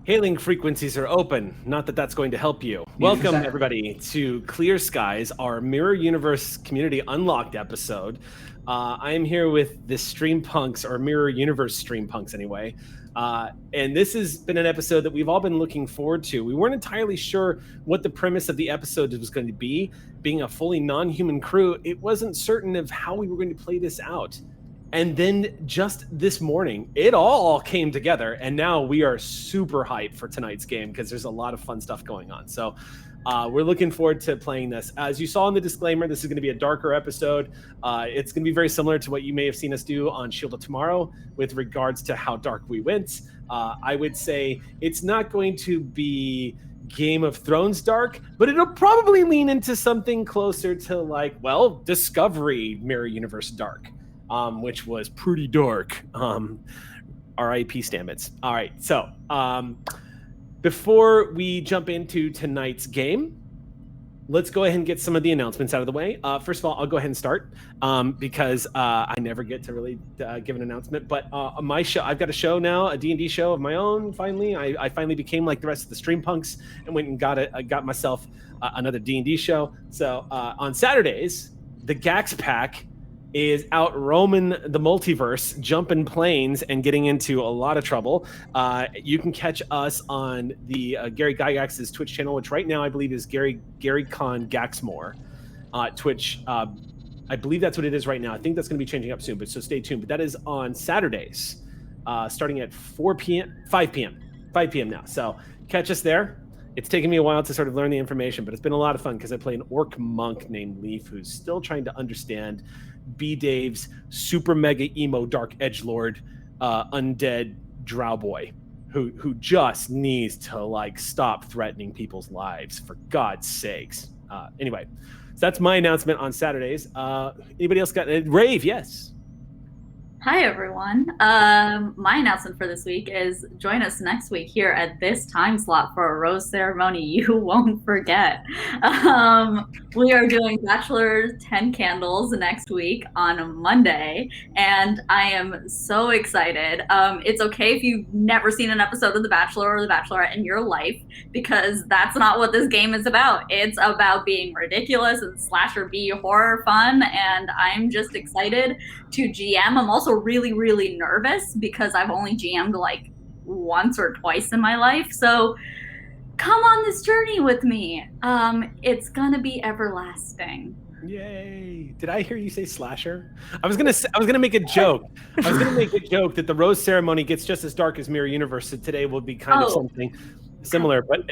Hailing frequencies are open. Not that that's going to help you. Welcome, everybody, to Clear Skies, our Mirror Universe Community Unlocked episode. I am here with the Streampunks, or Mirror Universe Streampunks anyway. And this has been an episode that we've all been looking forward to. We weren't entirely sure what the premise of the episode was going to be. Being a fully non-human crew, it wasn't certain of how we were going to play this out. And then just this morning, it all came together, and now we are super hyped for tonight's game because there's a lot of fun stuff going on. So we're looking forward to playing this. As you saw in the disclaimer, this is going to be a darker episode. It's going to be very similar to what you may have seen us do on Shield of Tomorrow with regards to how dark we went. I would say it's not going to be Game of Thrones dark, but it'll probably lean into something closer to like, well, Discovery Mirror Universe dark. Which was pretty dark. RIP Stamets. All right, so before we jump into tonight's game, let's go ahead and get some of the announcements out of the way. First of all, I'll go ahead and start because I never get to really give an announcement. But my show, I've got a show now, a D&D show of my own. Finally, I finally became like the rest of the Streampunks and went and got myself another D&D show. So on Saturdays, the Gax Pack is out roaming the multiverse, jumping planes, and getting into a lot of trouble. You can catch us on the Gary Gygax's Twitch channel, which right now I believe is Gary Con Gaxmore. Twitch, I believe that's what it is right now. I think that's going to be changing up soon, but so stay tuned. But that is on Saturdays, starting at 5 p.m. now. So catch us there. It's taken me a while to sort of learn the information, but it's been a lot of fun because I play an orc monk named Leaf who's still trying to understand B-Dave's super mega emo dark edgelord undead drow boy who just needs to like stop threatening people's lives, for God's sakes. Anyway, so that's my announcement on Saturdays. Anybody else got Rave? Yes. Hi, everyone. My announcement for this week is join us next week here at this time slot for a rose ceremony you won't forget. We are doing Bachelor 10 Candles next week on Monday, and I am so excited. It's okay if you've never seen an episode of The Bachelor or The Bachelorette in your life, because that's not what this game is about. It's about being ridiculous and slasher B horror fun, and I'm just excited to GM. I'm also really, really nervous because I've only GM'd like once or twice in my life. So come on this journey with me. It's gonna be everlasting. Yay! Did I hear you say slasher? I was gonna make a joke. I was gonna make a joke that the rose ceremony gets just as dark as Mirror Universe. So today will be kind of something similar, but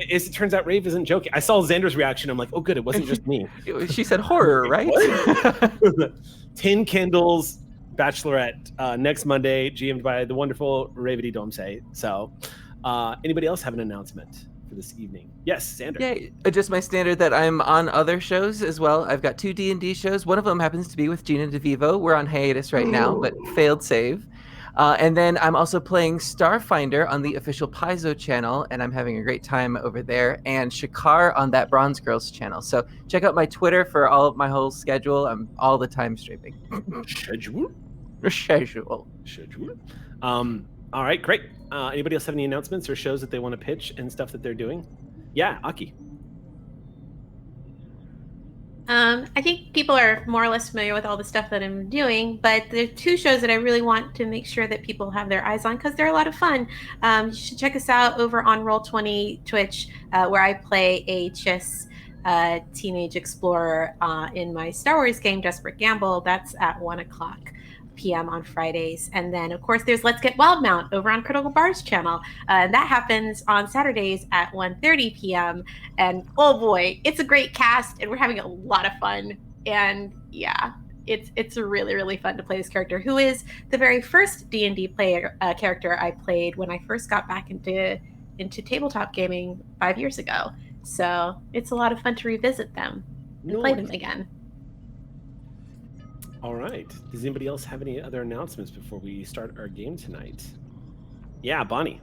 as it turns out, Rave isn't joking. I saw Xander's reaction. I'm like, oh, good, it wasn't just me. She said horror, right? 10 Candles Bachelorette next Monday, GM'd by the wonderful Ravity Domse. So, anybody else have an announcement for this evening? Yes, Xander. Yeah, just my standard that I'm on other shows as well. I've got 2 D&D shows. One of them happens to be with Gina DeVivo. We're on hiatus right now, but failed save. And then I'm also playing Starfinder on the official Paizo channel, and I'm having a great time over there, and Shakar on that Bronze Girls channel. So check out my Twitter for all of my whole schedule. I'm all the time streaming. Schedule. All right, great. Anybody else have any announcements or shows that they want to pitch and stuff that they're doing? Yeah, Aki. I think people are more or less familiar with all the stuff that I'm doing, but there are 2 shows that I really want to make sure that people have their eyes on because they're a lot of fun. You should check us out over on Roll20 Twitch, where I play a chess teenage explorer in my Star Wars game, Desperate Gamble. That's at 1:00 p.m. on Fridays. And then, of course, there's Let's Get Wildmount over on Critical Bars channel. That happens on Saturdays at 1:30 p.m. And oh boy, it's a great cast and we're having a lot of fun. And yeah, it's really, really fun to play this character, who is the very first D&D player character I played when I first got back into tabletop gaming 5 years ago. So it's a lot of fun to revisit them and play them again. All right. Does anybody else have any other announcements before we start our game tonight? Yeah, Bonnie.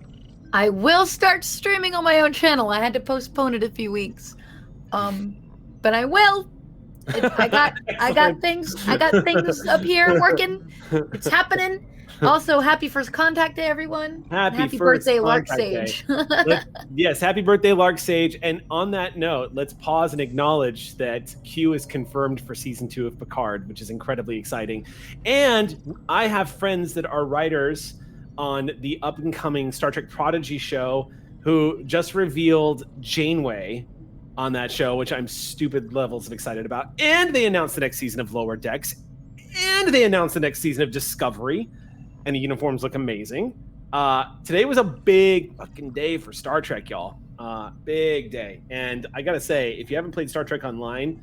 I will start streaming on my own channel. I had to postpone it a few weeks, but I will. I got things up here working. It's happening. Also, happy first contact day, everyone. And Happy first birthday, Lark contact Sage. Yes, happy birthday, Lark Sage. And on that note, let's pause and acknowledge that Q is confirmed for season 2 of Picard, which is incredibly exciting. And I have friends that are writers on the up-and-coming Star Trek Prodigy show who just revealed Janeway on that show, which I'm stupid levels of excited about. And they announced the next season of Lower Decks. And they announced the next season of Discovery. And the uniforms look amazing. Today was a big fucking day for Star Trek, y'all. Big day. And I gotta say, if you haven't played Star Trek Online,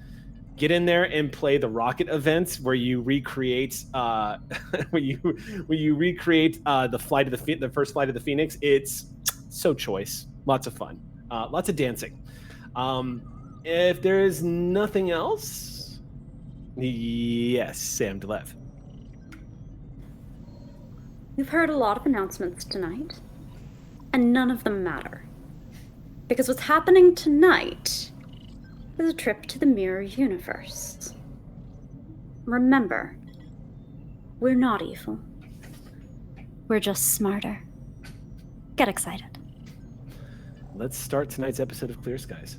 get in there and play the rocket events where you recreate where you recreate the flight of the first flight of the Phoenix. It's so choice. Lots of fun. Lots of dancing. If there is nothing else, yes, Sam Delev. You've heard a lot of announcements tonight, and none of them matter. Because what's happening tonight is a trip to the mirror universe. Remember, we're not evil. We're just smarter. Get excited. Let's start tonight's episode of Clear Skies.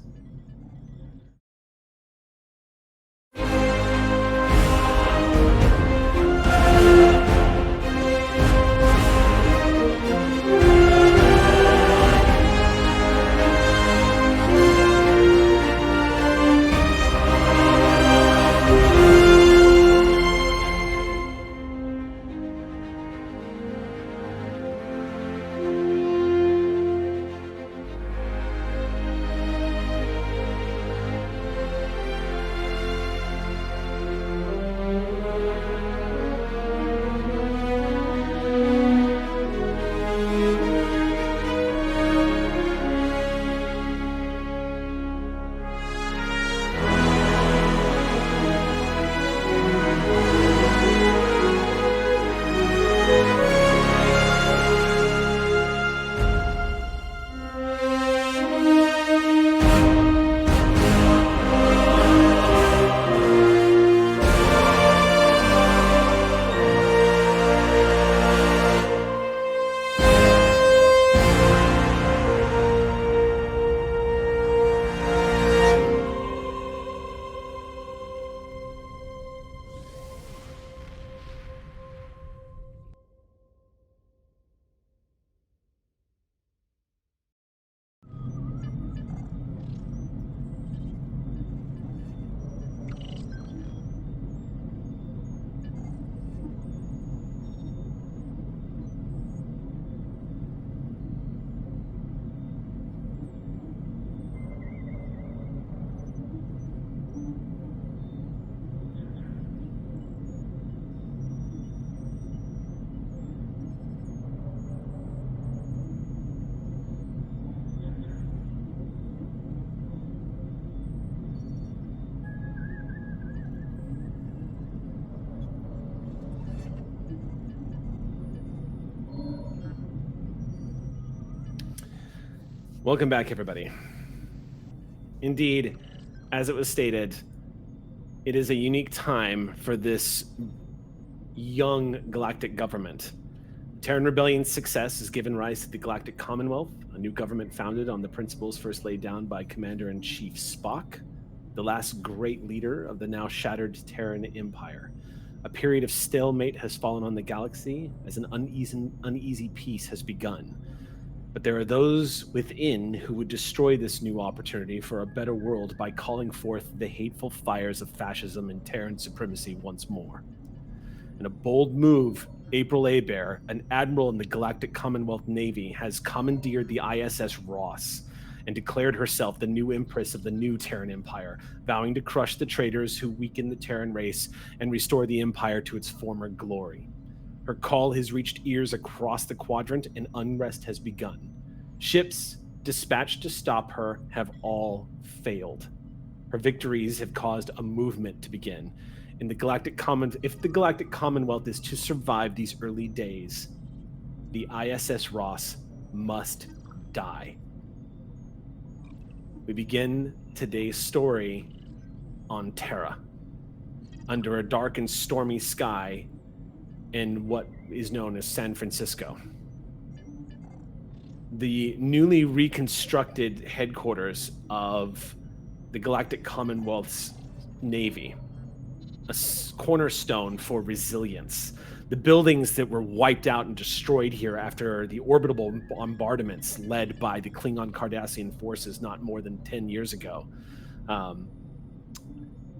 Welcome back, everybody. Indeed, as it was stated, it is a unique time for this young galactic government. Terran Rebellion's success has given rise to the Galactic Commonwealth, a new government founded on the principles first laid down by Commander-in-Chief Spock, the last great leader of the now shattered Terran Empire. A period of stalemate has fallen on the galaxy as an uneasy peace has begun. But there are those within who would destroy this new opportunity for a better world by calling forth the hateful fires of fascism and Terran supremacy once more. In a bold move, April Hebert, an admiral in the Galactic Commonwealth Navy, has commandeered the ISS Ross and declared herself the new empress of the new Terran Empire, vowing to crush the traitors who weaken the Terran race and restore the Empire to its former glory. Her call has reached ears across the quadrant, and unrest has begun. Ships dispatched to stop her have all failed. Her victories have caused a movement to begin. If the Galactic Commonwealth is to survive these early days, the ISS Ross must die. We begin today's story on Terra, under a dark and stormy sky, in what is known as San Francisco. The newly reconstructed headquarters of the Galactic Commonwealth's Navy, a cornerstone for resilience. The buildings that were wiped out and destroyed here after the orbital bombardments led by the Klingon Cardassian forces not more than 10 years ago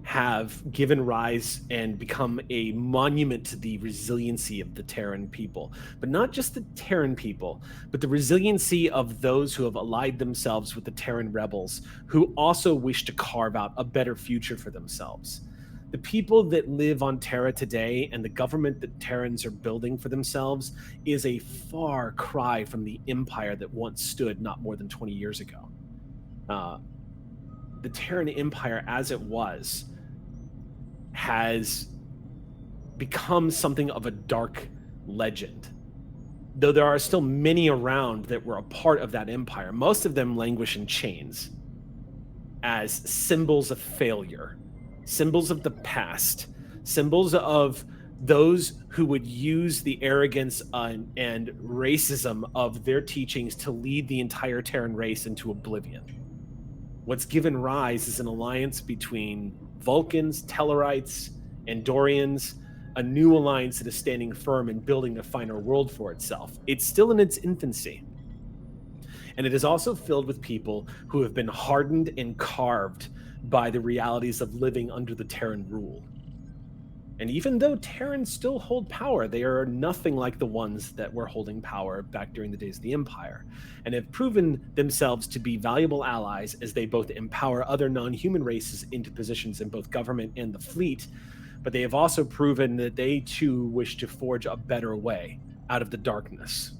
have given rise and become a monument to the resiliency of the Terran people. But not just the Terran people, but the resiliency of those who have allied themselves with the Terran rebels, who also wish to carve out a better future for themselves. The people that live on Terra today and the government that Terrans are building for themselves is a far cry from the empire that once stood not more than 20 years ago. The Terran Empire, as it was, has become something of a dark legend. Though there are still many around that were a part of that empire, most of them languish in chains as symbols of failure, symbols of the past, symbols of those who would use the arrogance and racism of their teachings to lead the entire Terran race into oblivion. What's given rise is an alliance between Vulcans, Tellarites, Andorians, a new alliance that is standing firm and building a finer world for itself. It's still in its infancy. And it is also filled with people who have been hardened and carved by the realities of living under the Terran rule. And even though Terrans still hold power, they are nothing like the ones that were holding power back during the days of the Empire, and have proven themselves to be valuable allies as they both empower other non-human races into positions in both government and the fleet, but they have also proven that they too wish to forge a better way out of the darkness.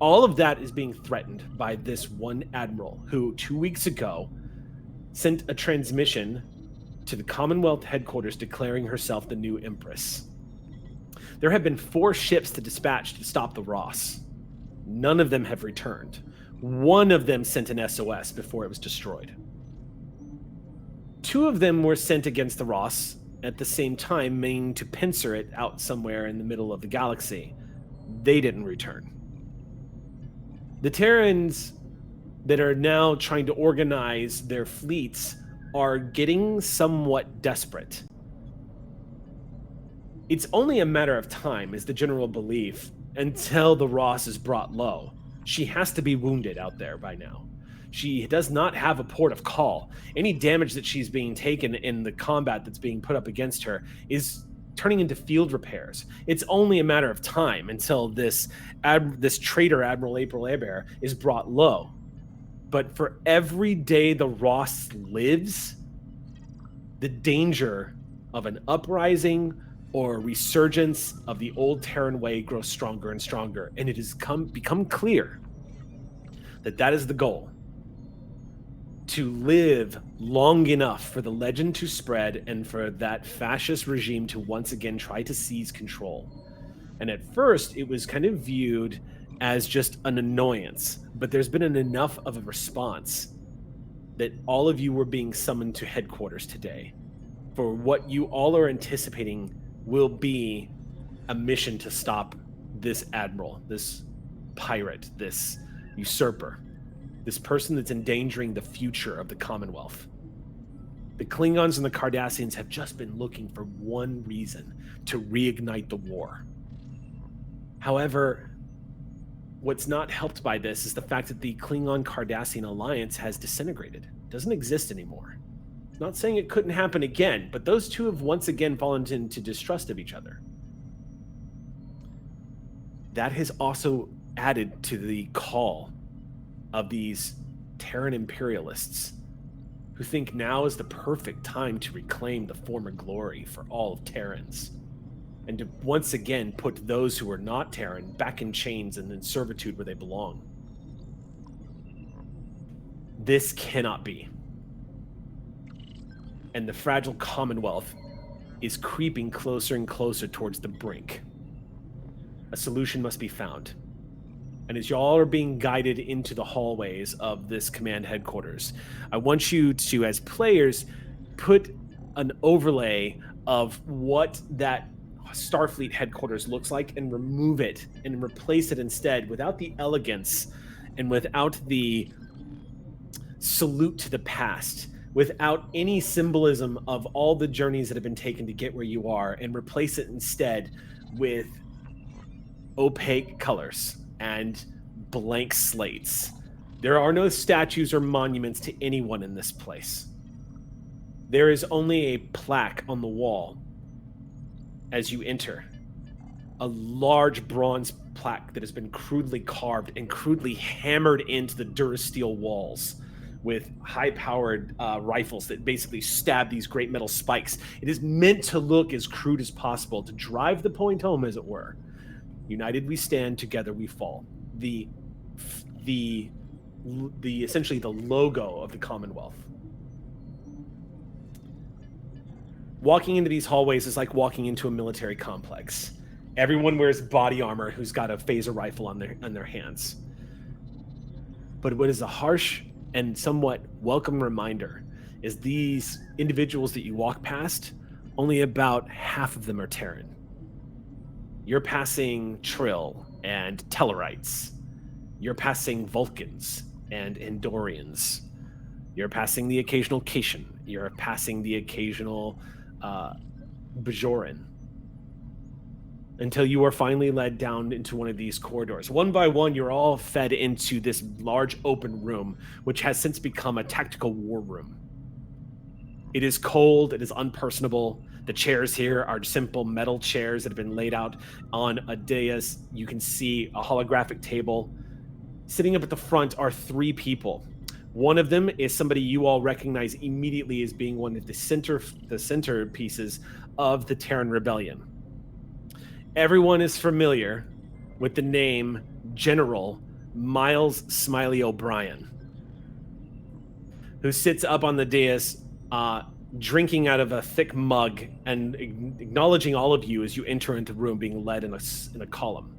All of that is being threatened by this one admiral who 2 weeks ago sent a transmission to the Commonwealth headquarters declaring herself the new Empress. There have been 4 ships to dispatch to stop the Ross. None of them have returned. One of them sent an SOS before it was destroyed. 2 of them were sent against the Ross at the same time, meaning to pincer it out somewhere in the middle of the galaxy. They didn't return. The Terrans that are now trying to organize their fleets are getting somewhat desperate. It's only a matter of time, is the general belief, until the Ross is brought low. She has to be wounded out there by now. She does not have a port of call. Any damage that she's being taken in the combat that's being put up against her is turning into field repairs. It's only a matter of time until this traitor Admiral April Hebert is brought low. But for every day the Ross lives, the danger of an uprising or a resurgence of the old Terran way grows stronger and stronger. And it has become clear that that is the goal. To live long enough for the legend to spread and for that fascist regime to once again try to seize control. And at first, it was kind of viewed as just an annoyance, but there's been enough of a response that all of you were being summoned to headquarters today for what you all are anticipating will be a mission to stop this admiral, this pirate, this usurper, this person that's endangering the future of the Commonwealth. The Klingons and the Cardassians have just been looking for one reason to reignite the war. However, what's not helped by this is the fact that the Klingon-Cardassian alliance has disintegrated. It doesn't exist anymore. I'm not saying it couldn't happen again, but those two have once again fallen into distrust of each other. That has also added to the call of these Terran imperialists who think now is the perfect time to reclaim the former glory for all of Terrans, and to once again put those who are not Terran back in chains and in servitude where they belong. This cannot be. And the fragile Commonwealth is creeping closer and closer towards the brink. A solution must be found. And as y'all are being guided into the hallways of this command headquarters, I want you to, as players, put an overlay of what that Starfleet headquarters looks like and remove it and replace it instead without the elegance and without the salute to the past, without any symbolism of all the journeys that have been taken to get where you are, and replace it instead with opaque colors and blank slates. There are no statues or monuments to anyone in this place. There is only a plaque on the wall as you enter. A large bronze plaque that has been crudely carved and crudely hammered into the Durasteel walls with high-powered rifles that basically stab these great metal spikes. It is meant to look as crude as possible, to drive the point home, as it were. United we stand, together we fall. The essentially the logo of the Commonwealth. Walking into these hallways is like walking into a military complex. Everyone wears body armor who's got a phaser rifle on their hands. But what is a harsh and somewhat welcome reminder is these individuals that you walk past, only about half of them are Terran. You're passing Trill and Tellarites. You're passing Vulcans and Andorians. You're passing the occasional Cation. You're passing the occasional Bajoran. Until you are finally led down into one of these corridors. One by one, you're all fed into this large open room, which has since become a tactical war room. It is cold, it is unpersonable. The chairs here are simple metal chairs that have been laid out on a dais. You can see a holographic table. Sitting up at the front are 3 people. One of them is somebody you all recognize immediately as being one of the centerpieces of the Terran Rebellion. Everyone is familiar with the name General Miles Smiley O'Brien, who sits up on the dais, drinking out of a thick mug and acknowledging all of you as you enter into the room, being led in a column.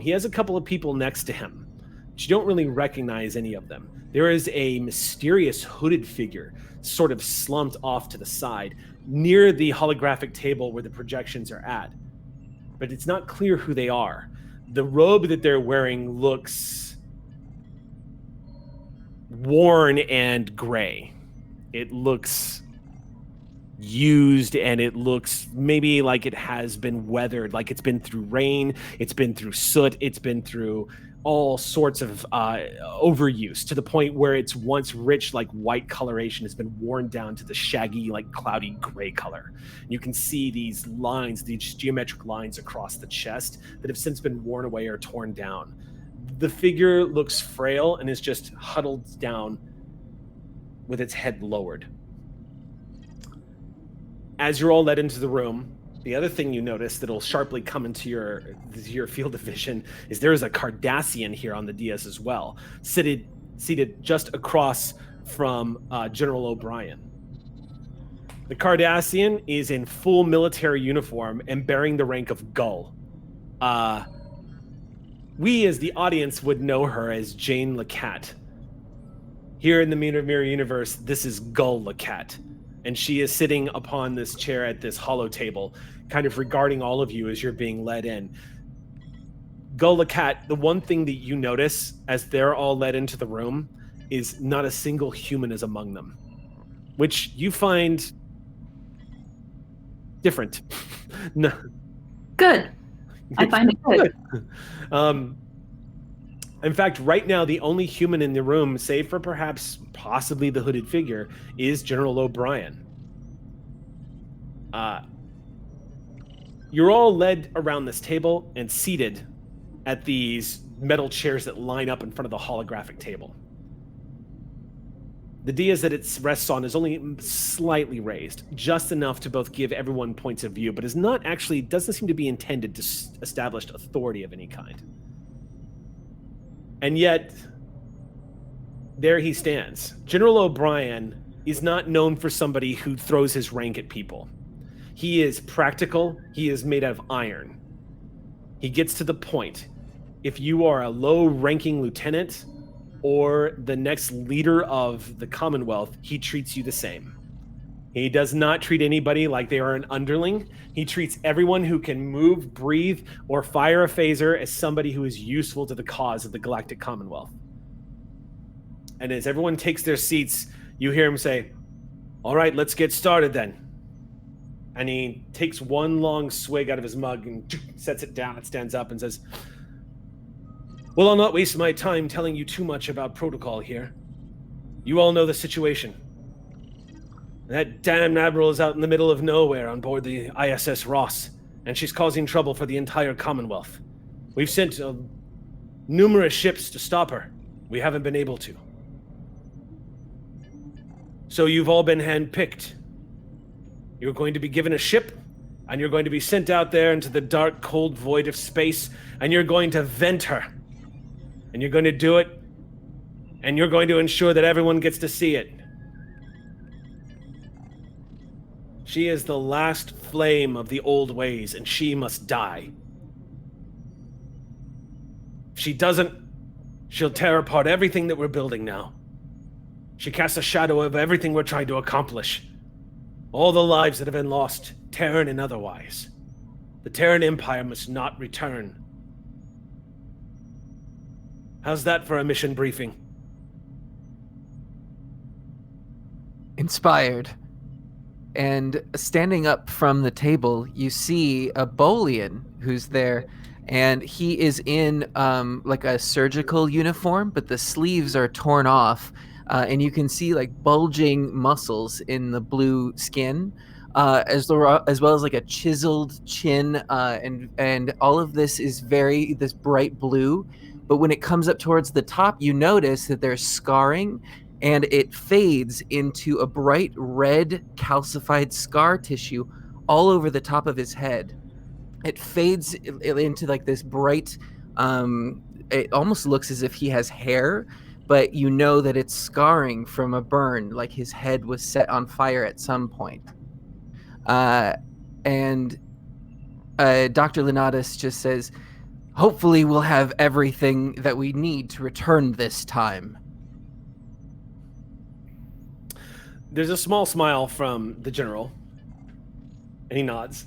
He has a couple of people next to him, but you don't really recognize any of them. There is a mysterious hooded figure sort of slumped off to the side near the holographic table where the projections are at. But it's not clear who they are. The robe that they're wearing looks worn and gray. It looks used, and it looks maybe like it has been weathered, like it's been through rain, it's been through soot, it's been through all sorts of overuse, to the point where its once rich, like white coloration has been worn down to the shaggy, like cloudy gray color. You can see these lines, these geometric lines across the chest that have since been worn away or torn down. The figure looks frail and is just huddled down with its head lowered. As you're all led into the room, the other thing you notice that'll sharply come into your field of vision is there is a Cardassian here on the dais as well, seated just across from General O'Brien. The Cardassian is in full military uniform and bearing the rank of Gull. We, as the audience, would know her as Jane Lacat. Here in the Mirror Universe, this is Gull Lacat. And she is sitting upon this chair at this hollow table, kind of regarding all of you as you're being led in. Gull Lacat, the one thing that you notice as they're all led into the room is not a single human is among them, which you find different. No. Good. I find it good. In fact, right now, the only human in the room, save for perhaps possibly the hooded figure, is General O'Brien. You're all led around this table and seated at these metal chairs that line up in front of the holographic table. The dais that it rests on is only slightly raised, just enough to both give everyone points of view, but is not actually, doesn't seem to be intended to establish authority of any kind. And yet, there he stands. General O'Brien is not known for somebody who throws his rank at people. He is practical. He is made out of iron. He gets to the point. If you are a low-ranking lieutenant or the next leader of the Commonwealth, he treats you the same. He does not treat anybody like they are an underling. He treats everyone who can move, breathe, or fire a phaser as somebody who is useful to the cause of the Galactic Commonwealth. And as everyone takes their seats, you hear him say, "All right, let's get started then." And he takes one long swig out of his mug and sets it down and stands up and says, "Well, I'll not waste my time telling you too much about protocol here. You all know the situation. That damned admiral is out in the middle of nowhere on board the ISS Ross, and she's causing trouble for the entire Commonwealth. We've sent numerous ships to stop her. We haven't been able to. So you've all been handpicked. You're going to be given a ship, and you're going to be sent out there into the dark, cold void of space, and you're going to vent her. And you're going to do it, and you're going to ensure that everyone gets to see it. She is the last flame of the old ways, and she must die. If she doesn't, she'll tear apart everything that we're building now. She casts a shadow over everything we're trying to accomplish. All the lives that have been lost, Terran and otherwise. The Terran Empire must not return. How's that for a mission briefing?" Inspired. And standing up from the table, you see a Bolian who's there, and he is in like a surgical uniform, but the sleeves are torn off, and you can see like bulging muscles in the blue skin, as well as like a chiseled chin, and all of this is this bright blue. But when it comes up towards the top, you notice that there's scarring, and it fades into a bright red calcified scar tissue all over the top of his head. It fades into like this bright, it almost looks as if he has hair, but you know that it's scarring from a burn, like his head was set on fire at some point. And Dr. Lenatus just says, "Hopefully we'll have everything that we need to return this time." There's a small smile from the general, and he nods,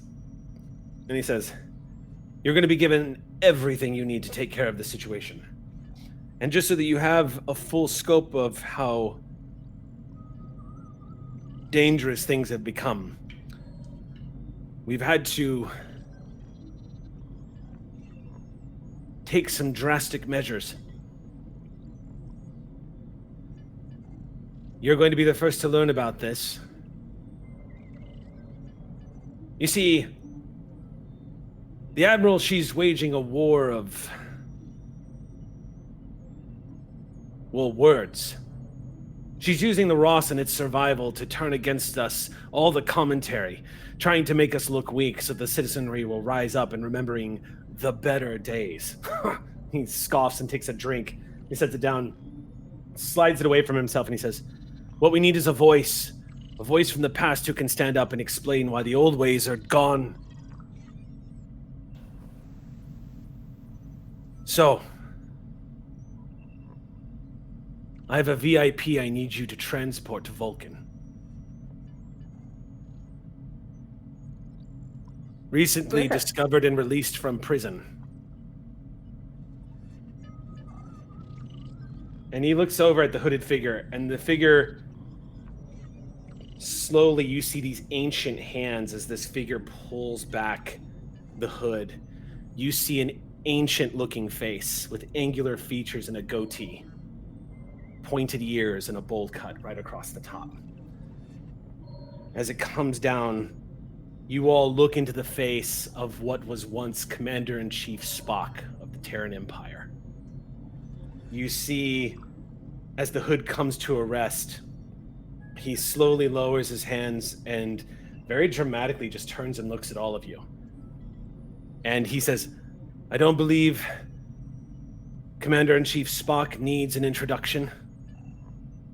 and he says, "You're going to be given everything you need to take care of the situation. And just so that you have a full scope of how dangerous things have become, we've had to take some drastic measures. You're going to be the first to learn about this. You see, the Admiral, she's waging a war of, well, words. She's using the Ross and its survival to turn against us all the commentary, trying to make us look weak so the citizenry will rise up in remembering the better days." He scoffs and takes a drink. He sets it down, slides it away from himself, and he says, "What we need is a voice from the past who can stand up and explain why the old ways are gone. So, I have a VIP I need you to transport to Vulcan. Recently discovered and released from prison." And he looks over at the hooded figure, and the figure, slowly you see these ancient hands as this figure pulls back the hood. You see an ancient looking face with angular features and a goatee, pointed ears and a bowl cut right across the top. As it comes down, you all look into the face of what was once Commander-in-Chief Spock of the Terran Empire. You see, as the hood comes to a rest, he slowly lowers his hands and very dramatically just turns and looks at all of you. And he says, "I don't believe Commander-in-Chief Spock needs an introduction.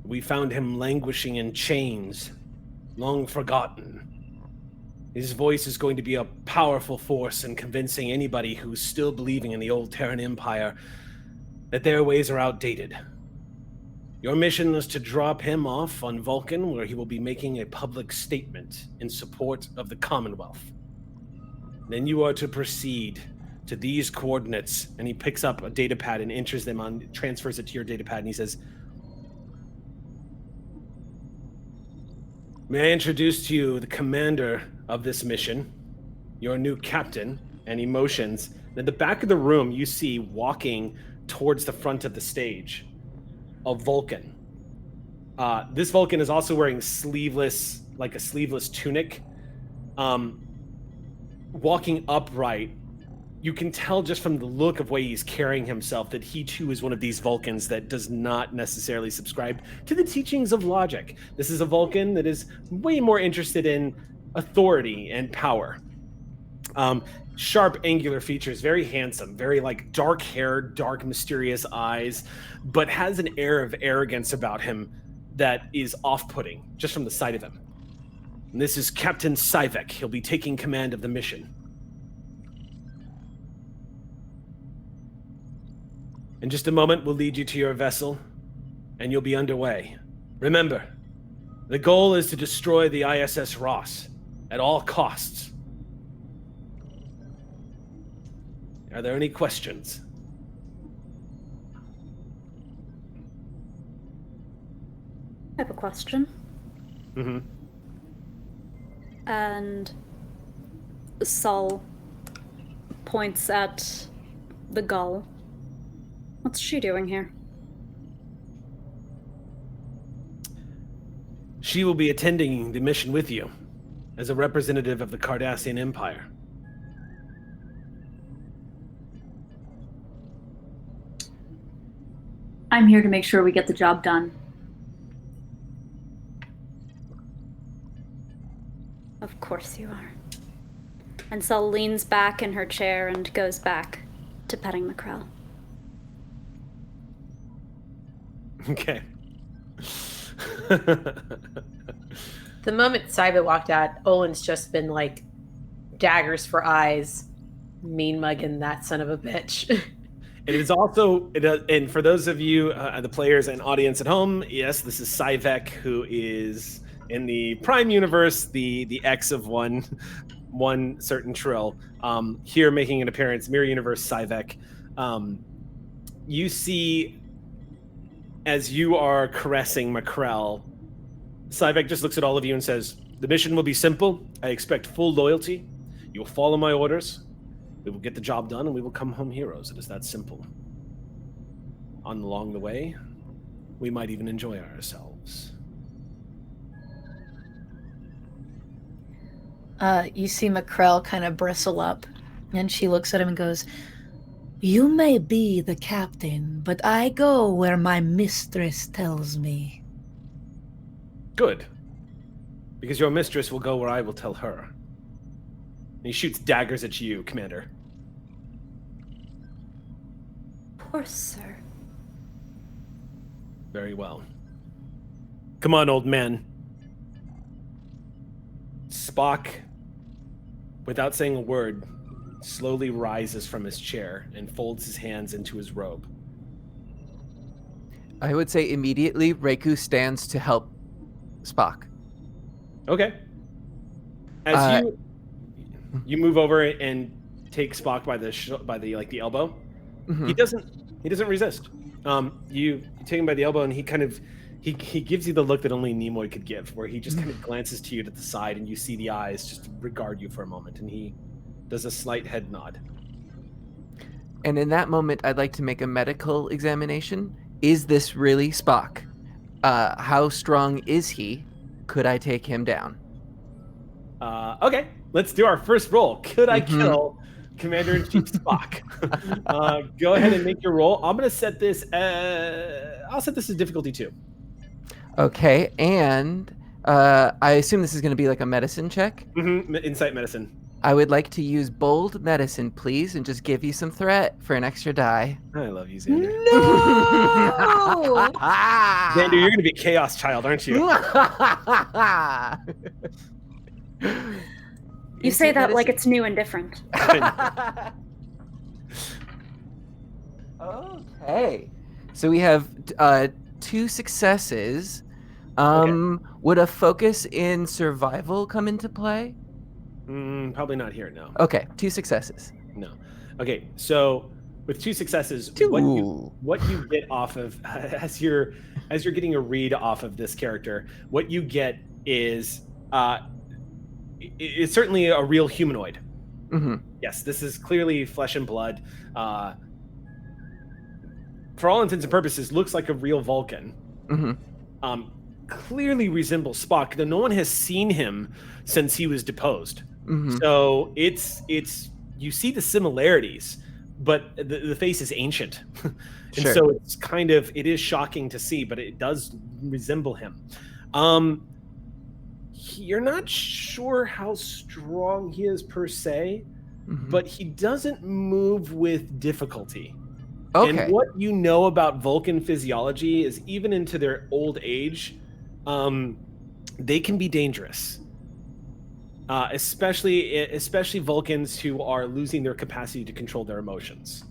We found him languishing in chains, long forgotten. His voice is going to be a powerful force in convincing anybody who's still believing in the old Terran Empire that their ways are outdated. Your mission is to drop him off on Vulcan, where he will be making a public statement in support of the Commonwealth. Then you are to proceed to these coordinates, and he picks up a data pad and enters them on, transfers it to your data pad, and he says, "May I introduce to you the commander of this mission, your new captain," and he motions. At the back of the room, you see walking towards the front of the stage a Vulcan. This Vulcan is also wearing a sleeveless tunic. Walking upright, you can tell just from the look of way he's carrying himself that he too is one of these Vulcans that does not necessarily subscribe to the teachings of logic. This is a Vulcan that is way more interested in authority and power. Sharp, angular features, very handsome, very like dark hair, dark, mysterious eyes, but has an air of arrogance about him that is off-putting just from the sight of him. And this is Captain Sivek. He'll be taking command of the mission. In just a moment, we'll lead you to your vessel, and you'll be underway. Remember, the goal is to destroy the ISS Ross at all costs. Are there any questions? I have a question. Mm-hmm. And Sol points at the gull. What's she doing here? She will be attending the mission with you as a representative of the Cardassian Empire. I'm here to make sure we get the job done. Of course you are. And Sol leans back in her chair and goes back to petting Macrell. Okay. The moment Saiba walked out, Owen's just been like daggers for eyes, mean mugging that son of a bitch. It is also, and for those of you, the players and audience at home, yes, this is Sivek, who is in the Prime universe, the ex of one certain Trill. Here making an appearance, Mirror Universe Sivek. You see, as you are caressing Macrell, Sivek just looks at all of you and says, "The mission will be simple. I expect full loyalty. You will follow my orders. We will get the job done, and we will come home heroes. It is that simple. Along the way, we might even enjoy ourselves." You see Macrell kind of bristle up, and she looks at him and goes, "You may be the captain, but I go where my mistress tells me." Good. Because your mistress will go where I will tell her. And he shoots daggers at you, Commander. Poor sir. Very well. Come on, old man. Spock, without saying a word, slowly rises from his chair and folds his hands into his robe. I would say immediately Reiku stands to help Spock. Okay. As you move over and take Spock by the elbow, Mhm. he doesn't resist. You take him by the elbow, and he gives you the look that only Nimoy could give, where he just kind of glances to you to the side, and you see the eyes just regard you for a moment, and he does a slight head nod. And in that moment, I'd like to make a medical examination. Is this really Spock? How strong is he? Could I take him down? Okay, let's do our first roll. Could I kill Commander-in-Chief Spock? Go ahead and make your roll. I'm gonna set this. I'll set this as difficulty 2. Okay, and I assume this is going to be like a medicine check. Mm-hmm. Insight medicine. I would like to use bold medicine, please, and just give you some threat for an extra die. I love you, Xander. No! Xander, you're gonna be a chaos child, aren't you? You say that like it's new and different. Okay. So we have 2 successes. Would a focus in survival come into play? Probably not here, no. Okay, 2 successes. No. Okay, so with 2 successes, 2. what you get off of as you're getting a read off of this character, what you get is it's certainly a real humanoid. Mm-hmm. Yes, this is clearly flesh and blood. For all intents and purposes, looks like a real Vulcan. Mm-hmm. Clearly resembles Spock, though no one has seen him since he was deposed. Mm-hmm. So it's you see the similarities, but the face is ancient. And Sure. so it's it is shocking to see, but it does resemble him. You're not sure how strong he is per se, Mm-hmm. but he doesn't move with difficulty. Okay. And what you know about Vulcan physiology is even into their old age, they can be dangerous. Especially Vulcans who are losing their capacity to control their emotions.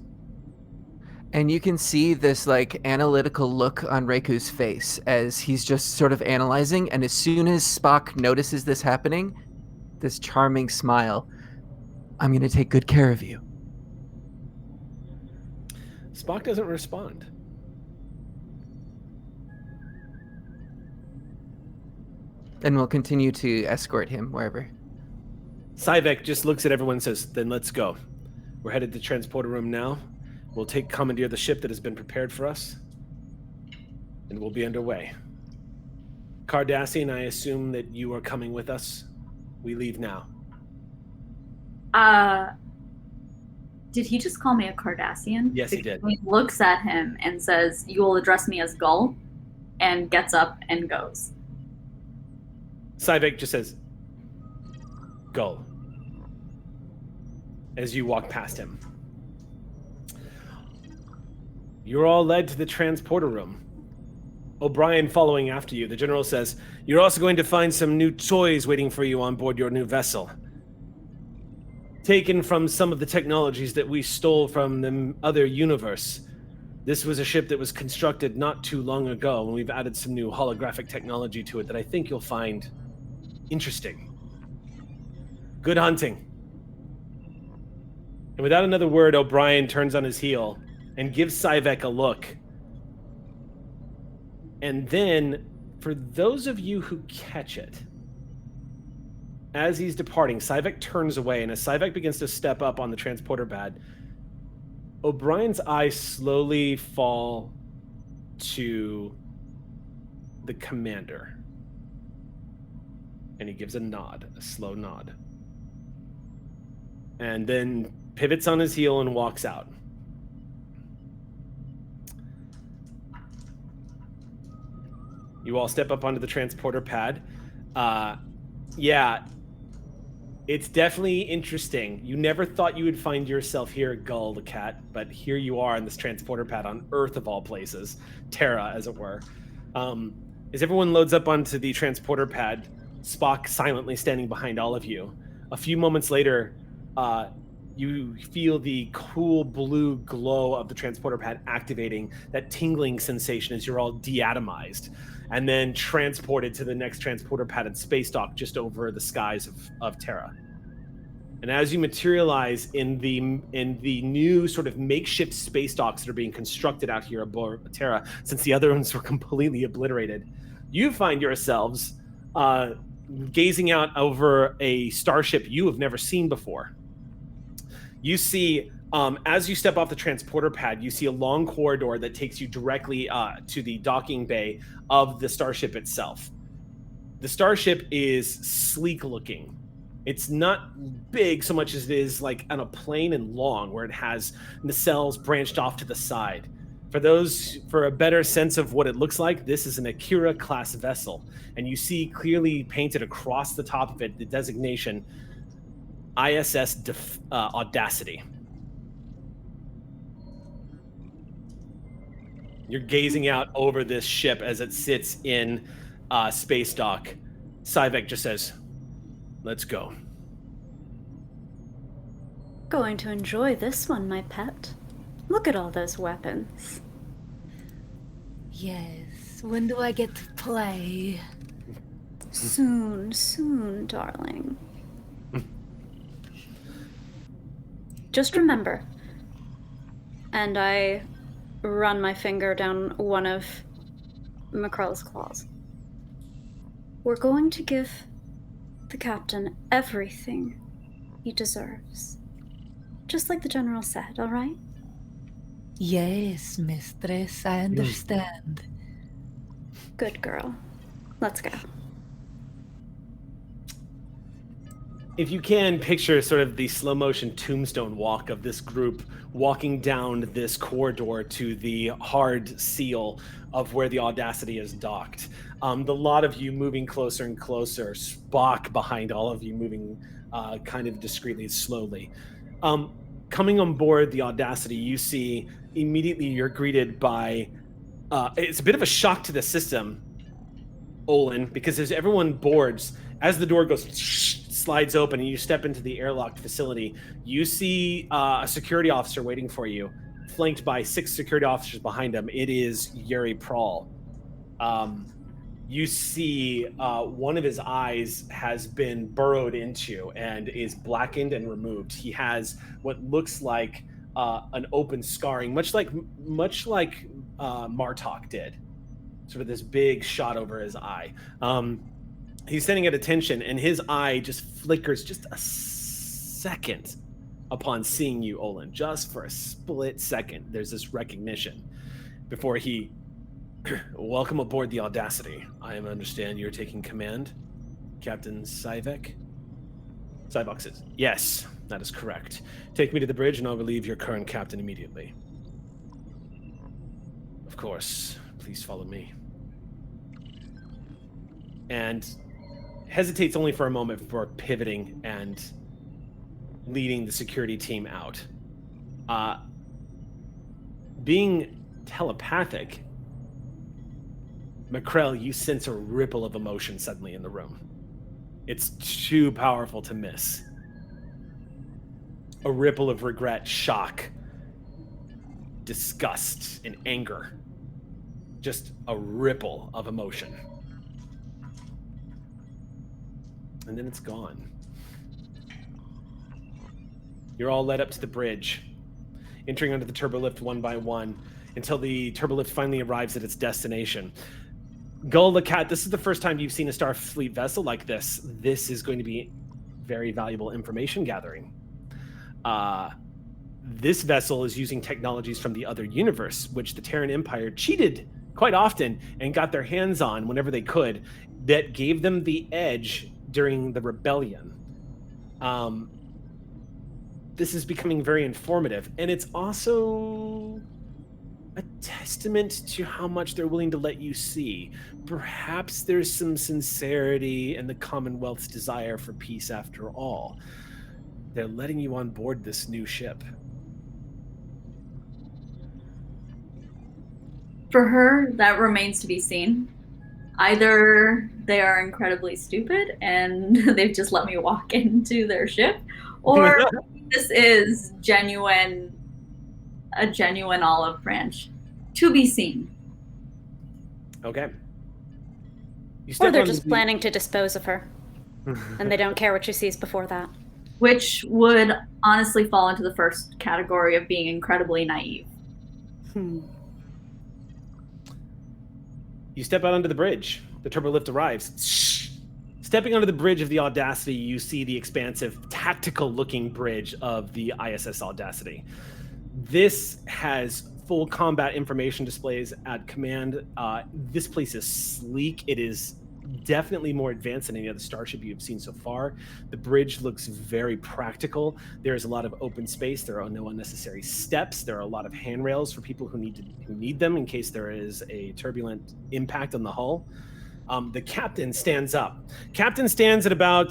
And you can see this like analytical look on Reiku's face as he's just sort of analyzing, and as soon as Spock notices this happening, this charming smile, "I'm going to take good care of you." Spock doesn't respond. And we'll continue to escort him wherever. Syvek just looks at everyone and says, "Then let's go. We're headed to the transporter room now. We'll commandeer the ship that has been prepared for us, and we'll be underway. Cardassian, I assume that you are coming with us. We leave now." Did he just call me a Cardassian? Yes, he did. He looks at him and says, "You will address me as Gull," and gets up and goes. Syvek just says, "Go," as you walk past him. You're all led to the transporter room. O'Brien following after you. The general says, "You're also going to find some new toys waiting for you on board your new vessel. Taken from some of the technologies that we stole from the other universe. This was a ship that was constructed not too long ago, and we've added some new holographic technology to it that I think you'll find interesting. Good hunting." And without another word, O'Brien turns on his heel and gives Syvek a look. And then, for those of you who catch it, as he's departing, Syvek turns away, and as Syvek begins to step up on the transporter pad, O'Brien's eyes slowly fall to the commander. And he gives a nod, a slow nod. And then pivots on his heel and walks out. You all step up onto the transporter pad. Yeah, it's definitely interesting. You never thought you would find yourself here at Gull the Cat, but here you are on this transporter pad on Earth of all places, Terra, as it were. As everyone loads up onto the transporter pad, Spock silently standing behind all of you. A few moments later, you feel the cool blue glow of the transporter pad activating, that tingling sensation as you're all deatomized, and then transported to the next transporter pad and space dock just over the skies of Terra. And as you materialize in the new sort of makeshift space docks that are being constructed out here aboard Terra, since the other ones were completely obliterated, you find yourselves gazing out over a starship you have never seen before. You see, as you step off the transporter pad, you see a long corridor that takes you directly to the docking bay of the starship itself. The starship is sleek looking. It's not big so much as it is like on a plane and long, where it has nacelles branched off to the side. For a better sense of what it looks like, this is an Akira class vessel, and you see clearly painted across the top of it the designation ISS Audacity. You're gazing out over this ship as it sits in space dock. Syvek just says, "Let's go." Going to enjoy this one, my pet. Look at all those weapons. Yes. When do I get to play? Soon, darling. Just remember, and I run my finger down one of McCrell's claws. We're going to give the captain everything he deserves. Just like the general said, all right? Yes, mistress, I understand. Good girl. Let's go. If you can picture sort of the slow motion tombstone walk of this group walking down this corridor to the hard seal of where the Audacity is docked. The lot of you moving closer and closer, Spock behind all of you moving kind of discreetly, slowly. Coming on board the Audacity, you see immediately you're greeted by, it's a bit of a shock to the system, Olin, because as everyone boards, as the door goes slides open and you step into the airlocked facility, you see a security officer waiting for you, flanked by 6 security officers behind him. It is Yuri Prawl. You see one of his eyes has been burrowed into and is blackened and removed. He has what looks like an open scarring, much like Martok did. Sort of this big shot over his eye. He's standing at attention, and his eye just flickers just a second upon seeing you, Olin. Just for a split second, there's this recognition before he... Welcome aboard the Audacity. I understand you're taking command, Captain Syvek? Syvok says, yes, that is correct. Take me to the bridge, and I'll relieve your current captain immediately. Of course. Please follow me. And hesitates only for a moment before pivoting and leading the security team out. Being telepathic, McCrell, you sense a ripple of emotion suddenly in the room. It's too powerful to miss. A ripple of regret, shock, disgust, and anger. Just a ripple of emotion. And then it's gone. You're all led up to the bridge, entering under the turbolift one by one until the turbolift finally arrives at its destination. Gull the Cat, this is the first time you've seen a Starfleet vessel like this. This is going to be very valuable information gathering. This vessel is using technologies from the other universe, which the Terran Empire cheated quite often and got their hands on whenever they could, that gave them the edge during the rebellion. This is becoming very informative, and it's also a testament to how much they're willing to let you see. Perhaps there's some sincerity in the Commonwealth's desire for peace after all. They're letting you on board this new ship. For her, that remains to be seen. Either they are incredibly stupid and they've just let me walk into their ship, or this is a genuine olive branch. To be seen. Okay. Or they're just planning to dispose of her. And they don't care what she sees before that. Which would honestly fall into the first category of being incredibly naive. You step out onto the bridge. The turbolift arrives. Stepping onto the bridge of the Audacity, you see the expansive, tactical-looking bridge of the ISS Audacity. This has full combat information displays at command. This place is sleek. It is definitely more advanced than any other starship you've seen so far. The bridge looks very practical. There's a lot of open space. There are no unnecessary steps. There are a lot of handrails for people who need them in case there is a turbulent impact on the hull. The captain stands up. Captain stands at about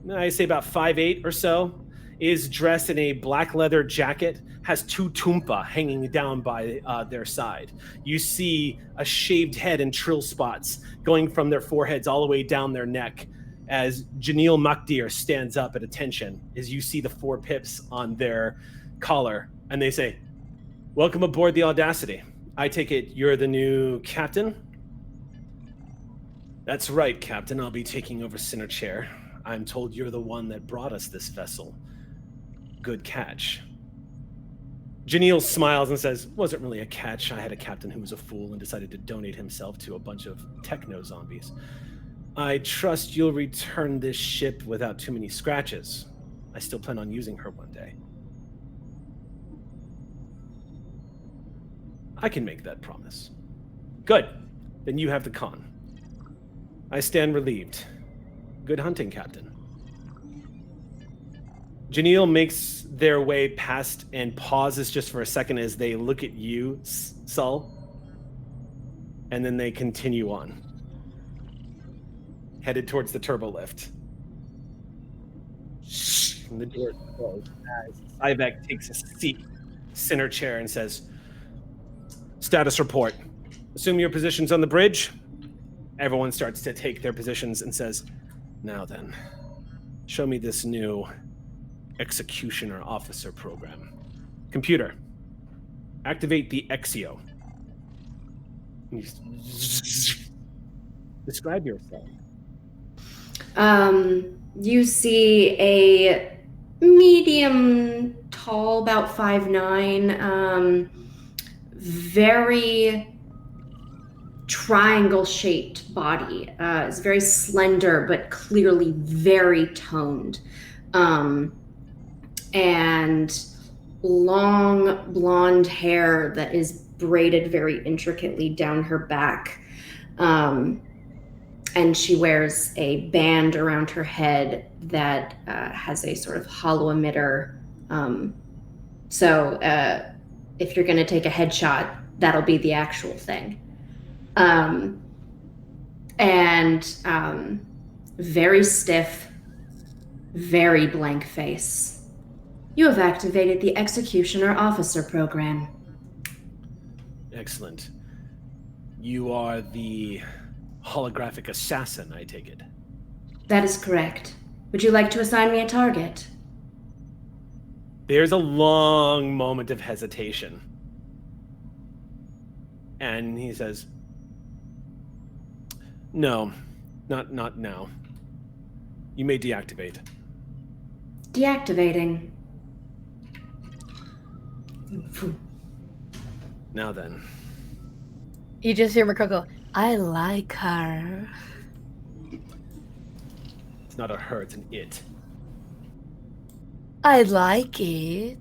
5'8" or so, is dressed in a black leather jacket, has 2 tumpa hanging down by their side. You see a shaved head and trill spots going from their foreheads all the way down their neck as Janil Makdir stands up at attention as you see the 4 pips on their collar, and they say, "Welcome aboard the Audacity. I take it you're the new captain? That's right, Captain. I'll be taking over center chair. I'm told you're the one that brought us this vessel. Good catch. Janelle smiles and says, wasn't really a catch. I had a captain who was a fool and decided to donate himself to a bunch of techno-zombies. I trust you'll return this ship without too many scratches. I still plan on using her one day. I can make that promise. Good. Then you have the con. I stand relieved. Good hunting, Captain. Janelle makes their way past and pauses just for a second as they look at you, Sul. And then they continue on. Headed towards the turbo lift. And the door closes as Ivek takes a seat, center chair, and says, status report. Assume your positions on the bridge. Everyone starts to take their positions and says, now then, show me this new executioner officer program. Computer, activate the Exio. Describe yourself. You see a medium tall, about 5'9", very triangle-shaped body. It's very slender, but clearly very toned. And long blonde hair that is braided very intricately down her back. And she wears a band around her head that has a sort of hollow emitter. So if you're going to take a headshot, that'll be the actual thing. And very stiff, very blank face. You have activated the Executioner Officer program. Excellent. You are the holographic assassin, I take it. That is correct. Would you like to assign me a target? There's a long moment of hesitation. And he says, no, not now. You may deactivate. Deactivating. Now then. You just hear McCall go, I like her. It's not a her, it's an it. I like it.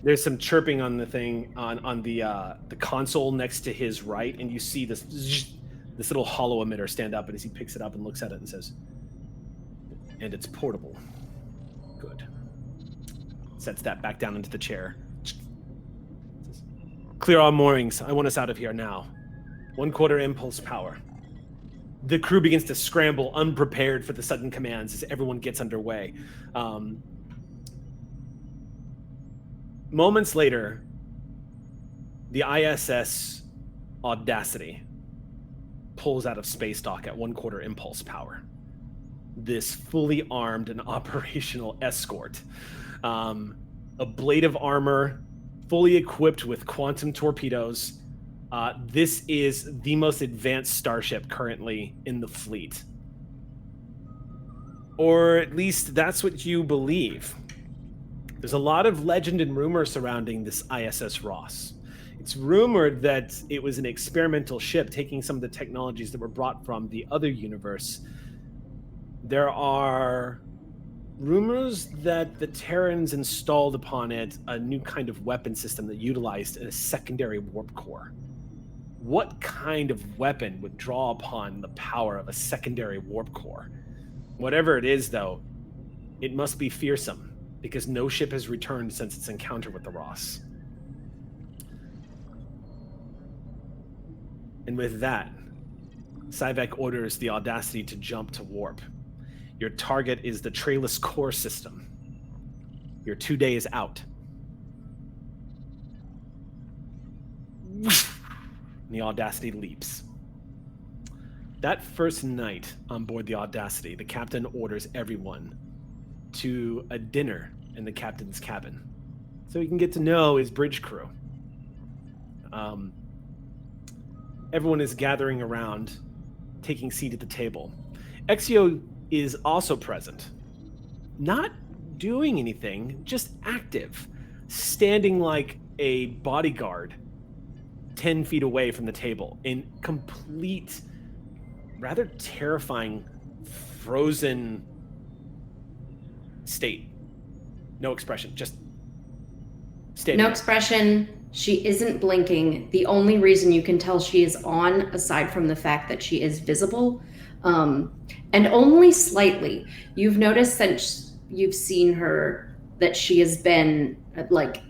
There's some chirping on the thing, on the console next to his right, and you see this little hollow emitter stand up, and as he picks it up and looks at it and says, and it's portable. Good. Sets that back down into the chair. Clear all moorings. I want us out of here now. 1/4 impulse power. The crew begins to scramble, unprepared for the sudden commands as everyone gets underway. Moments later, the ISS Audacity pulls out of space dock at 1/4 impulse power. This fully armed and operational escort. A blade of armor, fully equipped with quantum torpedoes. This is the most advanced starship currently in the fleet. Or at least that's what you believe. There's a lot of legend and rumor surrounding this ISS Ross. It's rumored that it was an experimental ship taking some of the technologies that were brought from the other universe. There are rumors that the Terrans installed upon it a new kind of weapon system that utilized a secondary warp core. What kind of weapon would draw upon the power of a secondary warp core? Whatever it is, though, it must be fearsome, because no ship has returned since its encounter with the Ross. And with that, Cyvek orders the Audacity to jump to warp. Your target is the Trayless Core system. Your 2 day is out. And the Audacity leaps. That first night on board the Audacity, the captain orders everyone to a dinner in the captain's cabin so he can get to know his bridge crew. everyone is gathering around, taking seat at the table. Exio is also present, not doing anything, just active, standing like a bodyguard 10 feet away from the table in complete, rather terrifying, frozen state. No expression, just standing. No expression. She isn't blinking. The only reason you can tell she is on, aside from the fact that she is visible, and only slightly, you've noticed since you've seen her that she has been, like,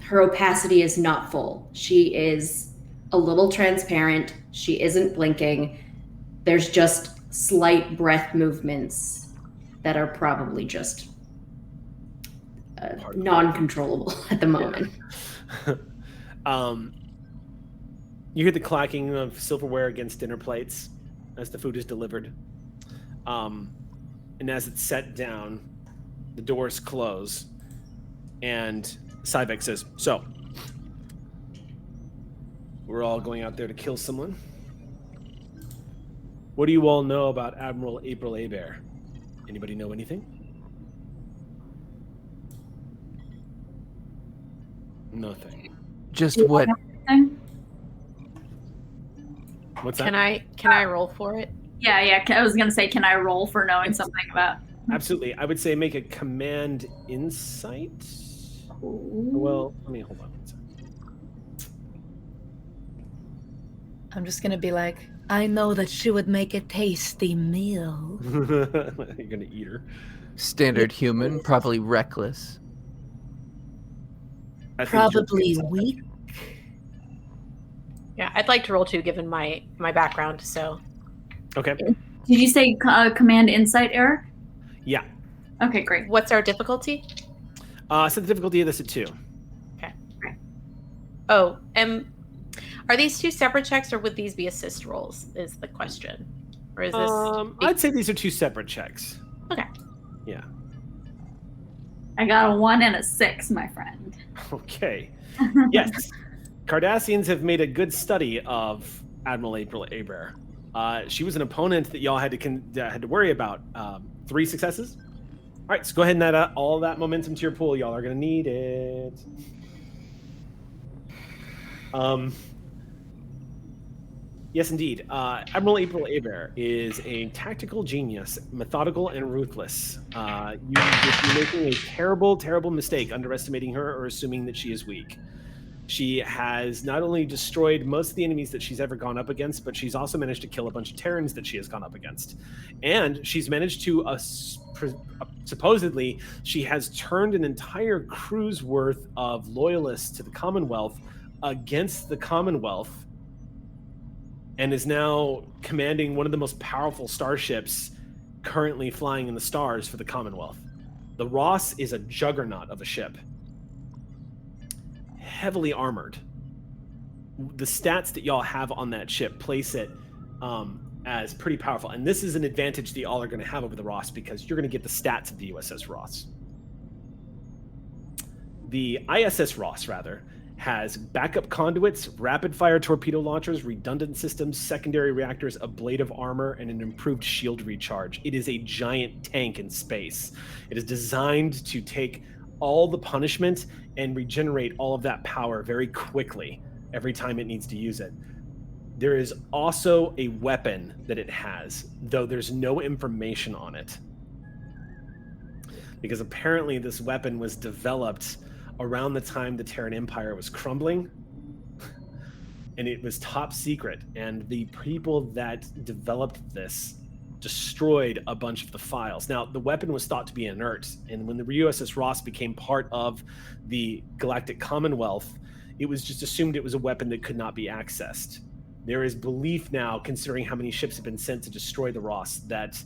her opacity is not full. She is a little transparent. She isn't blinking. There's just slight breath movements that are probably just non-controllable at the moment. Yeah. You hear the clacking of silverware against dinner plates as the food is delivered. And as it's set down, the doors close, and Cybeck says, "So, we're all going out there to kill someone. What do you all know about Admiral April Hebert? Anybody know anything?" Nothing. Just what? What's that? Can I roll for it? Yeah. I was gonna say, can I roll for knowing something about? Absolutely. I would say make a command insight. Well, let me hold on one second. I'm just gonna be like, I know that she would make a tasty meal. You're gonna eat her. Standard human, probably reckless. I think Probably weak. Yeah, I'd like to roll 2 given my background. So Okay. Did you say command insight, Eric? Yeah. Okay, great. what's our difficulty? So the difficulty of this at 2. Oh, are these 2 separate checks, or would these be assist rolls? Is the question, or is this? I'd say these are 2 separate checks. Okay. Yeah. I got a 1 and a 6, my friend. Okay. Yes. Cardassians have made a good study of Admiral April Hebert. She was an opponent that y'all had to worry about. 3 successes. All right, so go ahead and add all that momentum to your pool. Y'all are going to need it. Yes, indeed. Admiral April Hebert is a tactical genius, methodical and ruthless. You would be making a terrible, terrible mistake underestimating her or assuming that she is weak. She has not only destroyed most of the enemies that she's ever gone up against, but she's also managed to kill a bunch of Terrans that she has gone up against. And she's managed to, supposedly, she has turned an entire crew's worth of loyalists to the Commonwealth against the Commonwealth, and is now commanding one of the most powerful starships currently flying in the stars for the Commonwealth. The Ross is a juggernaut of a ship. Heavily armored. The stats that y'all have on that ship place it as pretty powerful. And this is an advantage that y'all are going to have over the Ross, because you're going to get the stats of the USS Ross. The ISS Ross, rather, has backup conduits, rapid-fire torpedo launchers, redundant systems, secondary reactors, ablative armor, and an improved shield recharge. It is a giant tank in space. It is designed to take all the punishment and regenerate all of that power very quickly every time it needs to use it. There is also a weapon that it has, though there's no information on it. Because apparently this weapon was developed around the time the Terran Empire was crumbling, and it was top secret, and the people that developed this destroyed a bunch of the files. Now, the weapon was thought to be inert, and when the USS Ross became part of the Galactic Commonwealth, it was just assumed it was a weapon that could not be accessed. There is belief now, considering how many ships have been sent to destroy the Ross, that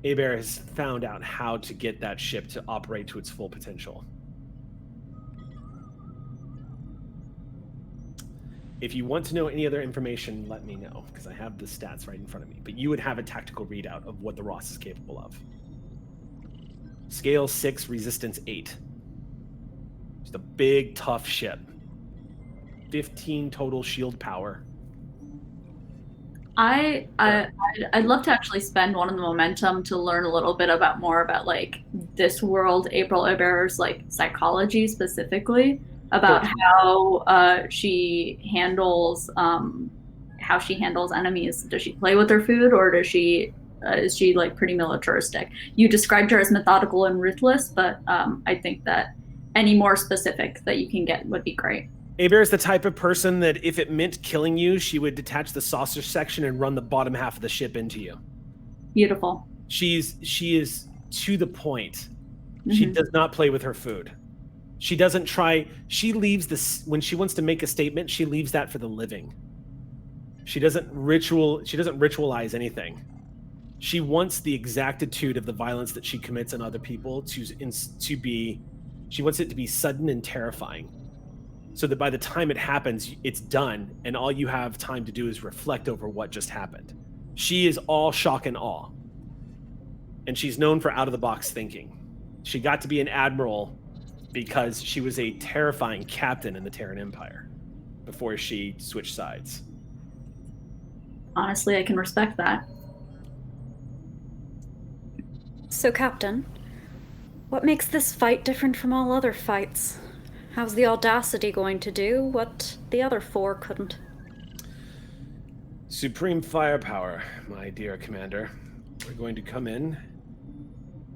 Hebert has found out how to get that ship to operate to its full potential. If you want to know any other information, let me know, because I have the stats right in front of me. But you would have a tactical readout of what the Ross is capable of. Scale 6, resistance 8. Just a big, tough ship. 15 total shield power. I'd love to actually spend one of the momentum to learn a little bit more about like this world, April Iber's like psychology specifically about how she handles enemies. Does she play with her food, or does she is she like pretty militaristic? You described her as methodical and ruthless, but I think that any more specific that you can get would be great. Aber is the type of person that if it meant killing you, she would detach the saucer section and run the bottom half of the ship into you. Beautiful. She is to the point. She does not play with her food. She doesn't try. She leaves this when she wants to make a statement. She leaves that for the living. She doesn't ritualize anything. She wants the exactitude of the violence that she commits on other people to be. She wants it to be sudden and terrifying, so that by the time it happens, it's done, and all you have time to do is reflect over what just happened. She is all shock and awe, and she's known for out-of-the-box thinking. She got to be an admiral because she was a terrifying captain in the Terran Empire before she switched sides. Honestly, I can respect that. So, Captain, what makes this fight different from all other fights? How's the audacity going to do what the other 4 couldn't? Supreme firepower, my dear commander. We're going to come in,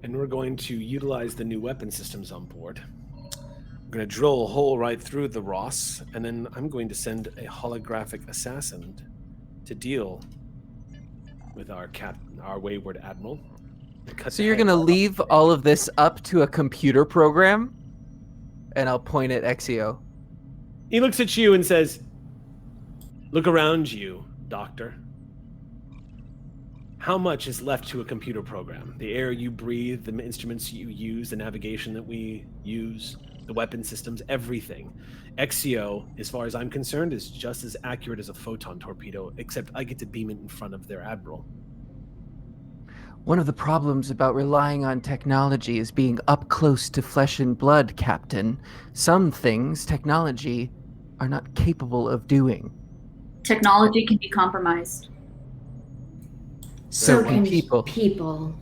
and we're going to utilize the new weapon systems on board. We're going to drill a hole right through the Ross, and then I'm going to send a holographic assassin to deal with our wayward admiral. So you're going to leave all of this up to a computer program? And I'll point at Exio. He looks at you and says, "Look around you, Doctor. How much is left to a computer program? The air you breathe, the instruments you use, the navigation that we use, the weapon systems, everything. Exio, as far as I'm concerned, is just as accurate as a photon torpedo, except I get to beam it in front of their admiral." One of the problems about relying on technology is being up close to flesh and blood, Captain. Some things technology are not capable of doing. Technology can be compromised. So can people.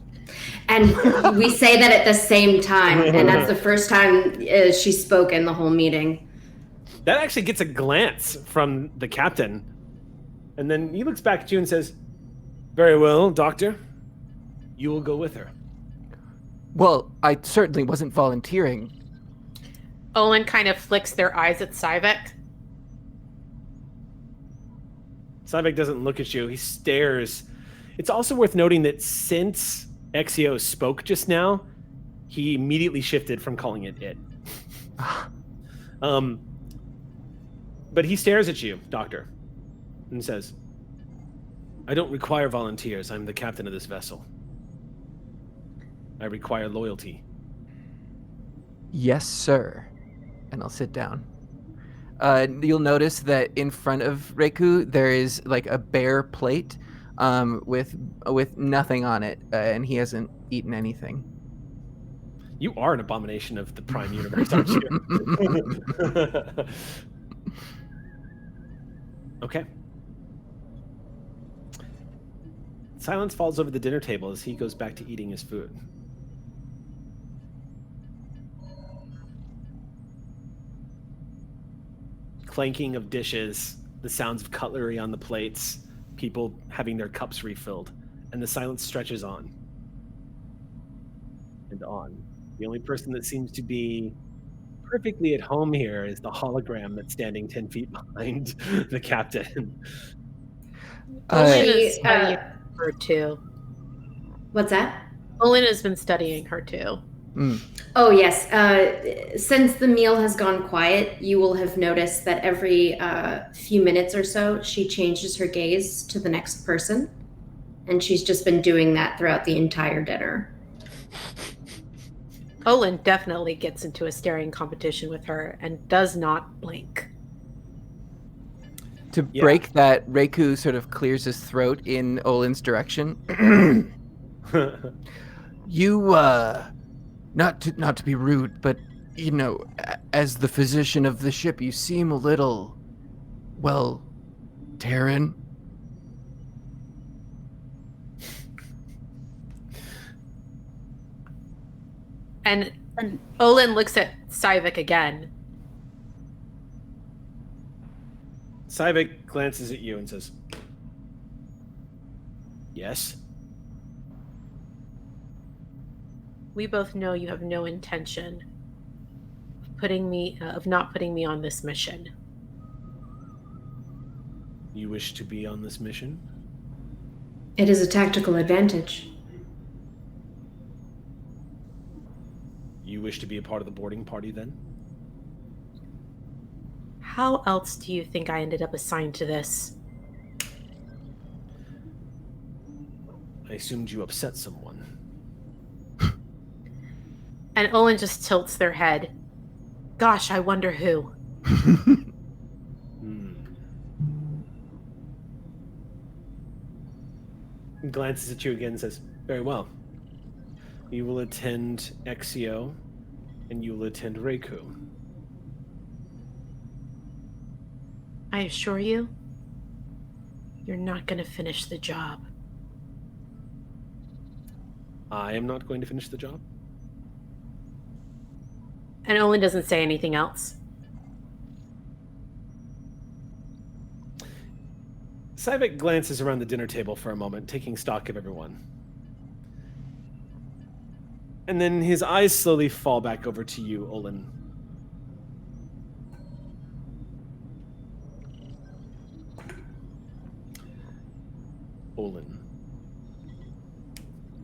And we say that at the same time, and that's the first time she's spoken the whole meeting. That actually gets a glance from the captain. And then he looks back at you and says, "Very well, Doctor. You will go with her." Well, I certainly wasn't volunteering. Olin kind of flicks their eyes at Syvek. Syvek doesn't look at you. He stares. It's also worth noting that since Exio spoke just now, he immediately shifted from calling it. But he stares at you, Doctor, and says, "I don't require volunteers. I'm the captain of this vessel. I require loyalty." Yes, sir. And I'll sit down. You'll notice that in front of Reiku, there is like a bare plate with nothing on it, and he hasn't eaten anything. You are an abomination of the Prime Universe, aren't you? Okay. Silence falls over the dinner table as he goes back to eating his food. Clanking of dishes, the sounds of cutlery on the plates, people having their cups refilled, and the silence stretches on and on. The only person that seems to be perfectly at home here is the hologram that's standing 10 feet behind the captain. Olin is studying her too. What's that? Olin has been studying her too. Mm. Oh, yes. Since the meal has gone quiet, you will have noticed that every few minutes or so, she changes her gaze to the next person. And she's just been doing that throughout the entire dinner. Olin definitely gets into a staring competition with her and does not blink. To break that, Reiku sort of clears his throat in Olin's direction. You, not to be rude, but, you know, as the physician of the ship, you seem a little, well, Terran. And Olin looks at Sivik again. Sivik glances at you and says, yes? We both know you have no intention of not putting me on this mission. You wish to be on this mission? It is a tactical advantage. You wish to be a part of the boarding party then? How else do you think I ended up assigned to this? I assumed you upset someone. And Olin just tilts their head. Gosh, I wonder who. He glances at you again and says, very well. You will attend Exio, and you will attend Reiku. I assure you, you're not going to finish the job. I am not going to finish the job? And Olin doesn't say anything else. Sivik glances around the dinner table for a moment, taking stock of everyone. And then his eyes slowly fall back over to you, Olin. Olin.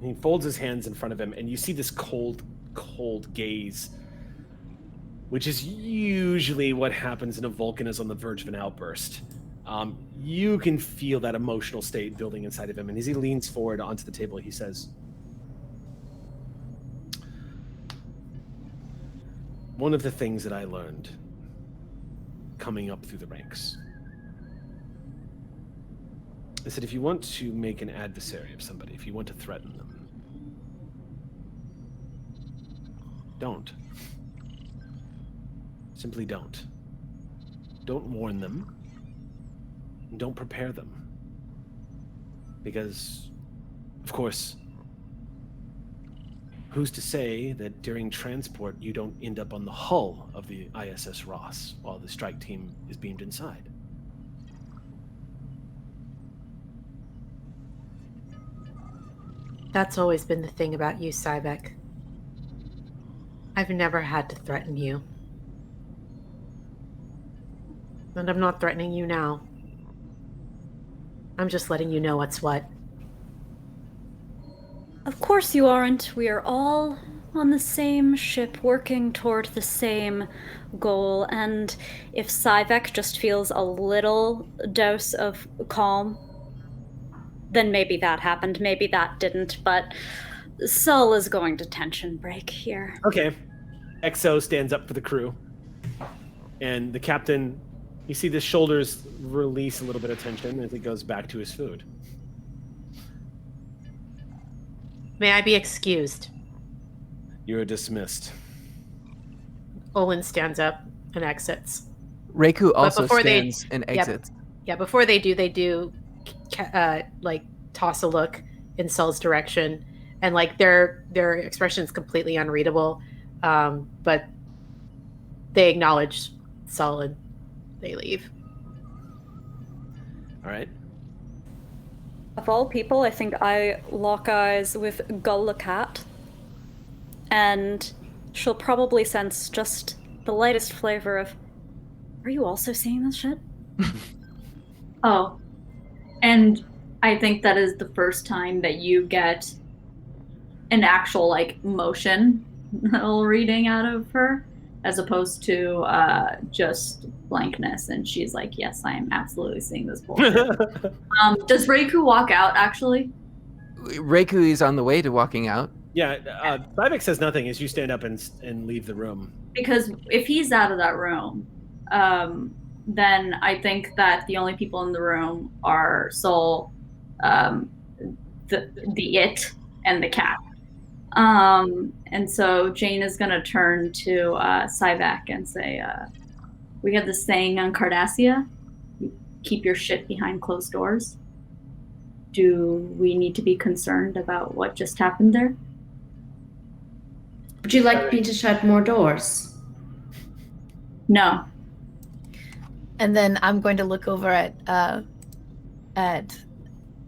He folds his hands in front of him, and you see this cold, cold gaze, which is usually what happens when a Vulcan is on the verge of an outburst. You can feel that emotional state building inside of him, and as he leans forward onto the table, he says, one of the things that I learned coming up through the ranks is that if you want to make an adversary of somebody, if you want to threaten them, don't. Simply don't. Don't warn them. Don't prepare them. Because, of course, who's to say that during transport you don't end up on the hull of the ISS Ross while the strike team is beamed inside? That's always been the thing about you, Sivik. I've never had to threaten you. And I'm not threatening you now. I'm just letting you know what's what. Of course you aren't. We are all on the same ship, working toward the same goal, and if Sivek just feels a little dose of calm, then maybe that happened, maybe that didn't, but Sol is going to tension break here. Okay. Exo stands up for the crew, and the captain, you see the shoulders release a little bit of tension as he goes back to his food. May I be excused? You are dismissed. Olin stands up and exits. Reiku also before stands and exits. Yeah, before they do like toss a look in Sol's direction, and like their expression is completely unreadable, but they acknowledge Sol and they leave. All right. Of all people, I think I lock eyes with Gull the cat, and she'll probably sense just the lightest flavor of, are you also seeing this shit? Oh, and I think that is the first time that you get an actual like motion reading out of her, as opposed to just blankness. And she's like, yes, I am absolutely seeing this bullshit. Does Reiku walk out, actually? Reiku is on the way to walking out. Yeah, Sivik says nothing as you stand up and leave the room. Because if he's out of that room, then I think that the only people in the room are Sol, the it, and the cat. And so Jane is going to turn to Sivak and say, we have this saying on Cardassia, you keep your shit behind closed doors. Do we need to be concerned about what just happened there? Would you like me to shut more doors? No. And then I'm going to look over at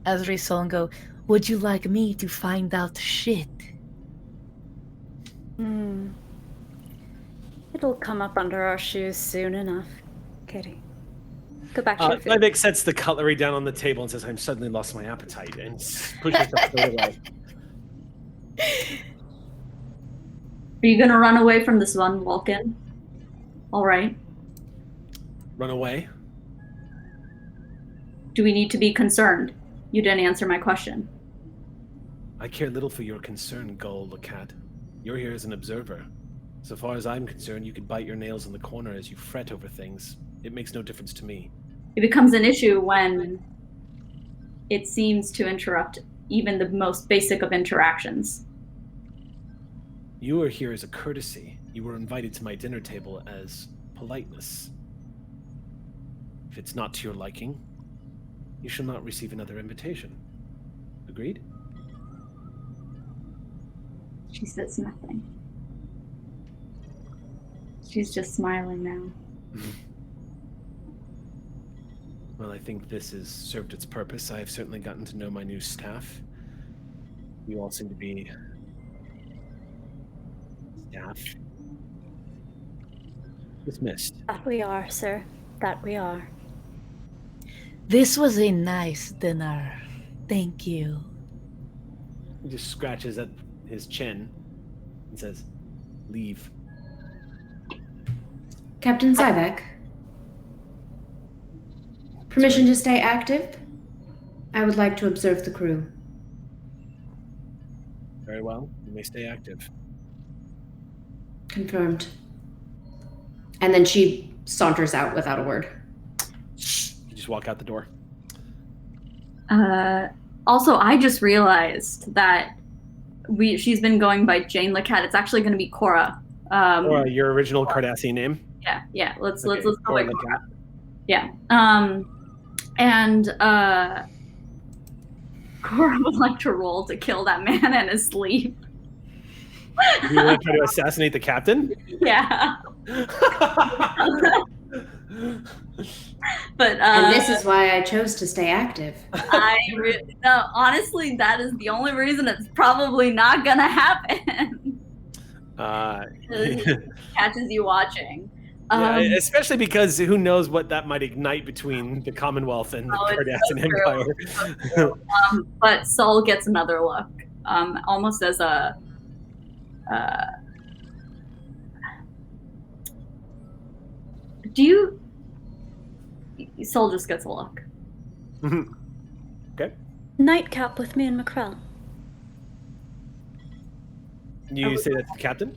Azriel and go, would you like me to find out shit? It'll come up under our shoes soon enough. Katie, go back to your food. Vivek sets the cutlery down on the table and says, "I'm suddenly lost my appetite," and pushes the plate away. Are you gonna run away from this one Vulcan? All right. Run away? Do we need to be concerned? You didn't answer my question. I care little for your concern, Gull the cat. You're here as an observer. So far as I'm concerned, you can bite your nails in the corner as you fret over things. It makes no difference to me. It becomes an issue when it seems to interrupt even the most basic of interactions. You are here as a courtesy. You were invited to my dinner table as politeness. If it's not to your liking, you shall not receive another invitation. Agreed? She says nothing. She's just smiling now. Well, I think this has served its purpose. I have certainly gotten to know my new staff. You all seem to be staff. Dismissed. That we are, sir. That we are. This was a nice dinner. Thank you. He just scratches at his chin and says, "Leave." Captain Syvek? Permission to stay active? I would like to observe the crew. Very well. You may stay active. Confirmed. And then she saunters out without a word. You just walk out the door. Also, I just realized that she's been going by Jane Lacat. It's actually going to be Cora. Or your original Cardassian name. Yeah. Let's go Cora by the Cora. cat. Yeah. Cora would like to roll to kill that man in his sleep. You want to try to assassinate the captain? Yeah. But And this is why I chose to stay active. no, honestly, that is the only reason it's probably not gonna happen. Catches you watching. Yeah, especially because who knows what that might ignite between the Commonwealth and the Cardassian Empire. But Saul gets another look, almost as a. Saul just gets a look. Okay. Nightcap with me and Mackrell. You say that's the captain?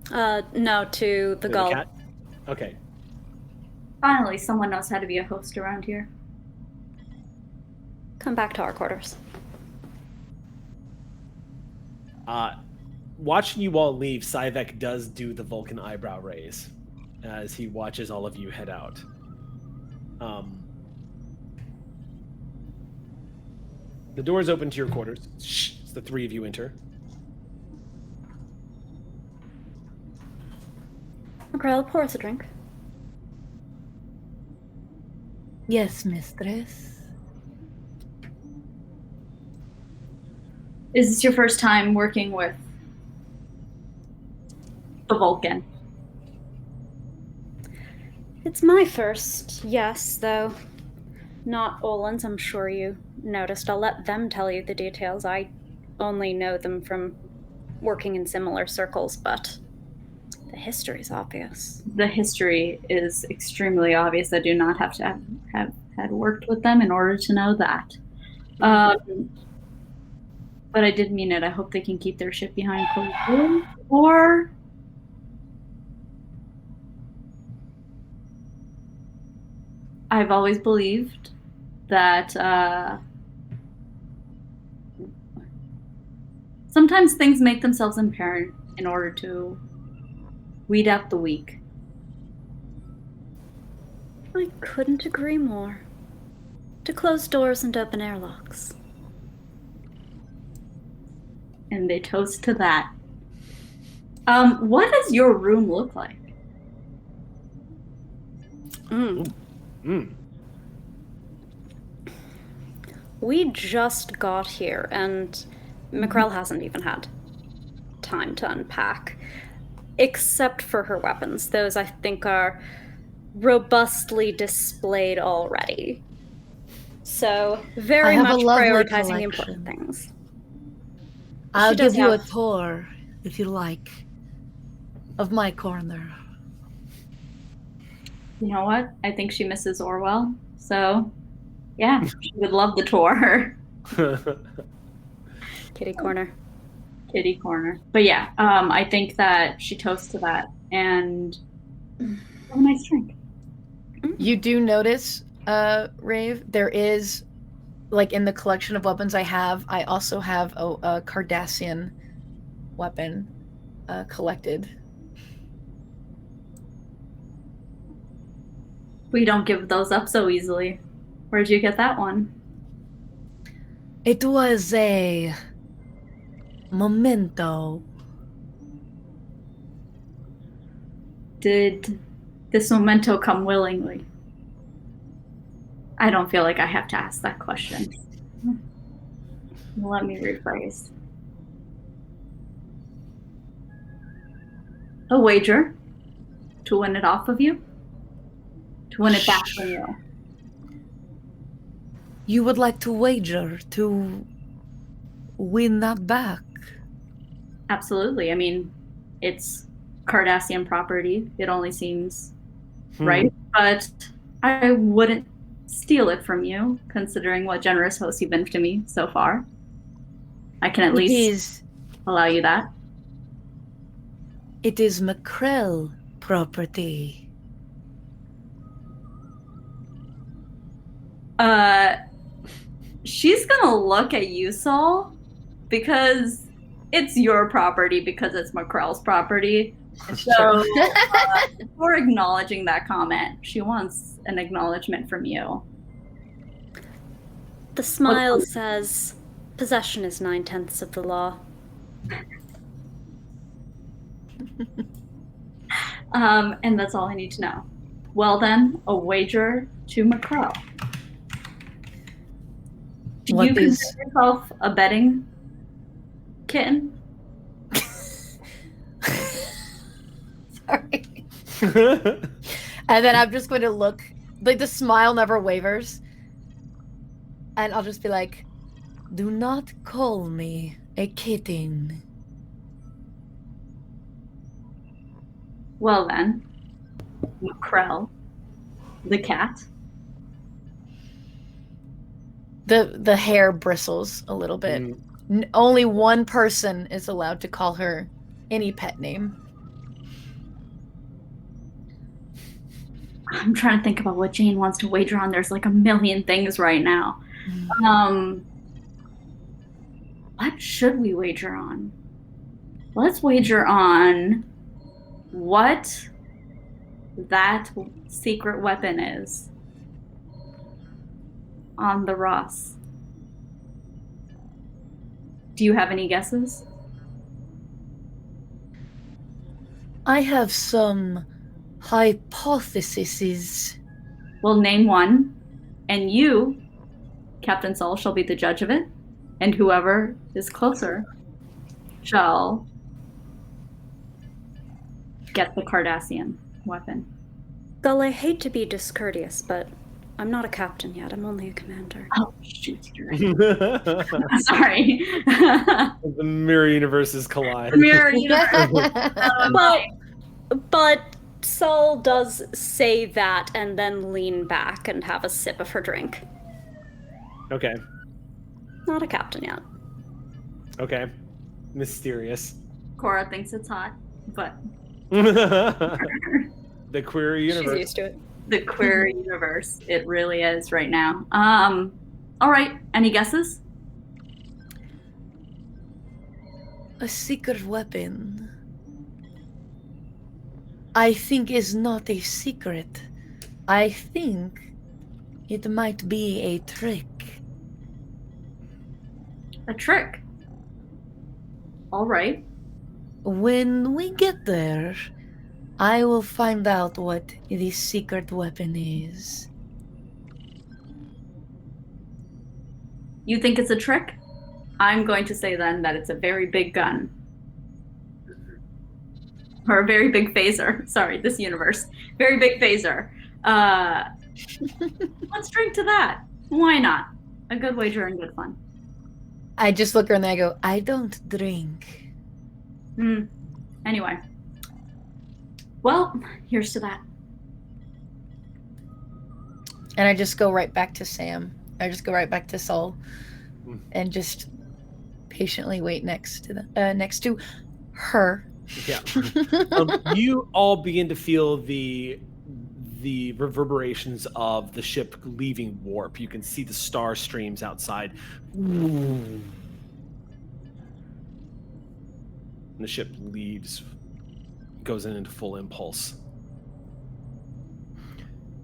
No, to the gull. cat? Okay. Finally, someone knows how to be a host around here. Come back to our quarters. Watching you all leave, Syvek does do the Vulcan eyebrow raise as he watches all of you head out. The door is open to your quarters. Shh, the three of you enter. Mackrell, pour us a drink. Yes, mistress. Is this your first time working with the Vulcan? It's my first, yes, though not Olin's, I'm sure you noticed. I'll let them tell you the details. I only know them from working in similar circles, but the history's obvious. The history is extremely obvious. I do not have to have had worked with them in order to know that. But I did mean it. I hope they can keep their shit behind closed doors. Or I've always believed that sometimes things make themselves apparent in order to weed out the weak. I couldn't agree more. To close doors and open airlocks. And they toast to that. What does your room look like? We just got here, and Macrell hasn't even had time to unpack. Except for her weapons. Those, I think, are robustly displayed already. So, very have a much lovely prioritizing the important collection. things. I'll She does give you a have- tour, if you like, of my corner. You know what? I think she misses Orwell. So, yeah, she would love the tour. Kitty corner. Kitty corner. But yeah, I think that she toasts to that and have a nice drink. You do notice, Rave, there is, like, in the collection of weapons I have, I also have a Cardassian weapon collected. We don't give those up so easily. Where'd you get that one? It was a memento. Did this memento come willingly? I don't feel like I have to ask that question. Let me rephrase. A wager to win it off of you? To win it back from you? You would like to wager to win that back? Absolutely. I mean, it's Cardassian property. It only seems right. But I wouldn't steal it from you, considering what generous host you've been to me so far. I can at least allow you that. It is Macrell property. She's gonna look at you, Saul, because it's your property, because it's Macrell's property. So, for acknowledging that comment, she wants an acknowledgement from you. The smile says, possession is 9/10 of the law. And that's all I need to know. Well then, a wager to Macrell. Do you consider yourself a betting kitten? Sorry. And then I'm just going to look, like, the smile never wavers. And I'll just be like, do not call me a kitten. Well then, Macrell, the cat. The hair bristles a little bit. Only one person is allowed to call her any pet name. I'm trying to think about what Jane wants to wager on. There's like a million things right now. What should we wager on? Let's wager on what that secret weapon is on the Ross. Do you have any guesses? I have some hypotheses. Well, name one, and you, Captain Saul, shall be the judge of it, and whoever is closer shall get the Cardassian weapon. Gull, I hate to be discourteous, but I'm not a captain yet. I'm only a commander. Oh, shoot, you're right. Sorry. The mirror universes collide. Mirror universe. But Saul does say that and then lean back and have a sip of her drink. Okay. Not a captain yet. Okay. Mysterious. Cora thinks it's hot, but The queer universe. She's used to it. the queer universe, it really is right now. All right, any guesses? A secret weapon. I think is not a secret. I think it might be a trick. A trick. All right. When we get there, I will find out what the secret weapon is. You think it's a trick? I'm going to say then that it's a very big gun. Or a very big phaser. Sorry, this universe. Very big phaser. Let's drink to that. Why not? A good wager and good fun. I just look around and I go, I don't drink. Anyway. Well, here's to that. And I just go right back to Sam. I just go right back to Sol. And just patiently wait next to her. Yeah. You all begin to feel the reverberations of the ship leaving warp. You can see the star streams outside. And the ship leaves, goes into full impulse.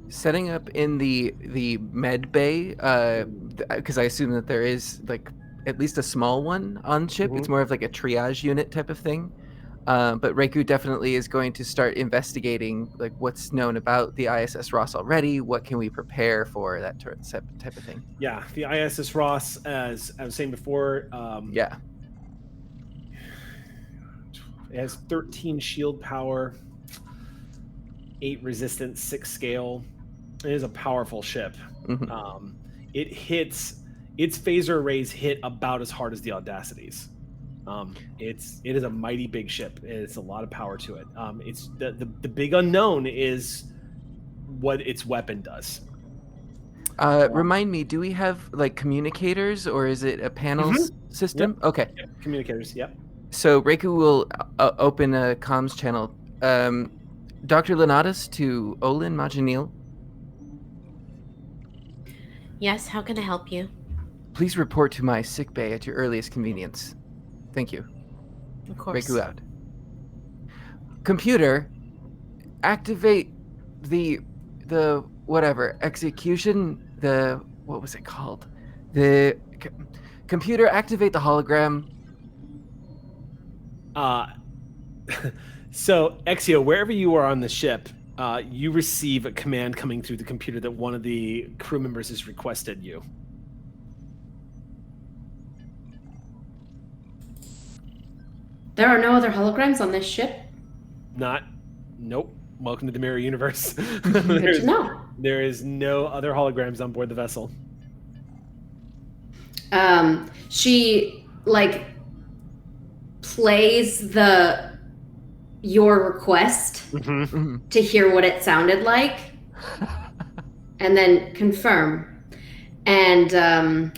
Setting up in the med bay, because I assume that there is like at least a small one on ship. It's more of like a triage unit type of thing. But Reiku definitely is going to start investigating like what's known about the ISS Ross already. What can we prepare for that type of thing? Yeah, the ISS Ross, as I was saying before, yeah, it has 13 shield power, 8 resistance, 6 scale. It is a powerful ship. It hits, its phaser rays hit about as hard as the Audacity's. It is a mighty big ship. It's a lot of power to it. It's the big unknown is what its weapon does. Remind me, do we have like communicators or is it a panels system? Yep. Okay. Yep. Communicators, yep. So Reiku will open a comms channel. Dr. Lenatus to Olin Majanil. Yes, how can I help you? Please report to my sickbay at your earliest convenience. Thank you. Of course. Reiku out. Computer, activate the whatever execution. What was it called? The computer, activate the hologram. So Exio, wherever you are on the ship, you receive a command coming through the computer that one of the crew members has requested you. There are no other holograms on this ship? Nope. Welcome to the Mirror Universe. Good to know. There is no other holograms on board the vessel. She like plays your request to hear what it sounded like, and then confirm. And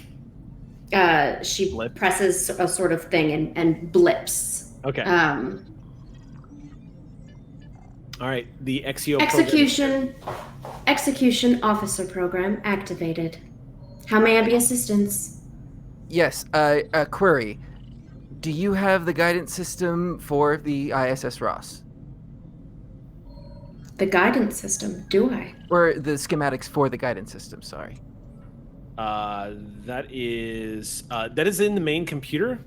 she presses a sort of thing and blips. Okay. All right. The Exio execution officer program activated. How may I be assistance? Yes. A query. Do you have the guidance system for the ISS Ross? The guidance system, do I? Or the schematics for the guidance system, sorry. That is in the main computer.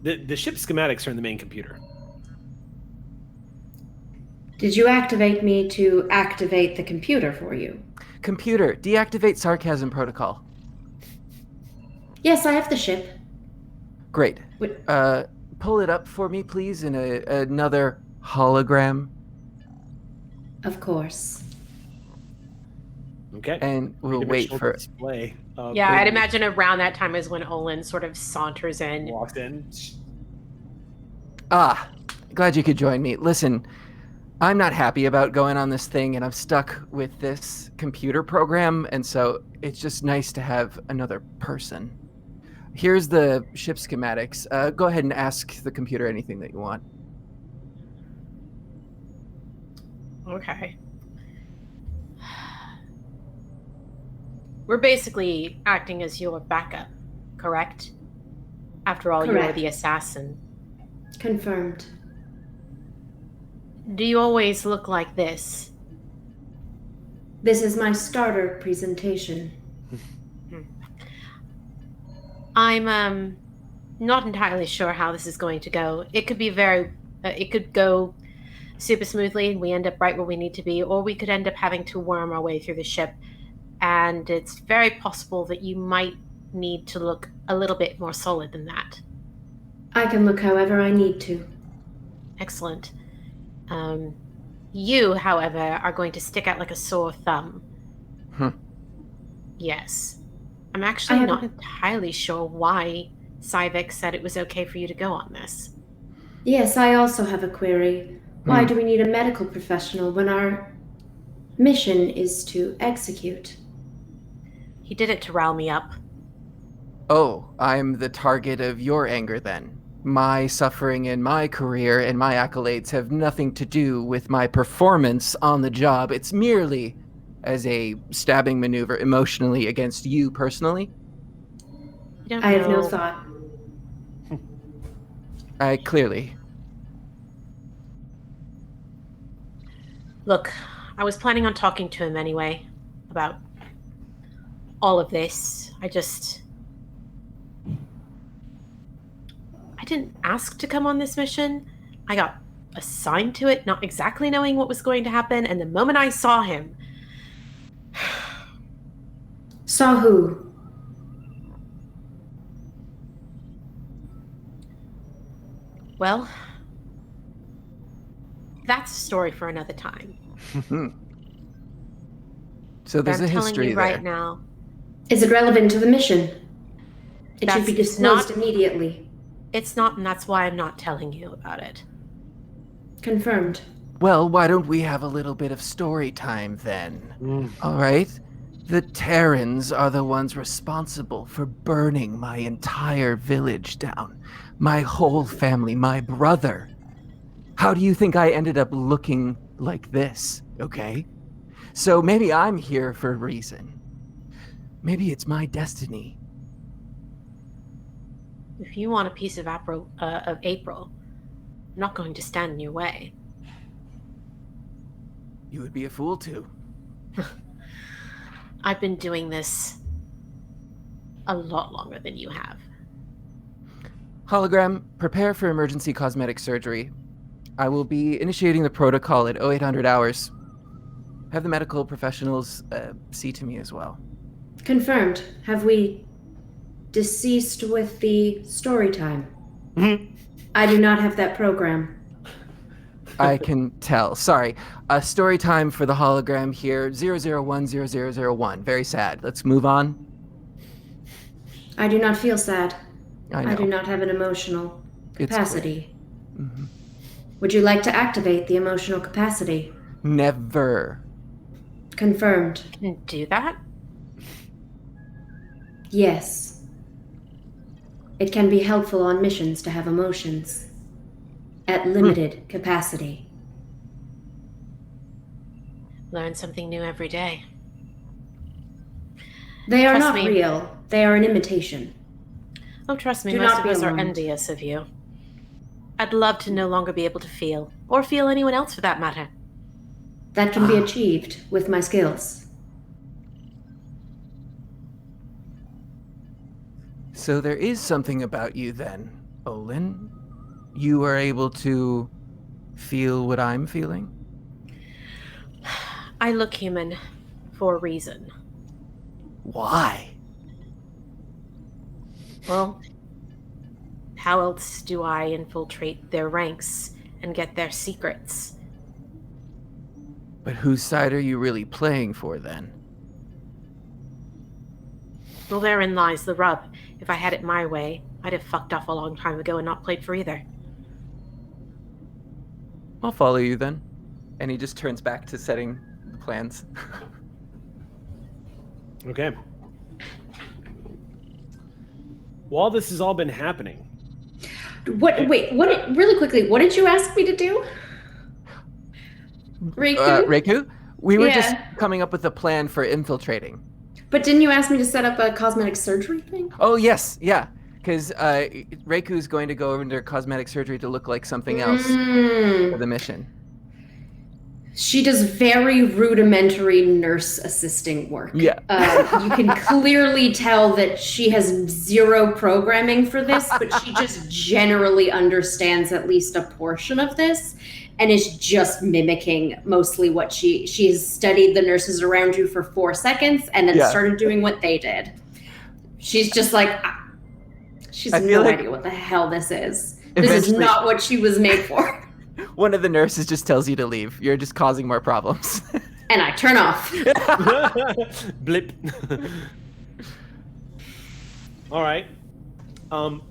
The ship schematics are in the main computer. Did you activate me to activate the computer for you? Computer, deactivate sarcasm protocol. Yes, I have the ship. Great. Pull it up for me, please, in another hologram. Of course. Okay. And we'll wait for display. Yeah, I'd imagine around that time is when Olin sort of saunters in. Walks in. Glad you could join me. Listen, I'm not happy about going on this thing, and I'm stuck with this computer program, and so it's just nice to have another person. Here's the ship schematics. Go ahead and ask the computer anything that you want. Okay. We're basically acting as your backup, correct? After all, Correct. you're the assassin. Confirmed. Do you always look like this? This is my starter presentation. I'm not entirely sure how this is going to go. It could be it could go super smoothly and we end up right where we need to be, or we could end up having to worm our way through the ship. And it's very possible that you might need to look a little bit more solid than that. I can look however I need to. Excellent. You, however, are going to stick out like a sore thumb. Yes. I'm actually not entirely sure why Syvik said it was okay for you to go on this. Yes, I also have a query. Why do we need a medical professional when our mission is to execute? He did it to rile me up. Oh, I'm the target of your anger then. My suffering in my career and my accolades have nothing to do with my performance on the job. It's merely as a stabbing maneuver emotionally against you personally. I have no thought. Clearly. Look, I was planning on talking to him anyway about all of this. I didn't ask to come on this mission. I got assigned to it, not exactly knowing what was going to happen, and the moment I saw him... Saw who? Well, that's a story for another time. So there's I'm a telling history you there. right now. Is it relevant to the mission? It should be That's disclosed not- immediately. It's not, and that's why I'm not telling you about it. Confirmed. Well, why don't we have a little bit of story time then? All right? The Terrans are the ones responsible for burning my entire village down. My whole family, my brother. How do you think I ended up looking like this, okay? So maybe I'm here for a reason. Maybe it's my destiny. If you want a piece of April, I'm not going to stand in your way. You would be a fool to. I've been doing this a lot longer than you have. Hologram, prepare for emergency cosmetic surgery. I will be initiating the protocol at 0800 hours. Have the medical professionals see to me as well. Confirmed. Have we deceased with the story time? I do not have that program. I can tell. Sorry. Story time for the hologram here. 0010001. Very sad. Let's move on. I do not feel sad. I know. I do not have an emotional It's capacity. Mm-hmm. Would you like to activate the emotional capacity? Never. Confirmed. Can do that? Yes. It can be helpful on missions to have emotions. At limited capacity. Learn something new every day. They are Trust not me. real. They are an imitation. Oh, trust me, Do most not of be us are alarmed. envious of you. I'd love to no longer be able to feel, or feel anyone else for that matter. That can be achieved with my skills. So there is something about you then, Olin. You are able to feel what I'm feeling? I look human for a reason. Why? Well, how else do I infiltrate their ranks and get their secrets? But whose side are you really playing for then? Well, therein lies the rub. If I had it my way, I'd have fucked off a long time ago and not played for either. I'll follow you then. And he just turns back to setting the plans. Okay. While this has all been happening, Really quickly, what did you ask me to do? Riku? Reiku? We were just Yeah. coming up with a plan for infiltrating. But didn't you ask me to set up a cosmetic surgery thing? Oh, yes, yeah. Because Reiku's going to go under cosmetic surgery to look like something else for the mission. She does very rudimentary nurse assisting work. Yeah. You can clearly tell that she has zero programming for this, but she just generally understands at least a portion of this and is just mimicking mostly what she has studied the nurses around you for 4 seconds and then started doing what they did. She's just like, she's no idea what the hell this is. This is not what she was made for. One of the nurses just tells you to leave. You're just causing more problems. And I turn off. Blip. All right.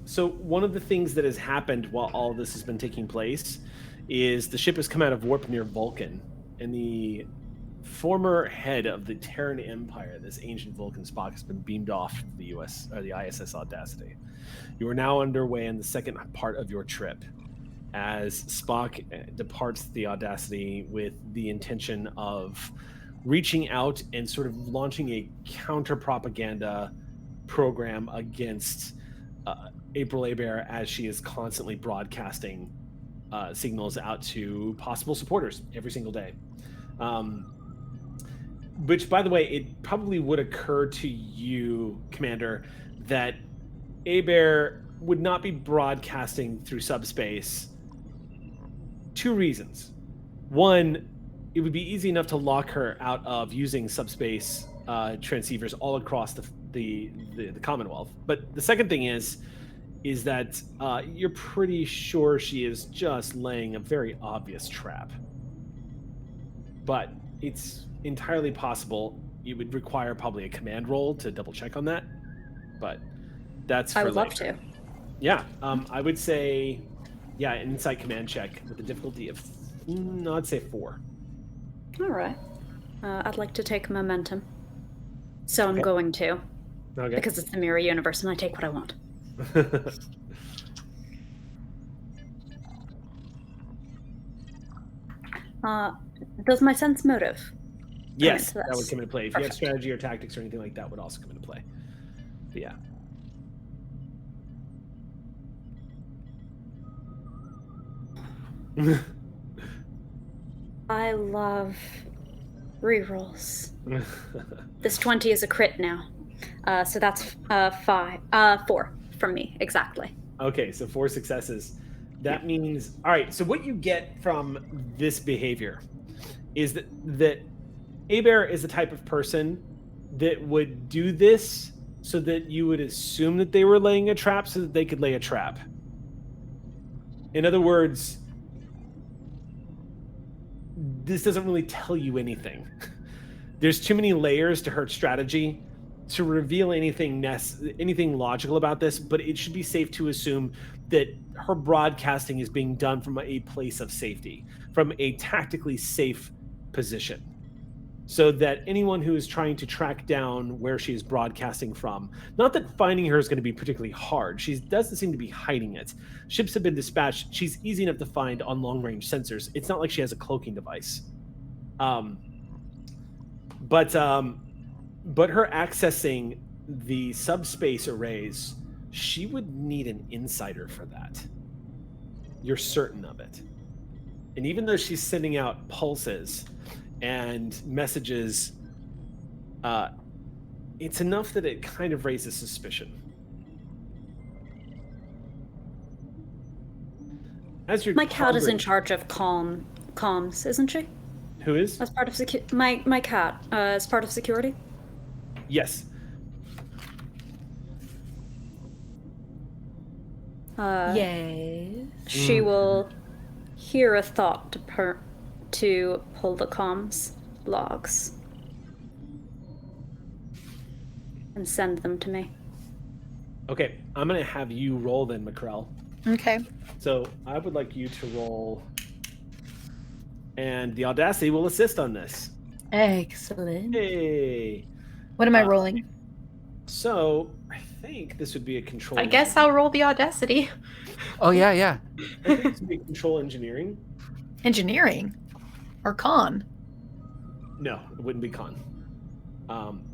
So one of the things that has happened while all this has been taking place is the ship has come out of warp near Vulcan, and the former head of the Terran Empire, this ancient Vulcan Spock, has been beamed off to the US or the ISS Audacity. You are now underway in the second part of your trip, as Spock departs the Audacity with the intention of reaching out and sort of launching a counter-propaganda program against April Hebert, as she is constantly broadcasting signals out to possible supporters every single day. Which, by the way, it probably would occur to you, Commander, that Hebert would not be broadcasting through subspace. 2 reasons. One, it would be easy enough to lock her out of using subspace transceivers all across the Commonwealth. But the second thing is that you're pretty sure she is just laying a very obvious trap. But it's entirely possible. You would require probably a command roll to double check on that. But that's for I would love later. to. Yeah, I would say... Yeah, an insight command check with a difficulty of, I'd say 4. All right. I'd like to take momentum. So I'm going to. Okay. Because it's the mirror universe and I take what I want. Does my sense motive? Yes, that would come into play. If you have Perfect. strategy or tactics or anything like that, would also come into play. But yeah. I love rerolls. This 20 is a crit now. So that's 4 from me, exactly. Okay, so 4 successes. That means... All right, so what you get from this behavior is that Hebert is the type of person that would do this so that you would assume that they were laying a trap so that they could lay a trap. In other words... this doesn't really tell you anything. There's too many layers to her strategy to reveal anything logical about this, but it should be safe to assume that her broadcasting is being done from a place of safety, from a tactically safe position, so that anyone who is trying to track down where she is broadcasting from, not that finding her is going to be particularly hard, she doesn't seem to be hiding it. Ships have been dispatched. She's easy enough to find on long-range sensors. It's not like she has a cloaking device. But her accessing the subspace arrays, she would need an insider for that. You're certain of it. And even though she's sending out pulses and messages, it's enough that it kind of raises suspicion. As you're My cat is in charge of comms, isn't she? Who is? As part of my cat, as part of security? Yes. Yay. She will hear a thought to pull the comms logs and send them to me. Okay, I'm going to have you roll then, Macrell. Okay. So I would like you to roll, and the Audacity will assist on this. Excellent. Hey. What am I rolling? So I think this would be a control. I guess I'll roll the Audacity. Oh, yeah. I think this would be control engineering. Engineering? Or con? No, it wouldn't be con.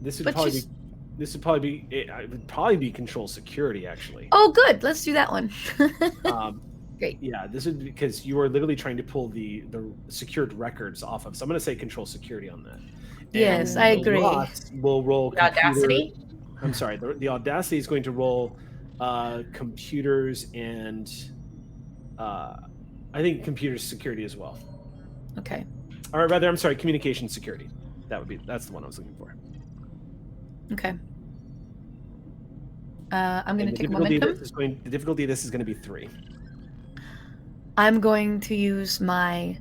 This would But probably she's- be. This would probably be. It would probably be control security, actually. Oh, good. Let's do that one. Great. Yeah, this would be because you are literally trying to pull the secured records off of. So I'm going to say control security on that. Yes, And I the agree. Ross will roll The audacity? I'm sorry. The audacity is going to roll computers and I think computers security as well. Okay. Or rather, I'm sorry, communication security. That's the one I was looking for. Okay. I'm going to And take the momentum. difficulty of this is going to be 3. I'm going to use my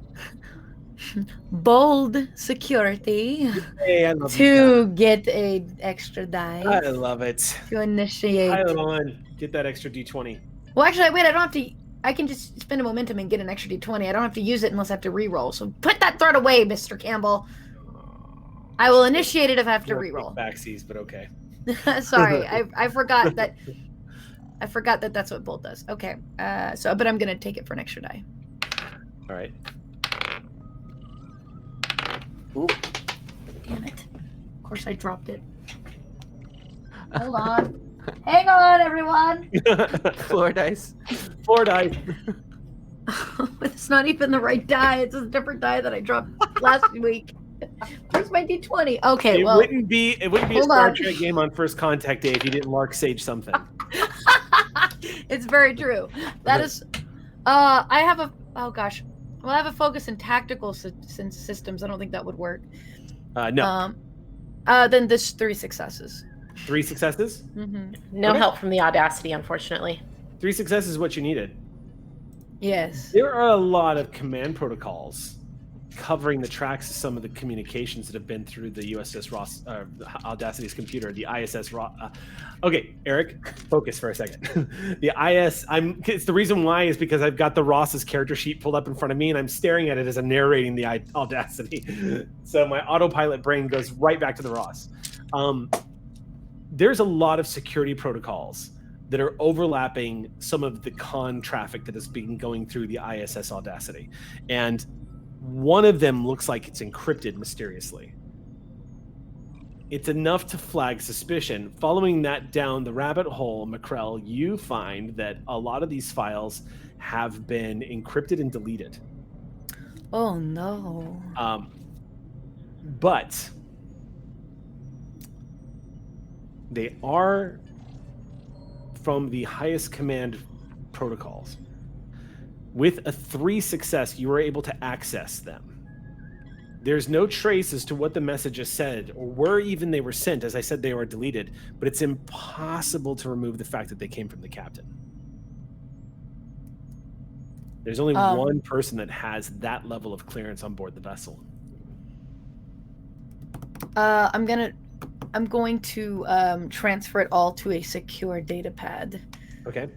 bold security Hey, I love to get a extra die I love it. to initiate. Pile on. Get that extra D20. Well, actually, wait. I don't have to. I can just spend a momentum and get an extra D20. I don't have to use it unless I have to re-roll. So put that threat away, Mr. Campbell. I will initiate it if I have to re-roll. Backsies, but okay. Sorry, I forgot that. I forgot that that's what bold does. Okay. But I'm gonna take it for an extra die. All right. Ooh. Damn it. Of course I dropped it. Hold on. Hang on, everyone. 4 dice. 4 dice. It's not even the right die. It's a different die that I dropped last week. Where's my D20? Okay, It wouldn't be a Star Trek game on First Contact Day if you didn't Lark Sage something. It's very true. That is. I have a. Oh gosh. Well, I have a focus in tactical systems. I don't think that would work. No. Then this 3 successes. 3 successes? Mm-hmm. No Okay. help from the audacity, unfortunately. 3 successes is what you needed. Yes. There are a lot of command protocols covering the tracks of some of the communications that have been through the USS Ross, Audacity's computer, the ISS Ross. Okay, Eric, focus for a second. The it's the reason why is because I've got the Ross's character sheet pulled up in front of me and I'm staring at it as I'm narrating the Audacity. So my autopilot brain goes right back to the Ross. There's a lot of security protocols that are overlapping some of the con traffic that has been going through the ISS Audacity. And one of them looks like it's encrypted mysteriously. It's enough to flag suspicion. Following that down the rabbit hole, Macrell, you find that a lot of these files have been encrypted and deleted. Oh no. But they are from the highest command protocols. With a 3 success, you are able to access them. There's no trace as to what the messages said or where even they were sent. As I said, they were deleted, but it's impossible to remove the fact that they came from the captain. There's only one person that has that level of clearance on board the vessel. I'm going to transfer it all to a secure data pad. Okay.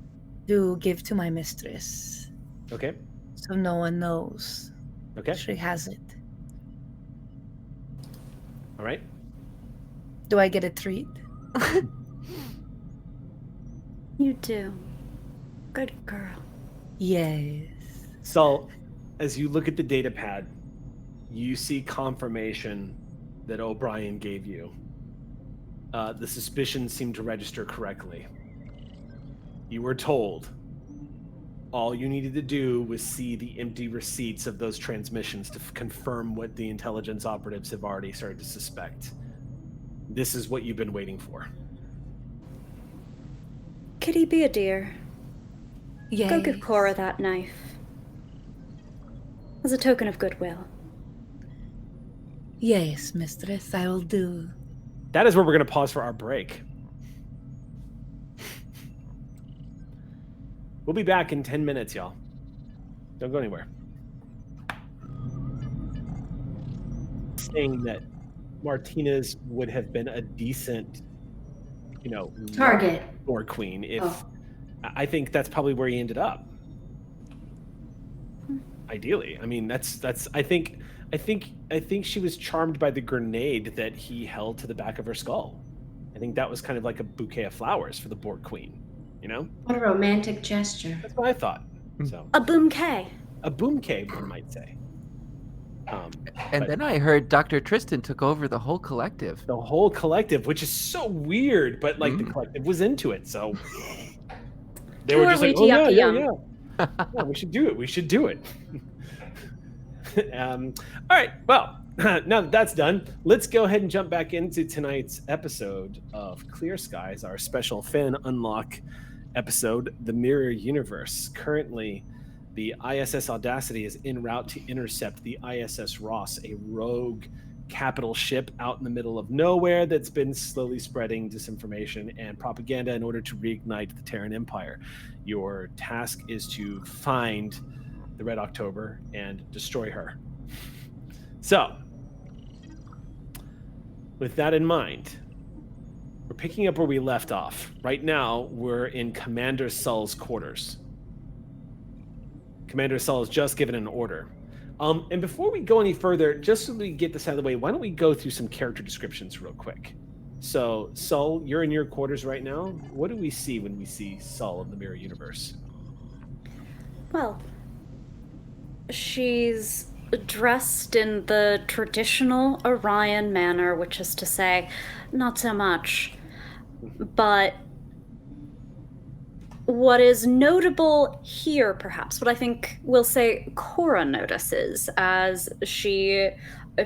To give to my mistress. Okay. So no one knows. Okay. She has it. All right. Do I get a treat? You do. Good girl. Yes. So, as you look at the data pad, you see confirmation that O'Brien gave you. The suspicions seem to register correctly. You were told all you needed to do was see the empty receipts of those transmissions to confirm what the intelligence operatives have already started to suspect. This is what you've been waiting for. Kitty, be a dear. Yes. Go give Cora that knife. As a token of goodwill. Yes, mistress, I will do. That is where we're going to pause for our break. We'll be back in 10 minutes, y'all. Don't go anywhere. Saying that Martinez would have been a decent, target or queen if I think that's probably where he ended up. Ideally, I mean that's I think she was charmed by the grenade that he held to the back of her skull. I think that was kind of like a bouquet of flowers for the Borg Queen. What a romantic gesture. That's what I thought. So A boomkay. a boomkay, one might say. And then I heard Dr. Tristan took over the whole collective. The whole collective, which is so weird, but like the collective was into it, so they were just like, oh yeah. Yeah, we should do it. We should do it. All right. Well, now that that's done, let's go ahead and jump back into tonight's episode of Clear Skies, our special fan unlock episode, The Mirror Universe. Currently, the ISS Audacity is en route to intercept the ISS Ross, a rogue capital ship out in the middle of nowhere that's been slowly spreading disinformation and propaganda in order to reignite the Terran Empire. Your task is to find the Red October and destroy her. So, with that in mind, we're picking up where we left off. Right now, we're in Commander Sull's quarters. Commander Sull has just given an order. And before we go any further, just so we get this out of the way, why don't we go through some character descriptions real quick? So, Sull, you're in your quarters right now. What do we see when we see Sull of the Mirror Universe? Well, she's dressed in the traditional Orion manner, which is to say, not so much. But what is notable here, perhaps, what I think we'll say Cora notices as she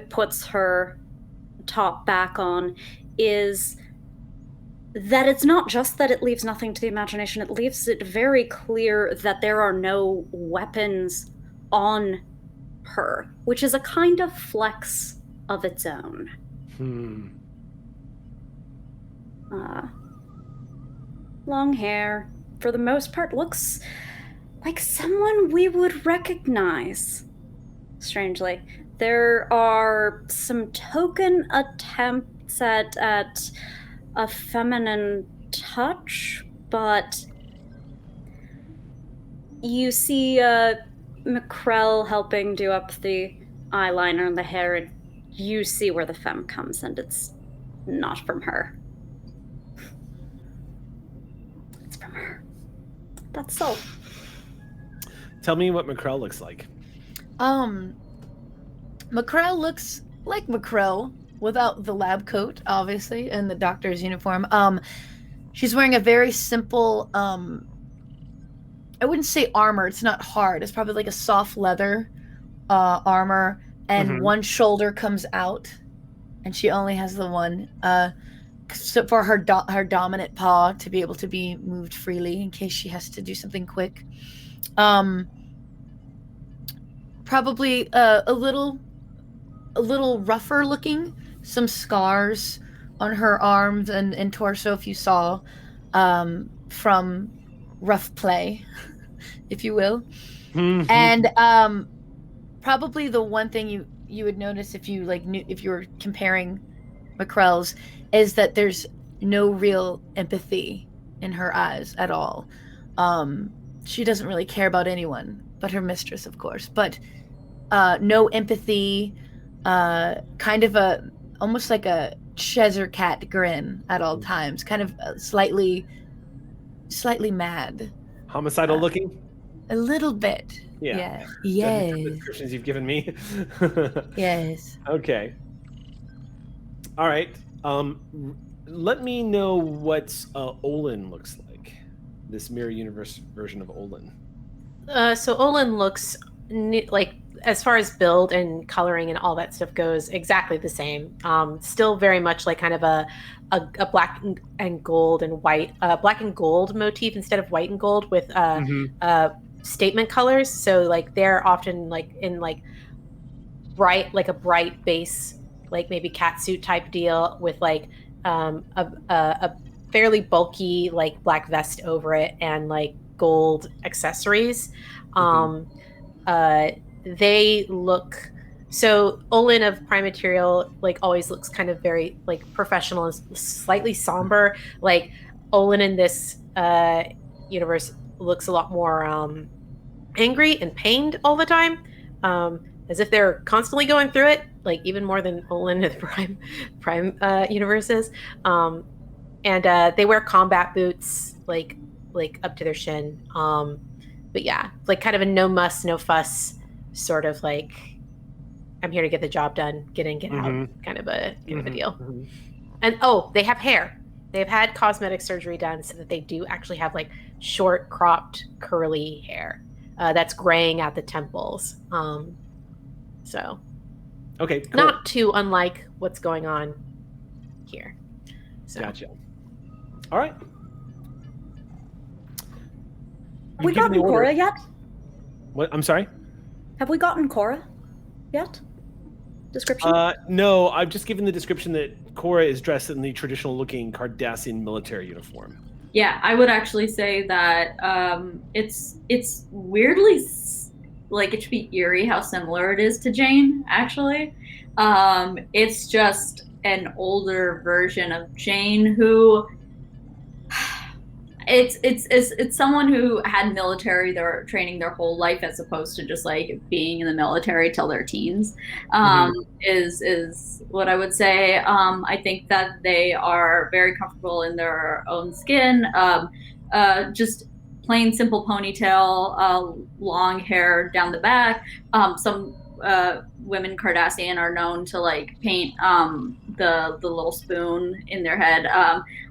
puts her top back on, is that it's not just that it leaves nothing to the imagination, it leaves it very clear that there are no weapons on her, which is a kind of flex of its own. Long hair, for the most part, looks like someone we would recognize. Strangely, there are some token attempts at a feminine touch, but you see McCrell helping do up the eyeliner and the hair, and you see where the femme comes, and it's not from her. It's from her. That's so. Tell me what McCrell looks like. McCrell looks like McCrell without the lab coat, obviously, and the doctor's uniform. She's wearing a very simple, I wouldn't say armor, it's not hard. It's probably like a soft leather armor, and one shoulder comes out, and she only has the one, so for her dominant paw to be able to be moved freely in case she has to do something quick. Probably a little rougher looking, some scars on her arms and torso, if you saw, from rough play, if you will. And probably the one thing you would notice if you if you were comparing McCrell's is that there's no real empathy in her eyes at all. She doesn't really care about anyone but her mistress, of course, but no empathy, kind of almost like a Cheshire cat grin at all times, kind of slightly mad. Homicidal looking? A little bit. Yeah. Yes. The descriptions you've given me. Yes. Okay. All right. Let me know what Olin looks like. This Mirror Universe version of Olin. So Olin looks like, as far as build and coloring and all that stuff goes, exactly the same. Still very much like kind of a black and gold and white, black and gold motif instead of white and gold with statement colors. So like they're often like in like a bright base, like maybe catsuit type deal with like a fairly bulky like black vest over it and like gold accessories. They look, so Olin of Prime Material like always looks kind of very like professional and slightly somber. Like Olin in this universe looks a lot more angry and pained all the time, as if they're constantly going through it, like even more than Olin of the Prime universes. And they wear combat boots like up to their shin. But yeah, like kind of a no muss, no fuss sort of like, I'm here to get the job done, get in, get out kind of a deal. And they have hair. They've had cosmetic surgery done so that they do actually have like short, cropped, curly hair. that's graying at the temples. So Okay, cool. not too unlike what's going on here. So. Gotcha. All right. Have we gotten Cora yet? What? I'm sorry? Have we gotten Cora yet? Description? No, I've just given the description that Cora is dressed in the traditional-looking Cardassian military uniform. Yeah, I would actually say that it's weirdly like it should be eerie how similar it is to Jane. Actually, it's just an older version of Jane who. It's someone who had military training their whole life as opposed to just like being in the military till their teens. Is what I would say. I think that they are very comfortable in their own skin. Just plain simple ponytail, long hair down the back. Some women Cardassian are known to like paint the little spoon in their head.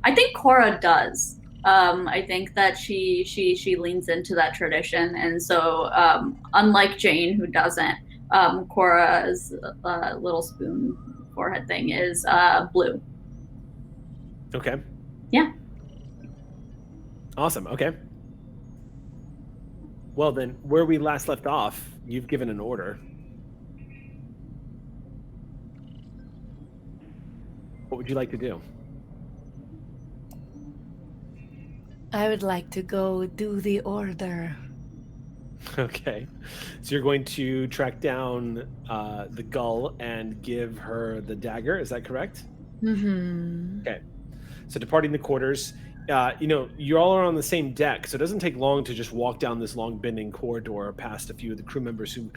I think Cora does. I think that she leans into that tradition, and so unlike Jane, who doesn't, Cora's little spoon forehead thing is blue. Okay. Yeah. Awesome. Okay. Well, then, where we last left off, you've given an order. What would you like to do? I would like to go do the order. Okay. So you're going to track down the gull and give her the dagger. Is that correct? Mm-hmm. Okay. So departing the quarters, you all are on the same deck, so it doesn't take long to just walk down this long bending corridor past a few of the crew members who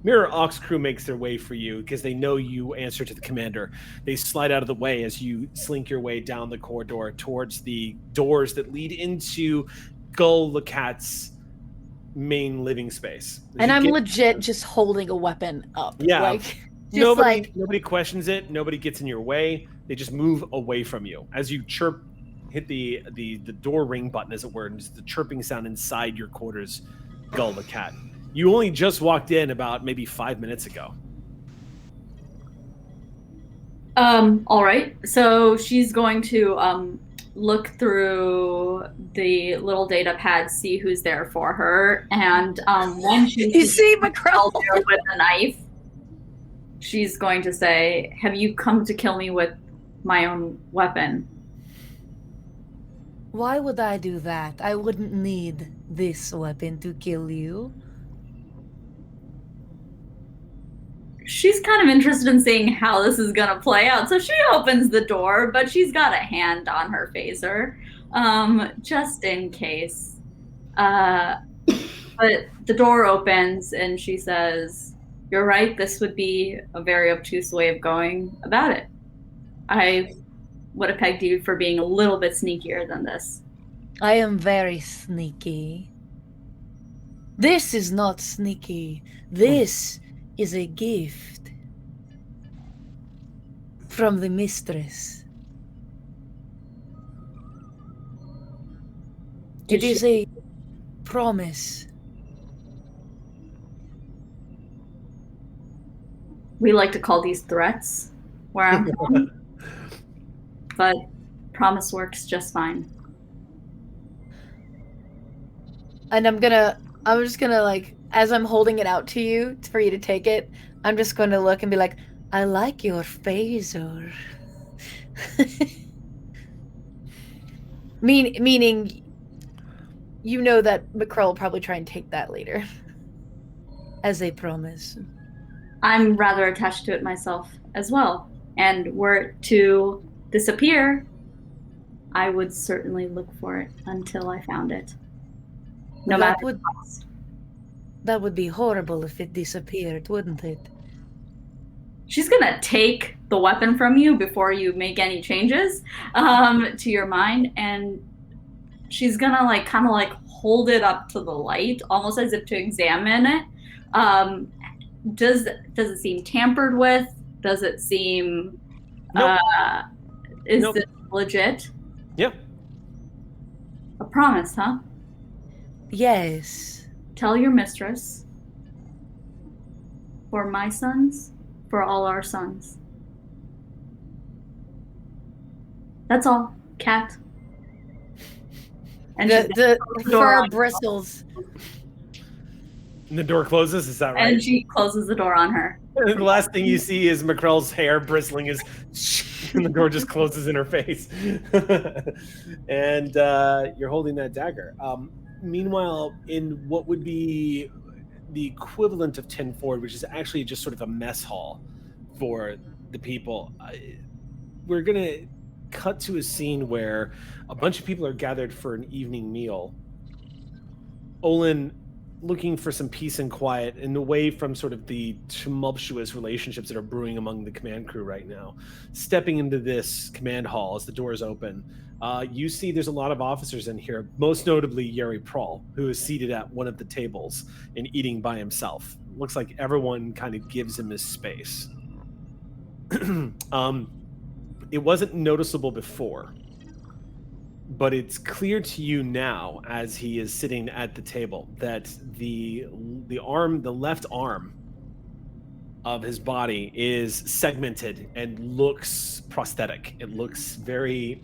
Mirror Aux crew makes their way for you because they know you answer to the commander. They slide out of the way as you slink your way down the corridor towards the doors that lead into Gull Lacat's main living space. And I'm legit just holding a weapon up. Yeah. Like, just nobody questions it. Nobody gets in your way. They just move away from you. As you hit the door ring button, as it were, and just the chirping sound inside your quarters, Gull Lacat. You only just walked in about maybe 5 minutes ago. All right. So she's going to look through the little data pad, see who's there for her, and when you see McCrell there with a knife, she's going to say, "Have you come to kill me with my own weapon?" Why would I do that? I wouldn't need this weapon to kill you. She's kind of interested in seeing how this is gonna play out, so she opens the door, but she's got a hand on her phaser, just in case. But the door opens and she says, "You're right, this would be a very obtuse way of going about it. I would have pegged you for being a little bit sneakier than this." I am very sneaky. This is not sneaky. This is a gift from the mistress. It is a promise. We like to call these threats where I'm from, but promise works just fine. And I'm just gonna like, as I'm holding it out to you for you to take it, I'm just going to look and be like, I like your phaser. Meaning, you know that McCrell will probably try and take that later. As a promise. I'm rather attached to it myself as well. And were it to disappear, I would certainly look for it until I found it. No matter the cost. That would be horrible if it disappeared, wouldn't it? She's gonna take the weapon from you before you make any changes to your mind, and she's gonna like kind of like hold it up to the light, almost as if to examine it. Does it seem tampered with? Does it seem Nope. Is Nope. this legit? Yeah. A promise, huh? Yes. Tell your mistress, for my sons, for all our sons. That's all, cat. And The the door fur on- bristles. And the door closes, is that right? And she closes the door on her. And the last thing you see is McCrell's hair bristling and the door just closes in her face. And you're holding that dagger. Meanwhile, in what would be the equivalent of 10 Forward, which is actually just sort of a mess hall for the people, we're going to cut to a scene where a bunch of people are gathered for an evening meal. Olin, looking for some peace and quiet and away from sort of the tumultuous relationships that are brewing among the command crew right now. Stepping into this command hall as the doors open, you see there's a lot of officers in here, most notably Yuri Prawl, who is seated at one of the tables and eating by himself. Looks like everyone kind of gives him his space. It wasn't noticeable before, but it's clear to you now, as he is sitting at the table, that the left arm of his body is segmented and looks prosthetic. It looks very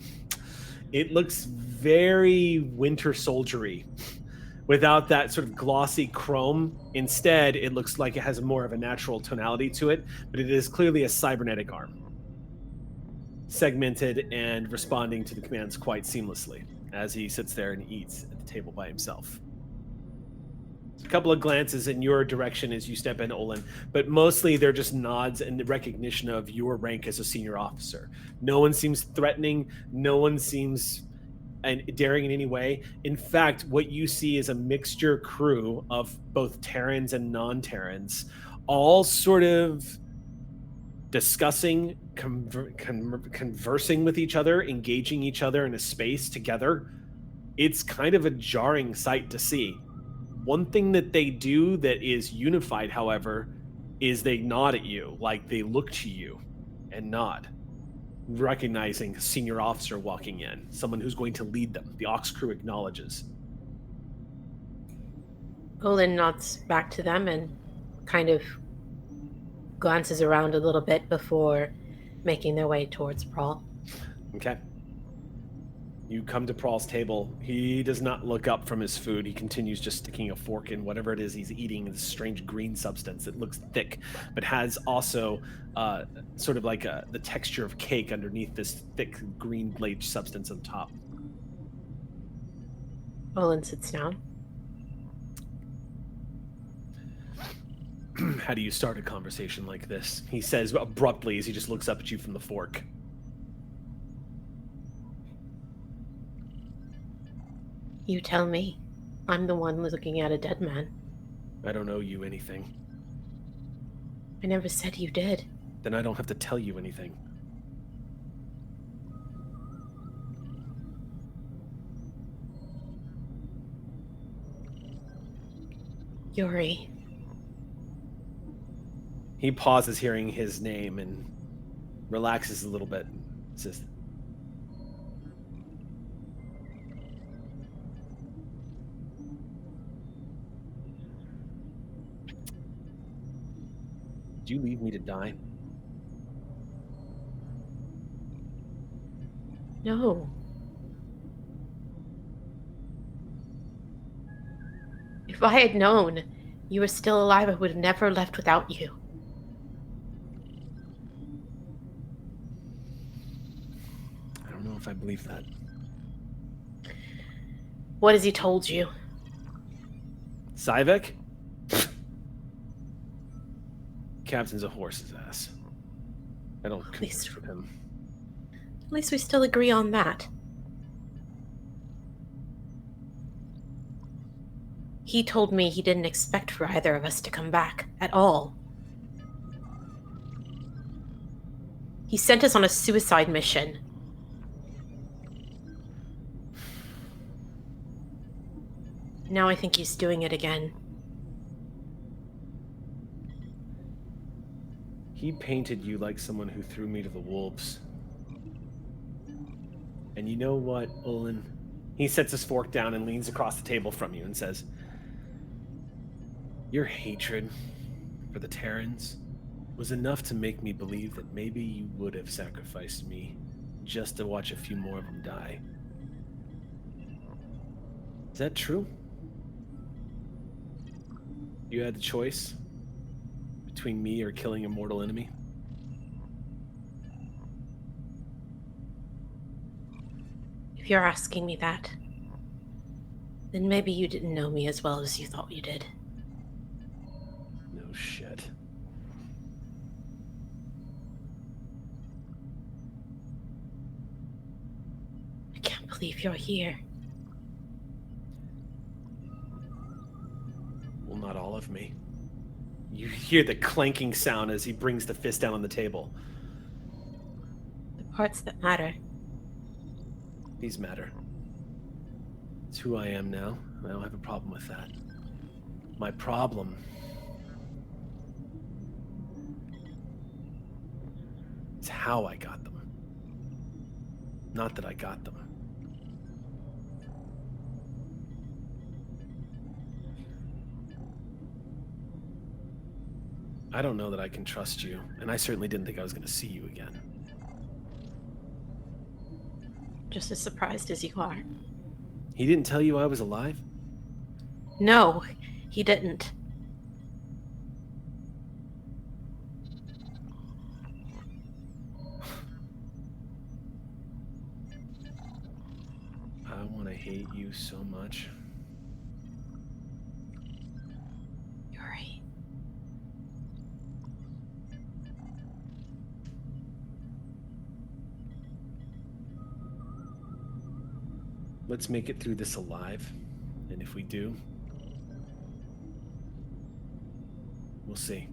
Winter Soldiery, without that sort of glossy chrome. Instead, it looks like it has more of a natural tonality to it, but it is clearly a cybernetic arm. Segmented and responding to the commands quite seamlessly as he sits there and eats at the table by himself. A couple of glances in your direction as you step in, Olin, but mostly they're just nods and recognition of your rank as a senior officer. No one seems threatening. No one seems daring in any way. In fact, what you see is a mixture crew of both Terrans and non-Terrans, all sort of discussing, conversing with each other, engaging each other in a space together. It's kind of a jarring sight to see. One thing that they do that is unified, however, is they nod at you, like they look to you and nod, recognizing a senior officer walking in, someone who's going to lead them. The Ox crew acknowledges. Olin nods back to them and kind of glances around a little bit before making their way towards Prawl. Okay. You come to Prawl's table. He does not look up from his food. He continues just sticking a fork in whatever it is he's eating, this strange green substance that looks thick, but has also sort of like the texture of cake underneath this thick green blade substance on top. Olin sits down. How do you start a conversation like this? He says abruptly as he just looks up at you from the fork. You tell me. I'm the one looking at a dead man. I don't owe you anything. I never said you did. Then I don't have to tell you anything. Yuri. He pauses hearing his name and relaxes a little bit. Says, "Did you leave me to die?" No. If I had known you were still alive, I would have never left without you. I don't know if I believe that. What has he told you? Syvek? Captain's a horse's ass. I don't converse with him. At least we still agree on that. He told me he didn't expect for either of us to come back at all. He sent us on a suicide mission. Now I think he's doing it again. He painted you like someone who threw me to the wolves. And you know what, Olin? He sets his fork down and leans across the table from you and says, Your hatred for the Terrans was enough to make me believe that maybe you would have sacrificed me just to watch a few more of them die. Is that true? You had the choice between me or killing a mortal enemy? If you're asking me that, then maybe you didn't know me as well as you thought you did. No shit. I can't believe you're here. Well, not all of me. You hear the clanking sound as he brings the fist down on the table. The parts that matter. These matter. It's who I am now. I don't have a problem with that. My problem is how I got them. Not that I got them. I don't know that I can trust you, and I certainly didn't think I was going to see you again. Just as surprised as you are. He didn't tell you I was alive? No, he didn't. I want to hate you so much. You're right. Let's make it through this alive. And if we do, we'll see.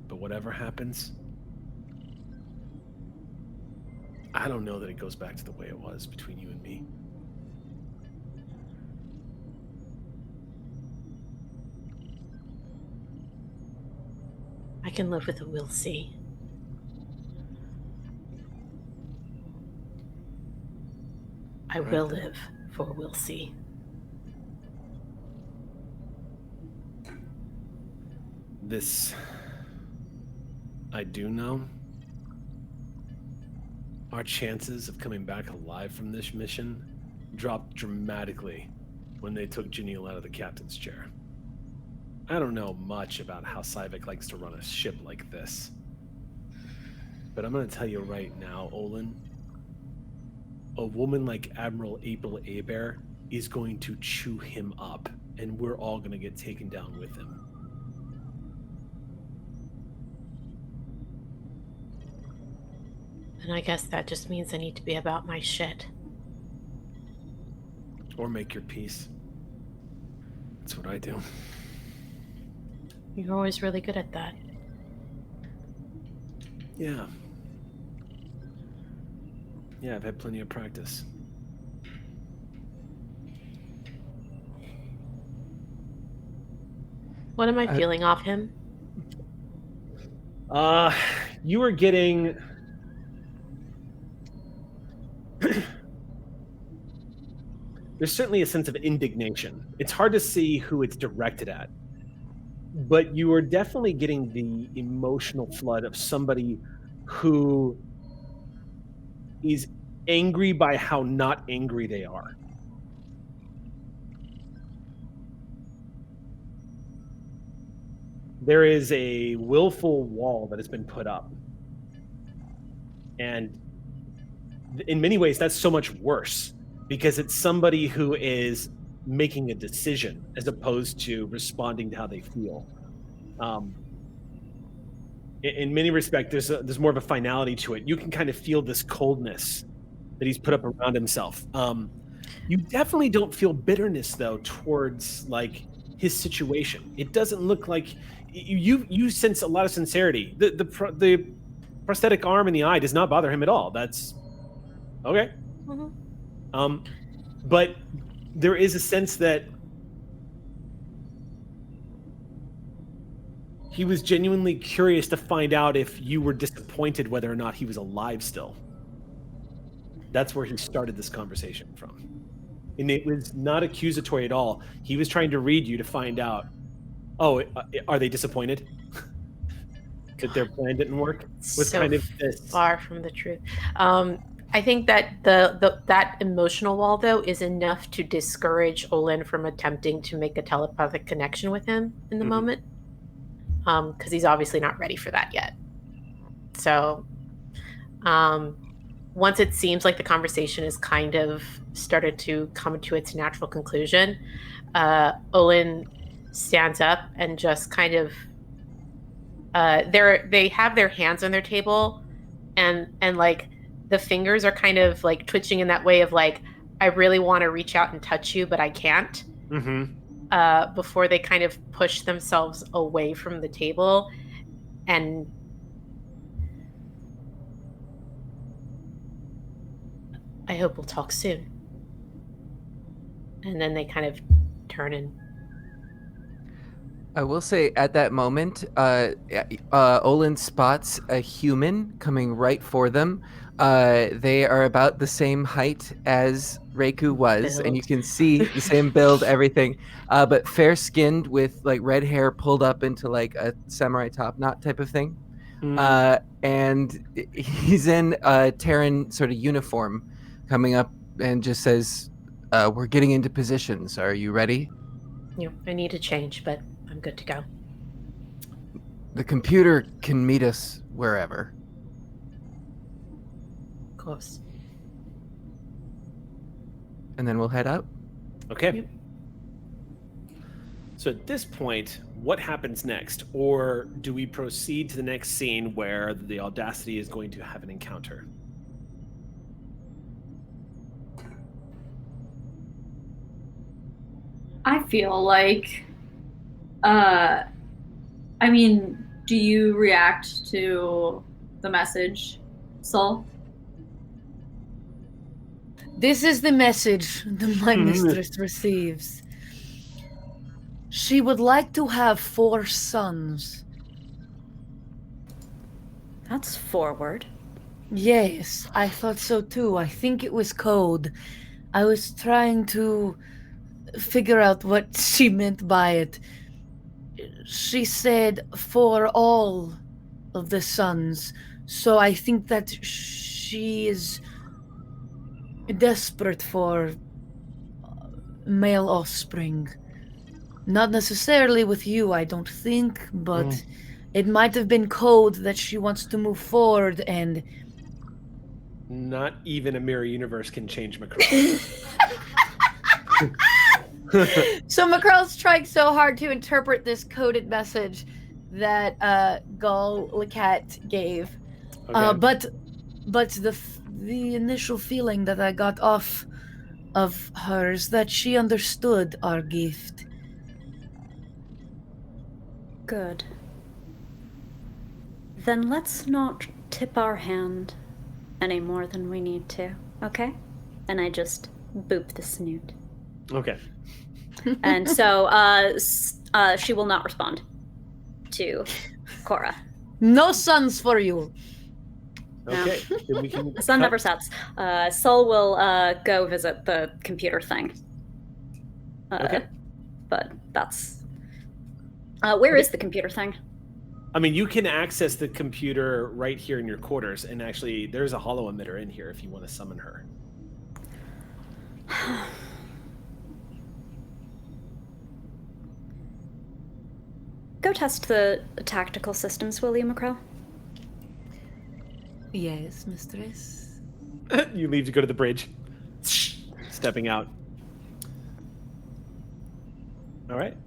But whatever happens, I don't know that it goes back to the way it was between you and me. I can live with it, we'll see. I will live, for we'll see. This, I do know. Our chances of coming back alive from this mission dropped dramatically when they took Janelle out of the captain's chair. I don't know much about how Syvek likes to run a ship like this. But I'm going to tell you right now, Olin, a woman like Admiral April Abear is going to chew him up, and we're all going to get taken down with him. And I guess that just means I need to be about my shit. Or make your peace. That's what I do. You're always really good at that. Yeah. Yeah, I've had plenty of practice. What am I feeling off him? You were getting... There's certainly a sense of indignation. It's hard to see who it's directed at. But you are definitely getting the emotional flood of somebody who is angry by how not angry they are. There is a willful wall that has been put up. And in many ways, that's so much worse because it's somebody who is making a decision as opposed to responding to how they feel. In many respects, there's more of a finality to it. You can kind of feel this coldness that he's put up around himself. You definitely don't feel bitterness though towards like his situation. It doesn't look like you sense a lot of sincerity. The prosthetic arm and the eye does not bother him at all. That's okay. Mm-hmm. But there is a sense that he was genuinely curious to find out if you were disappointed whether or not he was alive still. That's where he started this conversation from. And it was not accusatory at all. He was trying to read you to find out, are they disappointed that their plan didn't work? Was So kind of this. far from the truth. I think that that emotional wall, though, is enough to discourage Olin from attempting to make a telepathic connection with him in the moment, because he's obviously not ready for that yet. So once it seems like the conversation is kind of started to come to its natural conclusion, Olin stands up and just kind of they have their hands on their table, and like the fingers are kind of like twitching in that way of like, I really want to reach out and touch you, but I can't. Before they kind of push themselves away from the table, and I hope we'll talk soon. And then they kind of turn and. I will say at that moment, Olin spots a human coming right for them. They are about the same height as Reiku was, and you can see the same build, everything, but fair-skinned with like red hair pulled up into like a samurai top knot type of thing. And he's in a Terran sort of uniform coming up and just says, we're getting into positions. Are you ready? I need to change, but I'm good to go. The computer can meet us wherever. Of course. And then we'll head out. Okay. Yep. So at this point, what happens next? Or do we proceed to the next scene where the Audacity is going to have an encounter? I feel like, I mean, do you react to the message, Sol? This is the message that my mistress receives. She would like to have 4 sons. That's forward. Yes, I thought so too. I think it was code. I was trying to figure out what she meant by it. She said for all of the sons, so I think that she is desperate for male offspring. Not necessarily with you, I don't think, but it might have been code that she wants to move forward and... Not even a mirror universe can change Macron. So Macron's trying so hard to interpret this coded message that Gul Lacat gave. Okay. But the initial feeling that I got off of her is that she understood our gift. Good. Then let's not tip our hand any more than we need to, okay? And I just boop the snoot. Okay. And so she will not respond to Cora. No sons for you. Okay. Then we can The sun never sets. Sol will go visit the computer thing. Okay. But that's... where is the computer thing? I mean, you can access the computer right here in your quarters, and actually, there's a hollow emitter in here if you want to summon her. Go test the tactical systems, will you, Macro? Yes, mistress. You leave to go to the bridge. Stepping out. All right.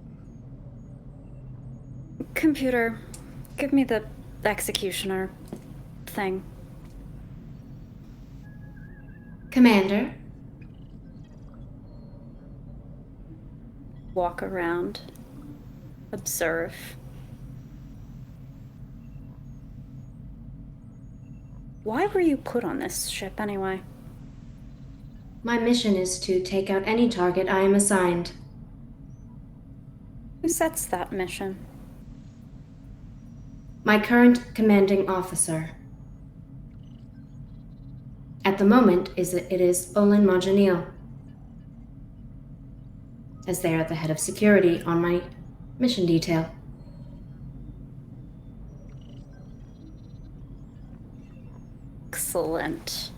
Computer, give me the executioner thing. Commander, Walk around. Observe. Why were you put on this ship anyway? my mission is to take out any target I am assigned. Who sets that mission? My current commanding officer. At the moment, it is Olin Majanil. as they are the head of security on my mission detail. Excellent.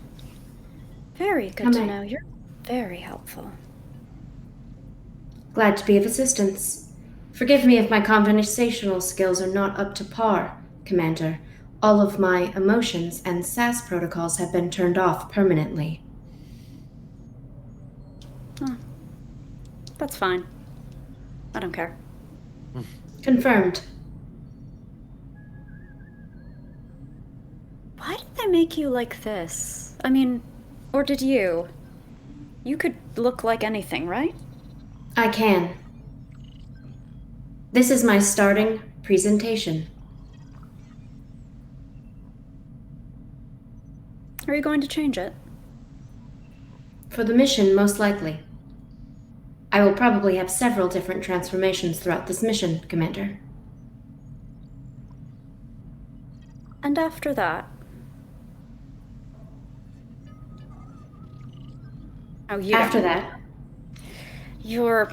Very good to know. You're very helpful. Glad to be of assistance. Forgive me if my conversational skills are not up to par, Commander. All of my emotions and SAS protocols have been turned off permanently. Huh. That's fine. I don't care. Confirmed. Why did they make you like this? I mean, or did you? You could look like anything, right? I can. This is my starting presentation. Are you going to change it? For the mission, most likely. I will probably have several different transformations throughout this mission, Commander. And after that? Oh, you After that, you're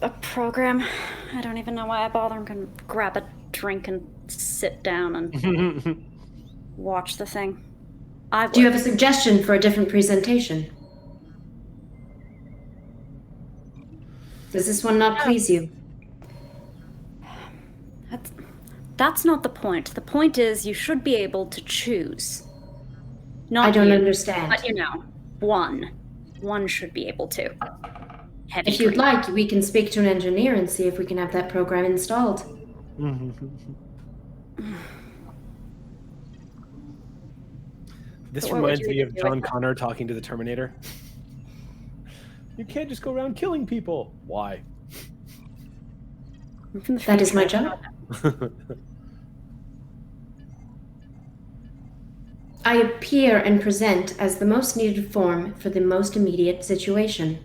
a program. I don't even know why I bother. I'm gonna grab a drink and sit down and watch the thing. do you have a suggestion for a different presentation? Does this one not please you? That's not the point. The point is you should be able to choose. Not I don't you, understand. but you know, one. One should be able to. Heavy If you'd drink. like, we can speak to an engineer and see if we can have that program installed. This But what would reminds you me of do John with that? Connor talking to the Terminator. You can't just go around killing people. Why? I'm from the That is my future. job. I appear and present as the most needed form for the most immediate situation.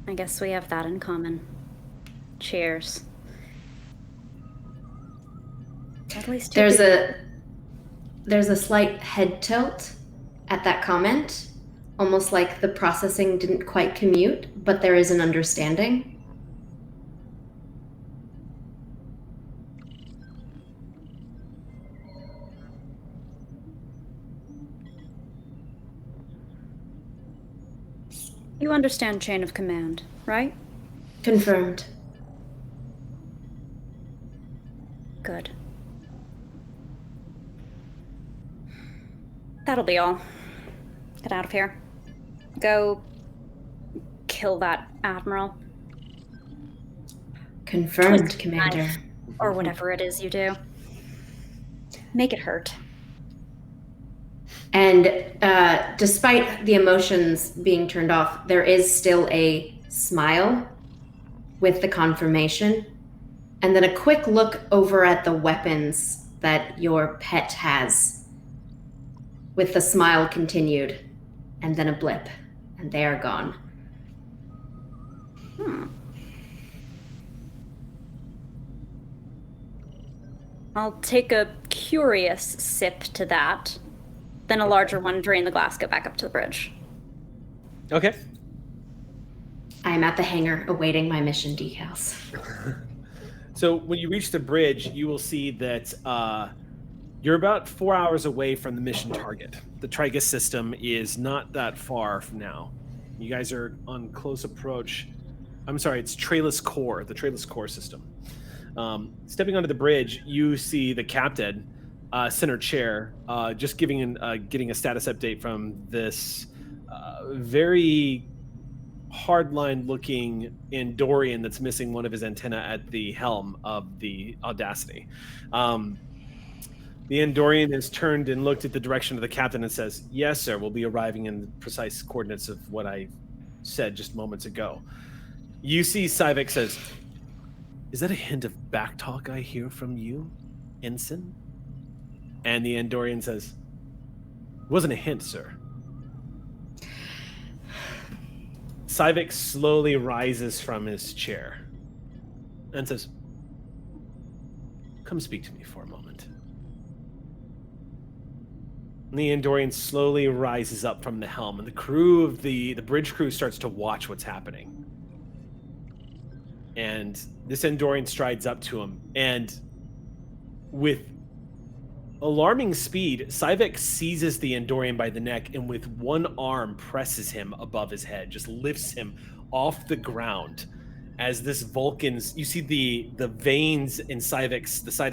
I guess we have that in common. Cheers. At least you There's a slight head tilt at that comment, almost like the processing didn't quite commute, but there is an understanding. You understand chain of command, right? Confirmed. Good. That'll be all. Get out of here. Go kill that admiral. Confirmed, Twist Commander. knife, or whatever it is you do. Make it hurt. And despite the emotions being turned off, there is still a smile with the confirmation. And then a quick look over at the weapons that your pet has, with the smile continued. And then a blip, and they are gone. I'll take a curious sip to that. Then a larger one, drain the glass, go back up to the bridge. Okay. I am at the hangar awaiting my mission decals. So when you reach the bridge, you will see that you're about 4 hours away from the mission target. The Trigus system is not that far from now. You guys are on close approach. I'm sorry, it's Trayless Core, the Trayless Core system. Stepping onto the bridge, you see the captain, center chair, just getting a status update from this very hardline looking Andorian that's missing one of his antenna at the helm of the Audacity. The Andorian has turned and looked at the direction of the captain and says, "Yes, sir, we'll be arriving in the precise coordinates of what I said just moments ago." You see Syvic says, "Is that a hint of backtalk I hear from you, ensign?" And the Andorian says, "It wasn't a hint, sir." Syvic slowly rises from his chair and says, "Come speak to me for a moment." And the Andorian slowly rises up from the helm, and the crew of the bridge crew starts to watch what's happening. And this Andorian strides up to him, and with alarming speed, Syvek seizes the Andorian by the neck and with one arm presses him above his head, just lifts him off the ground. As this Vulcan's, you see the veins in the side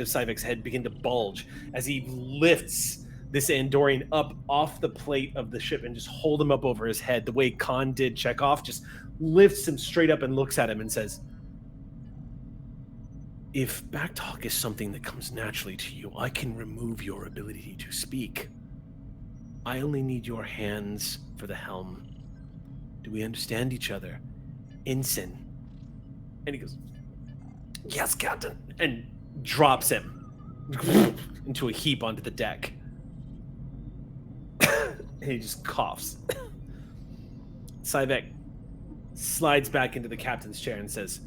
of Syvek's head begin to bulge as he lifts this Andorian up off the plate of the ship and just hold him up over his head, the way Khan did Chekhov, just lifts him straight up and looks at him and says, "If backtalk is something that comes naturally to you, I can remove your ability to speak. I only need your hands for the helm. Do we understand each other? Ensign." And he goes, "Yes, Captain," and drops him into a heap onto the deck. And he just coughs. Syvek slides back into the captain's chair and says,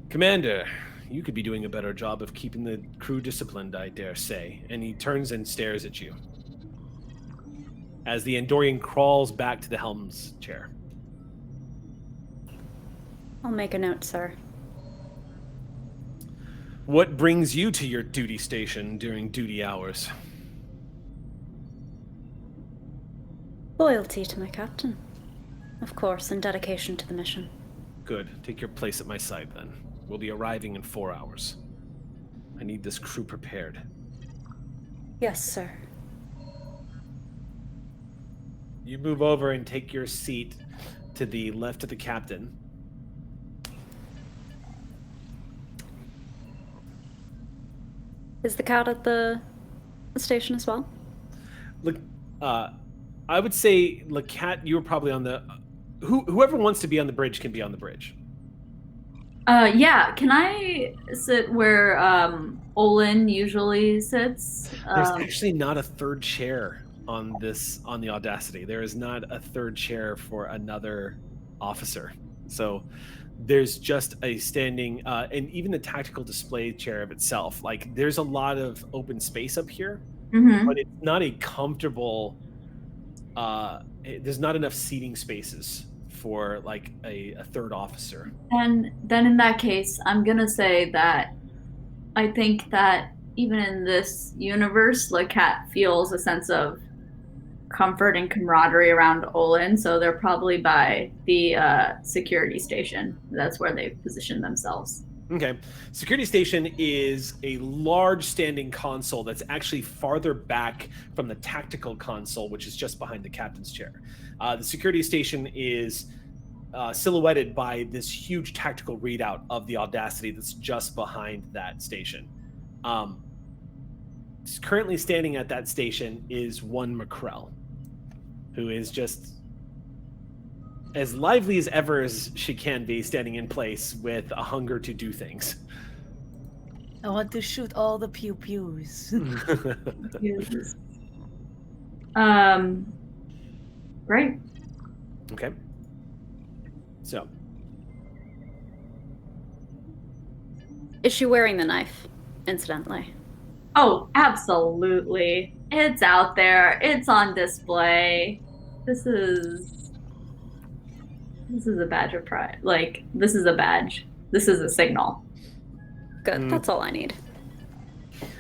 "Commander, you could be doing a better job of keeping the crew disciplined, I dare say." And he turns and stares at you as the Andorian crawls back to the helm's chair. I'll make a note, sir. What brings you to your duty station during duty hours? Loyalty to my captain. Of course, and dedication to the mission. Good. Take your place at my side, then. We'll be arriving in 4 hours. I need this crew prepared. Yes, sir. You move over and take your seat to the left of the captain. Is the cat at the station as well? Look, I would say, Cat, you were probably on the... whoever wants to be on the bridge can be on the bridge. Yeah, can I sit where Olin usually sits? There's actually not a third chair on the Audacity. There is not a third chair for another officer. So there's just a standing, and even the tactical display chair of itself. Like, there's a lot of open space up here, but it's not a comfortable, there's not enough seating spaces for like a third officer. And then in that case, I'm gonna say that I think that even in this universe, Cat feels a sense of comfort and camaraderie around Olin, so they're probably by the security station. That's where they've positioned themselves. Okay. Security station is a large standing console that's actually farther back from the tactical console, which is just behind the captain's chair. The security station is silhouetted by this huge tactical readout of the Audacity that's just behind that station. Currently standing at that station is one McCrell, who is just as lively as ever as she can be, standing in place with a hunger to do things. I want to shoot all the pew-pews. Great. Okay. So. Is she wearing the knife, incidentally? Oh, absolutely. It's out there. It's on display. This is a badge of pride. Like, this is a badge. This is a signal. Good, that's all I need.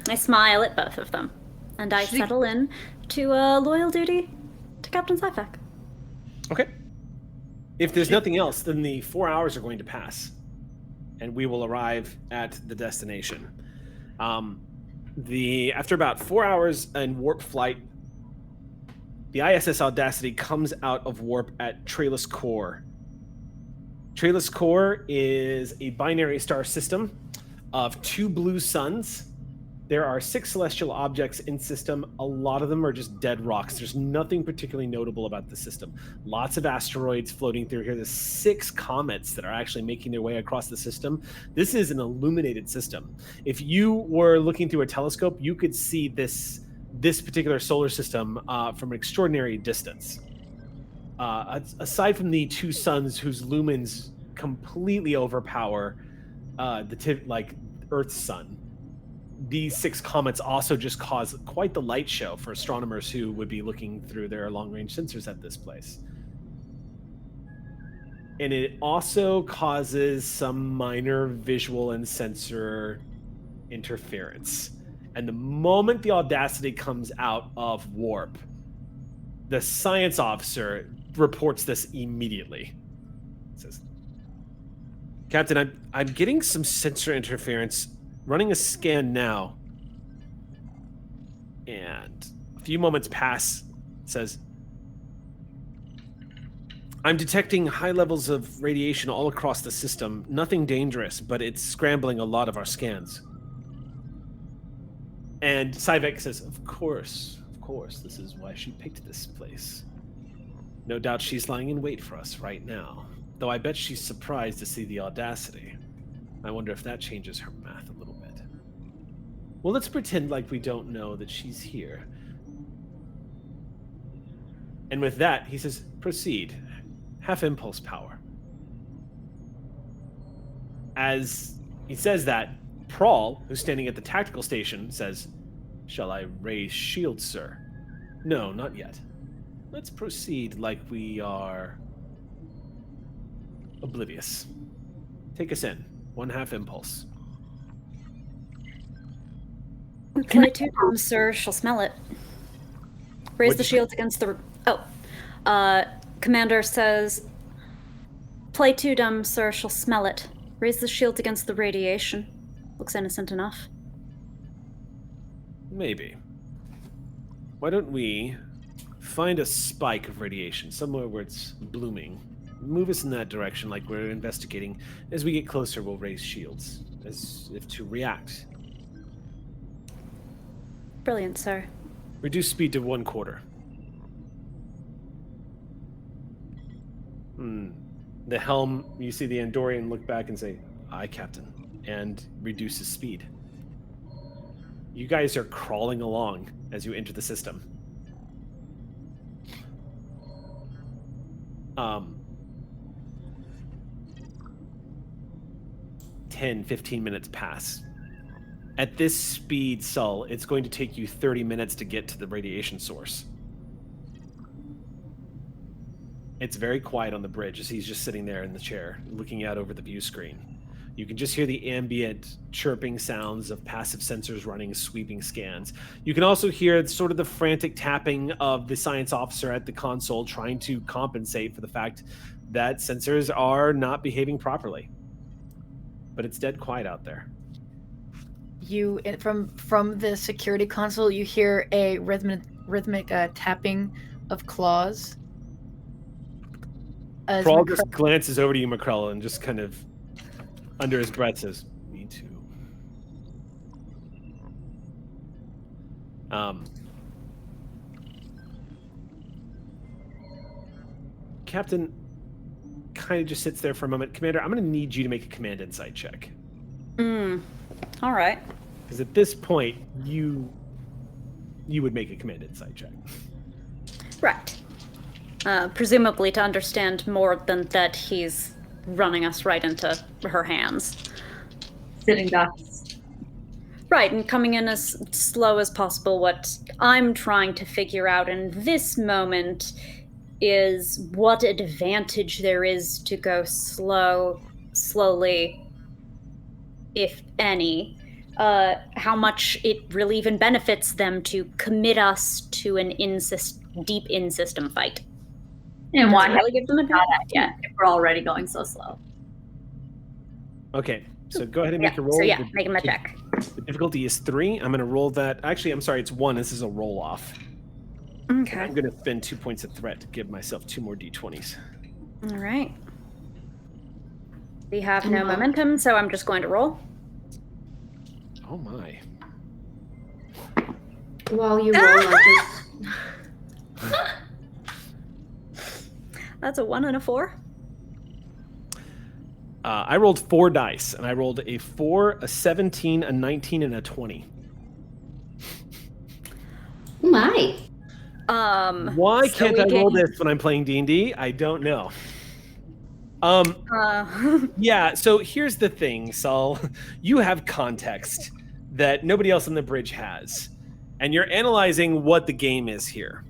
I smile at both of them, and I settle in to loyal duty to Captain Syvek. Okay. If there's nothing else, then the 4 hours are going to pass, and we will arrive at the destination. After about 4 hours in warp flight, the ISS Audacity comes out of warp at Trayless Core. Trayless Core is a binary star system of 2 blue suns. There are 6 celestial objects in system. A lot of them are just dead rocks. There's nothing particularly notable about the system. Lots of asteroids floating through here. There's 6 comets that are actually making their way across the system. This is an illuminated system. If you were looking through a telescope, you could see this particular solar system from an extraordinary distance. Aside from the 2 suns whose lumens completely overpower Earth's sun, these 6 comets also just cause quite the light show for astronomers who would be looking through their long-range sensors at this place. And it also causes some minor visual and sensor interference. And the moment the Audacity comes out of warp, the science officer reports this immediately. Says, Captain, I'm getting some sensor interference. Running a scan now. And a few moments pass. Says, I'm detecting high levels of radiation all across the system. Nothing dangerous, but it's scrambling a lot of our scans. And Syvek says, of course, this is why she picked this place. No doubt she's lying in wait for us right now. Though I bet she's surprised to see the Audacity. I wonder if that changes her math a little bit. Well, let's pretend like we don't know that she's here. And with that, he says, proceed. Half impulse power. As he says that, Prawl, who's standing at the tactical station, says, shall I raise shield, sir? No, not yet. Let's proceed like we are oblivious. Take us in. 1/2 impulse. Play 2 times, sir. She'll smell it. Raise the shields against the... Commander says, play 2 dumb, sir. She'll smell it. Raise the shields against the radiation. Looks innocent enough. Maybe. Why don't we find a spike of radiation, somewhere where it's blooming. Move us in that direction like we're investigating. As we get closer, we'll raise shields, as if to react. Brilliant, sir. Reduce speed to 1/4. The helm, you see the Andorian look back and say, aye, Captain, and reduces speed. You guys are crawling along as you enter the system. 10-15 minutes pass. At this speed, Sol, it's going to take you 30 minutes to get to the radiation source. It's very quiet on the bridge as he's just sitting there in the chair, looking out over the view screen. You can just hear the ambient chirping sounds of passive sensors running sweeping scans. You can also hear sort of the frantic tapping of the science officer at the console trying to compensate for the fact that sensors are not behaving properly. But it's dead quiet out there. You from the security console, you hear a rhythmic tapping of claws. Prawl just glances over to you, McCrella, and just kind of under his breath says, "Me too." Captain kind of just sits there for a moment. Commander, I'm going to need you to make a command insight check. All right. Because at this point, you would make a command insight check. Right. Presumably to understand more than that he's running us right into her hands. Sitting ducks. Right, and coming in as slow as possible. What I'm trying to figure out in this moment is what advantage there is to go slowly, if any. How much it really even benefits them to commit us to an deep in-system fight. And why really give them a if we're already going so slow? Okay, so go ahead and make a roll. So make him a check. The difficulty is 3. I'm going to roll that. Actually, I'm sorry, it's 1. This is a roll-off. Okay. I'm going to spend 2 points of threat to give myself 2 more d20s. All right. We have no momentum, so I'm just going to roll. Oh my. While you roll, I just... That's a 1 and a 4. I rolled 4 dice, and I rolled a 4, a 17, a 19, and a 20. Oh my. Why can't I roll this when I'm playing D&D? I don't know. Yeah, so here's the thing, Saul. You have context that nobody else on the bridge has. And you're analyzing what the game is here.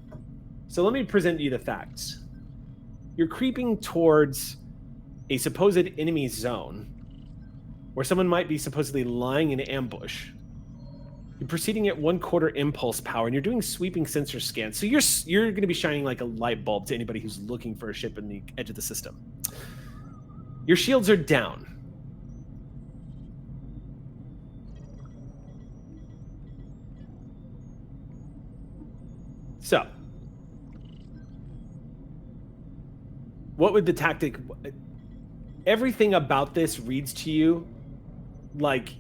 So let me present you the facts. You're creeping towards a supposed enemy zone where someone might be supposedly lying in ambush. You're proceeding at 1/4 impulse power, and you're doing sweeping sensor scans. So you're going to be shining like a light bulb to anybody who's looking for a ship in the edge of the system. Your shields are down. So, what would the tactic... Everything about this reads to you like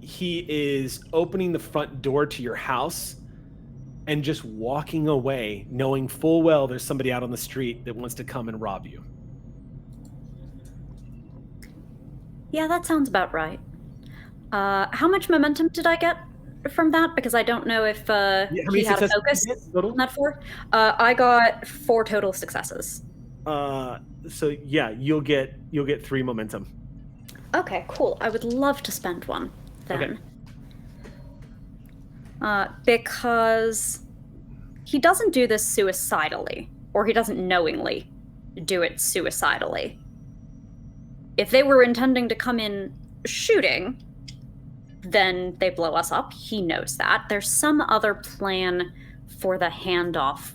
he is opening the front door to your house and just walking away, knowing full well there's somebody out on the street that wants to come and rob you. Yeah, that sounds about right. How much momentum did I get from that? Because I don't know if he had a focus on that 4. I got 4 total successes. So yeah, you'll get 3 momentum. Okay, cool. I would love to spend 1 then. Okay. Because he doesn't do this suicidally, or he doesn't knowingly do it suicidally. If they were intending to come in shooting, then they blow us up. He knows that. There's some other plan for the handoff.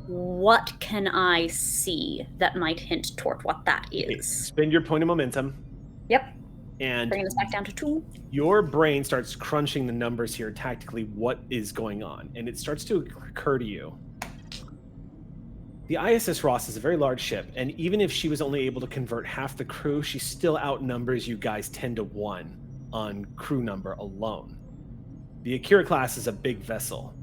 What can I see that might hint toward what that is? Spend your point of momentum. Yep. And bringing this back down to 2. Your brain starts crunching the numbers here tactically, what is going on, and it starts to occur to you. The ISS Ross is a very large ship, and even if she was only able to convert half the crew, she still outnumbers you guys 10-1 on crew number alone. The Akira class is a big vessel.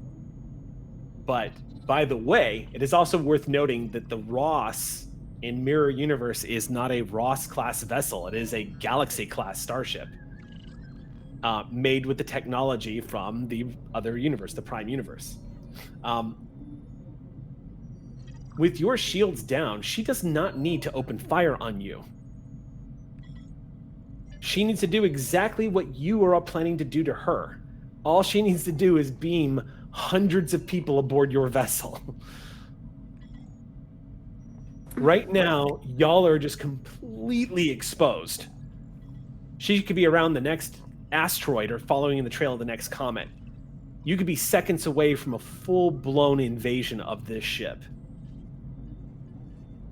But, by the way, it is also worth noting that the Ross in Mirror Universe is not a Ross-class vessel. It is a Galaxy-class starship made with the technology from the other universe, the Prime Universe. With your shields down, she does not need to open fire on you. She needs to do exactly what you are all planning to do to her. All she needs to do is beam hundreds of people aboard your vessel. Right now, y'all are just completely exposed. She could be around the next asteroid or following in the trail of the next comet. You could be seconds away from a full-blown invasion of this ship.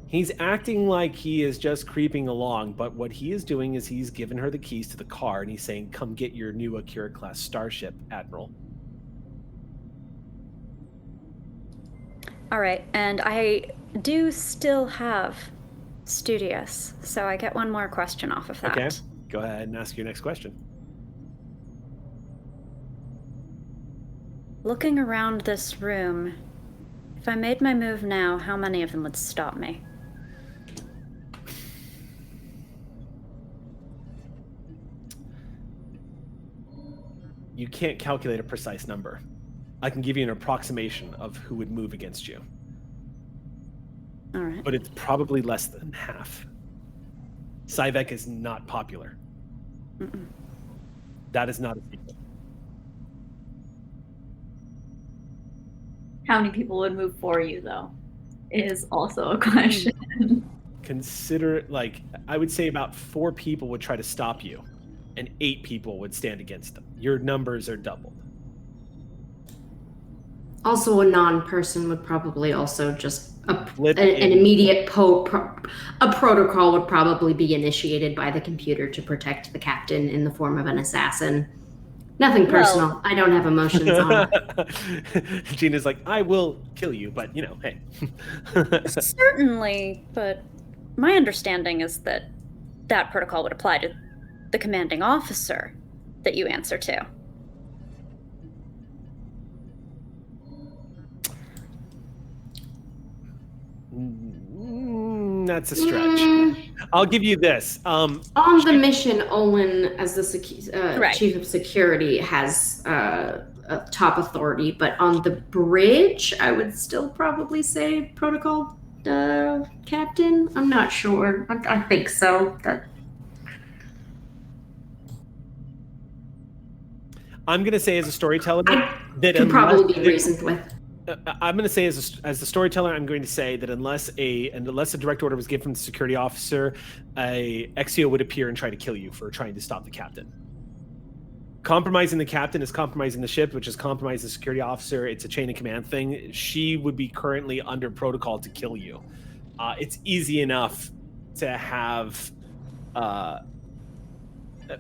He's acting like he is just creeping along, but what he is doing is he's given her the keys to the car, and he's saying, come get your new Akira-class starship, Admiral. All right, and I do still have Studious, so I get 1 more question off of that. Okay, go ahead and ask your next question. Looking around this room, if I made my move now, how many of them would stop me? You can't calculate a precise number. I can give you an approximation of who would move against you. All right. But it's probably less than half. Cyvek is not popular. Mm-mm. That is not a secret. How many people would move for you, though, is also a question. Consider, like, I would say about 4 people would try to stop you, and 8 people would stand against them. Your numbers are doubled. Also, a non-person would probably also just an immediate a protocol would probably be initiated by the computer to protect the captain in the form of an assassin. Nothing personal. Well, I don't have emotions on. Gina's like, I will kill you, but, you know, hey. Certainly, but my understanding is that that protocol would apply to the commanding officer that you answer to. That's a stretch. I'll give you this. On the mission, Olin, as the chief of security, has a top authority, but on the bridge, I would still probably say protocol captain. I'm not sure. I think so. I'm going to say as a storyteller that Could probably be reasoned with. I'm going to say as the storyteller, I'm going to say that unless a direct order was given from the security officer, a Exio would appear and try to kill you for trying to stop the captain. Compromising the captain is compromising the ship, which is compromising the security officer. It's a chain of command thing. She would be currently under protocol to kill you. It's easy enough to have.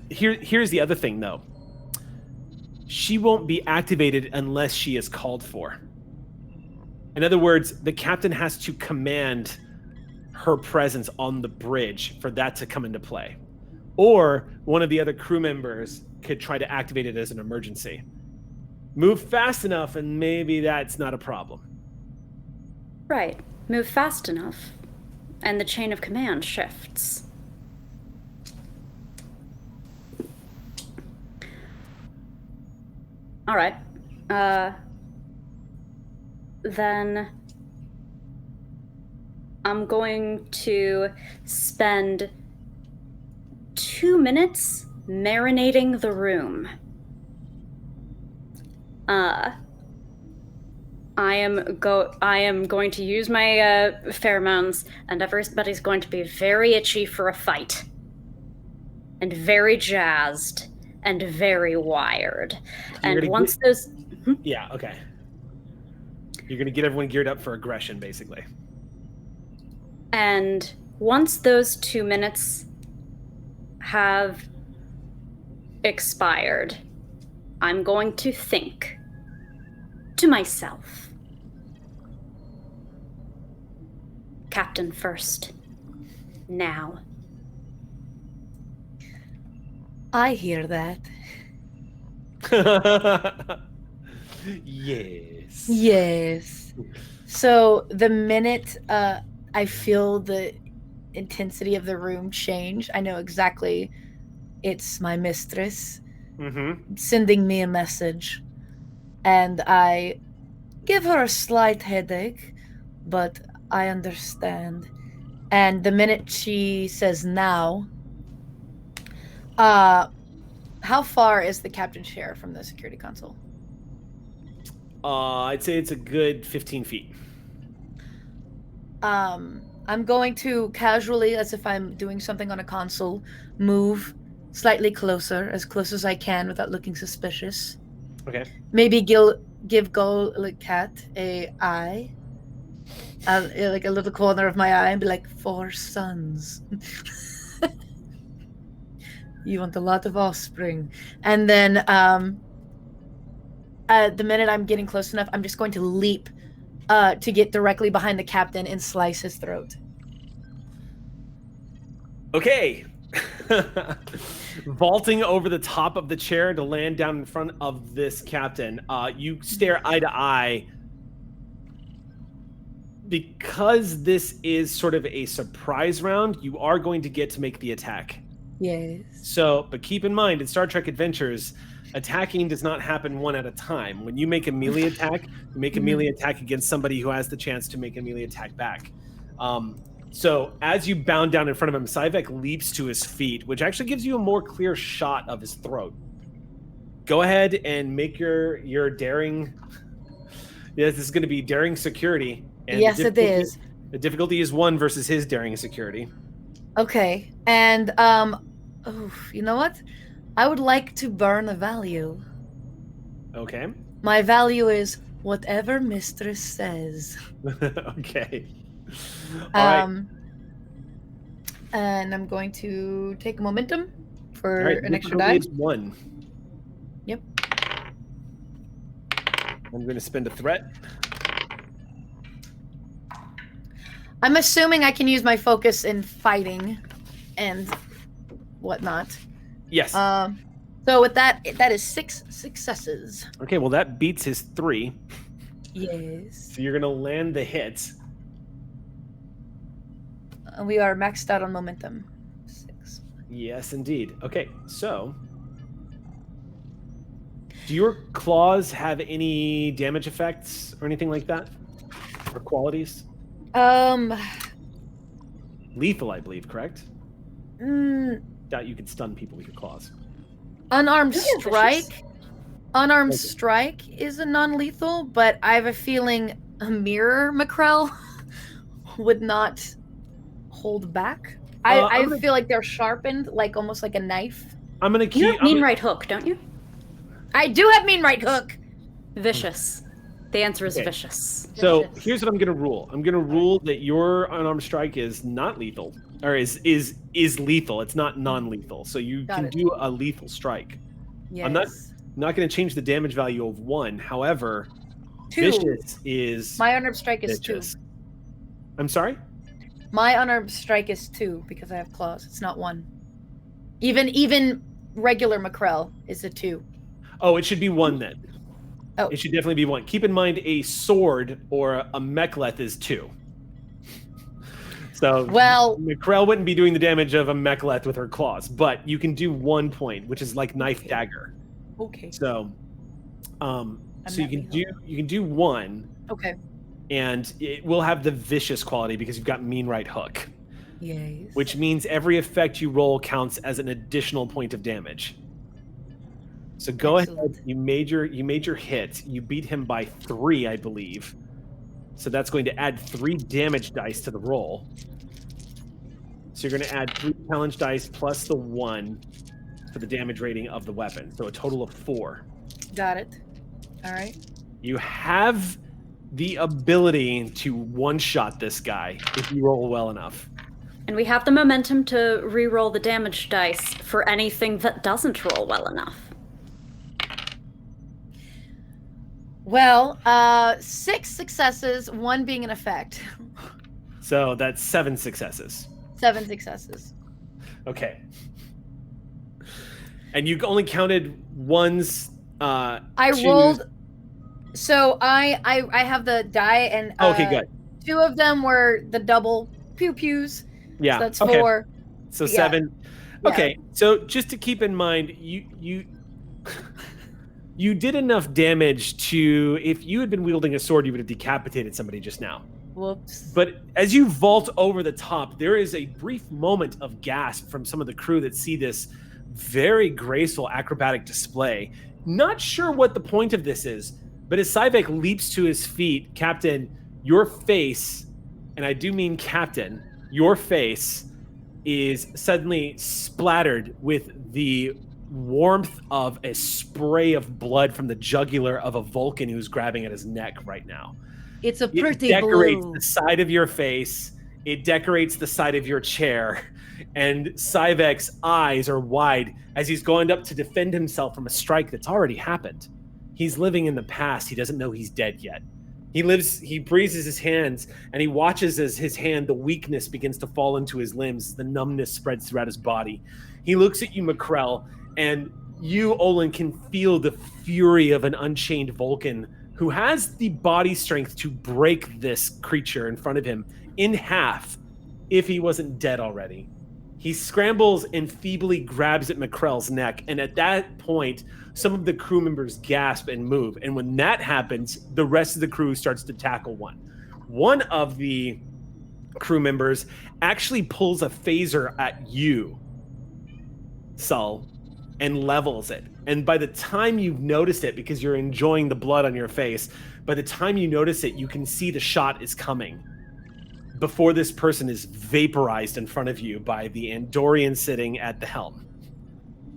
Here's the other thing, though. She won't be activated unless she is called for. In other words, the captain has to command her presence on the bridge for that to come into play. Or one of the other crew members could try to activate it as an emergency. Move fast enough and maybe that's not a problem. Right. Move fast enough, and the chain of command shifts. All right. Then I'm going to spend 2 minutes marinating the room. I am going to use my pheromones, and everybody's going to be very itchy for a fight, and very jazzed, and very wired. And once those... Yeah, okay. You're going to get everyone geared up for aggression, basically. And once those 2 minutes have expired, I'm going to think to myself. Captain first. Now. I hear that. Yes. Yes. So the minute I feel the intensity of the room change, I know exactly it's my mistress sending me a message. And I give her a slight headache, but I understand. And the minute she says now, how far is the captain's chair from the security console? I'd say it's a good 15 feet. I'm going to casually, as if I'm doing something on a console, move slightly closer, as close as I can without looking suspicious. Okay. Maybe give Cat a eye, like a little corner of my eye, and be like, 4 sons. You want a lot of offspring. And then the minute I'm getting close enough, I'm just going to leap to get directly behind the captain and slice his throat. Okay. Vaulting over the top of the chair to land down in front of this captain. You stare eye to eye. Because this is sort of a surprise round, you are going to get to make the attack. Yes. So, but keep in mind, in Star Trek Adventures, attacking does not happen one at a time. When you make a melee attack, you make a melee attack against somebody who has the chance to make a melee attack back. So as you bound down in front of him, Syvek leaps to his feet, which actually gives you a more clear shot of his throat. Go ahead and make your daring. Yes, this is going to be daring security. And yes, it is. The difficulty is 1 versus his daring security. Okay, and you know what? I would like to burn a value. Okay. My value is whatever mistress says. Okay. All right. And I'm going to take momentum for All right, an extra die. 1. Yep. I'm going to spend a threat. I'm assuming I can use my focus in fighting and whatnot. Yes. So with that is 6 successes. Okay, well that beats his 3. Yes. So you're going to land the hits. We are maxed out on momentum. 6. Yes, indeed. Okay, so do your claws have any damage effects or anything like that? Or qualities? Lethal, I believe, correct? That you could stun people with your claws. Unarmed strike Unarmed strike is a non-lethal, but I have a feeling a mirror Macrel would not hold back. I feel like they're sharpened, like almost like a knife. I'm gonna keep. You have mean right hook, don't you? I do have mean right hook. Vicious. The answer is vicious. So here's what I'm gonna rule. I'm gonna rule that your unarmed strike is not lethal, or is lethal. It's not non-lethal. So you can do a lethal strike. Yes. I'm not gonna change the damage value of 1. However, 2. Vicious is My unarmed strike is vicious. 2. I'm sorry? My unarmed strike is 2 because I have claws. It's not 1. Even regular Macrel is a 2. Oh, it should be 1 then. Oh. It should definitely be 1. Keep in mind a sword or a mechleth is 2. So Macrel wouldn't be doing the damage of a mechleth with her claws, but you can do 1 point, which is like knife dagger. Okay. So you can do 1. Okay. And it will have the vicious quality because you've got mean right hook. Yes. Which means every effect you roll counts as an additional point of damage. So go ahead. You made your hit. You beat him by 3, I believe. So that's going to add 3 damage dice to the roll. So you're going to add 3 challenge dice plus the 1 for the damage rating of the weapon. So a total of 4. Got it. All right. You have the ability to one-shot this guy if you roll well enough. And we have the momentum to re-roll the damage dice for anything that doesn't roll well enough. Well, 6 successes, 1 being an effect. So that's 7 successes. 7 successes. Okay. And you only counted ones. I rolled. So I have the die, and okay, good. 2 of them were the double pew pews. Yeah, so that's okay. 4. So 7. Yeah. Okay, so just to keep in mind, you did enough damage to, if you had been wielding a sword, you would have decapitated somebody just now. Whoops. But as you vault over the top, there is a brief moment of gasp from some of the crew that see this very graceful acrobatic display. Not sure what the point of this is, but as Syvek leaps to his feet, Captain, your face, and I do mean Captain, your face is suddenly splattered with the warmth of a spray of blood from the jugular of a Vulcan who's grabbing at his neck right now. It's a pretty It decorates blue. the side of your face. It decorates the side of your chair. And Syvek's eyes are wide as he's going up to defend himself from a strike that's already happened. He's living in the past. He doesn't know he's dead yet. He breezes his hands, and he watches as his hand, the weakness begins to fall into his limbs. The numbness spreads throughout his body. He looks at you, Macrel, and you, Olin, can feel the fury of an unchained Vulcan who has the body strength to break this creature in front of him in half if he wasn't dead already. He scrambles and feebly grabs at Macrel's neck, and at that point, some of the crew members gasp and move. And when that happens, the rest of the crew starts to tackle one. One of the crew members actually pulls a phaser at you, Sol, and levels it. And by the time you've noticed it, because you're enjoying the blood on your face, by the time you notice it, you can see the shot is coming before this person is vaporized in front of you by the Andorian sitting at the helm,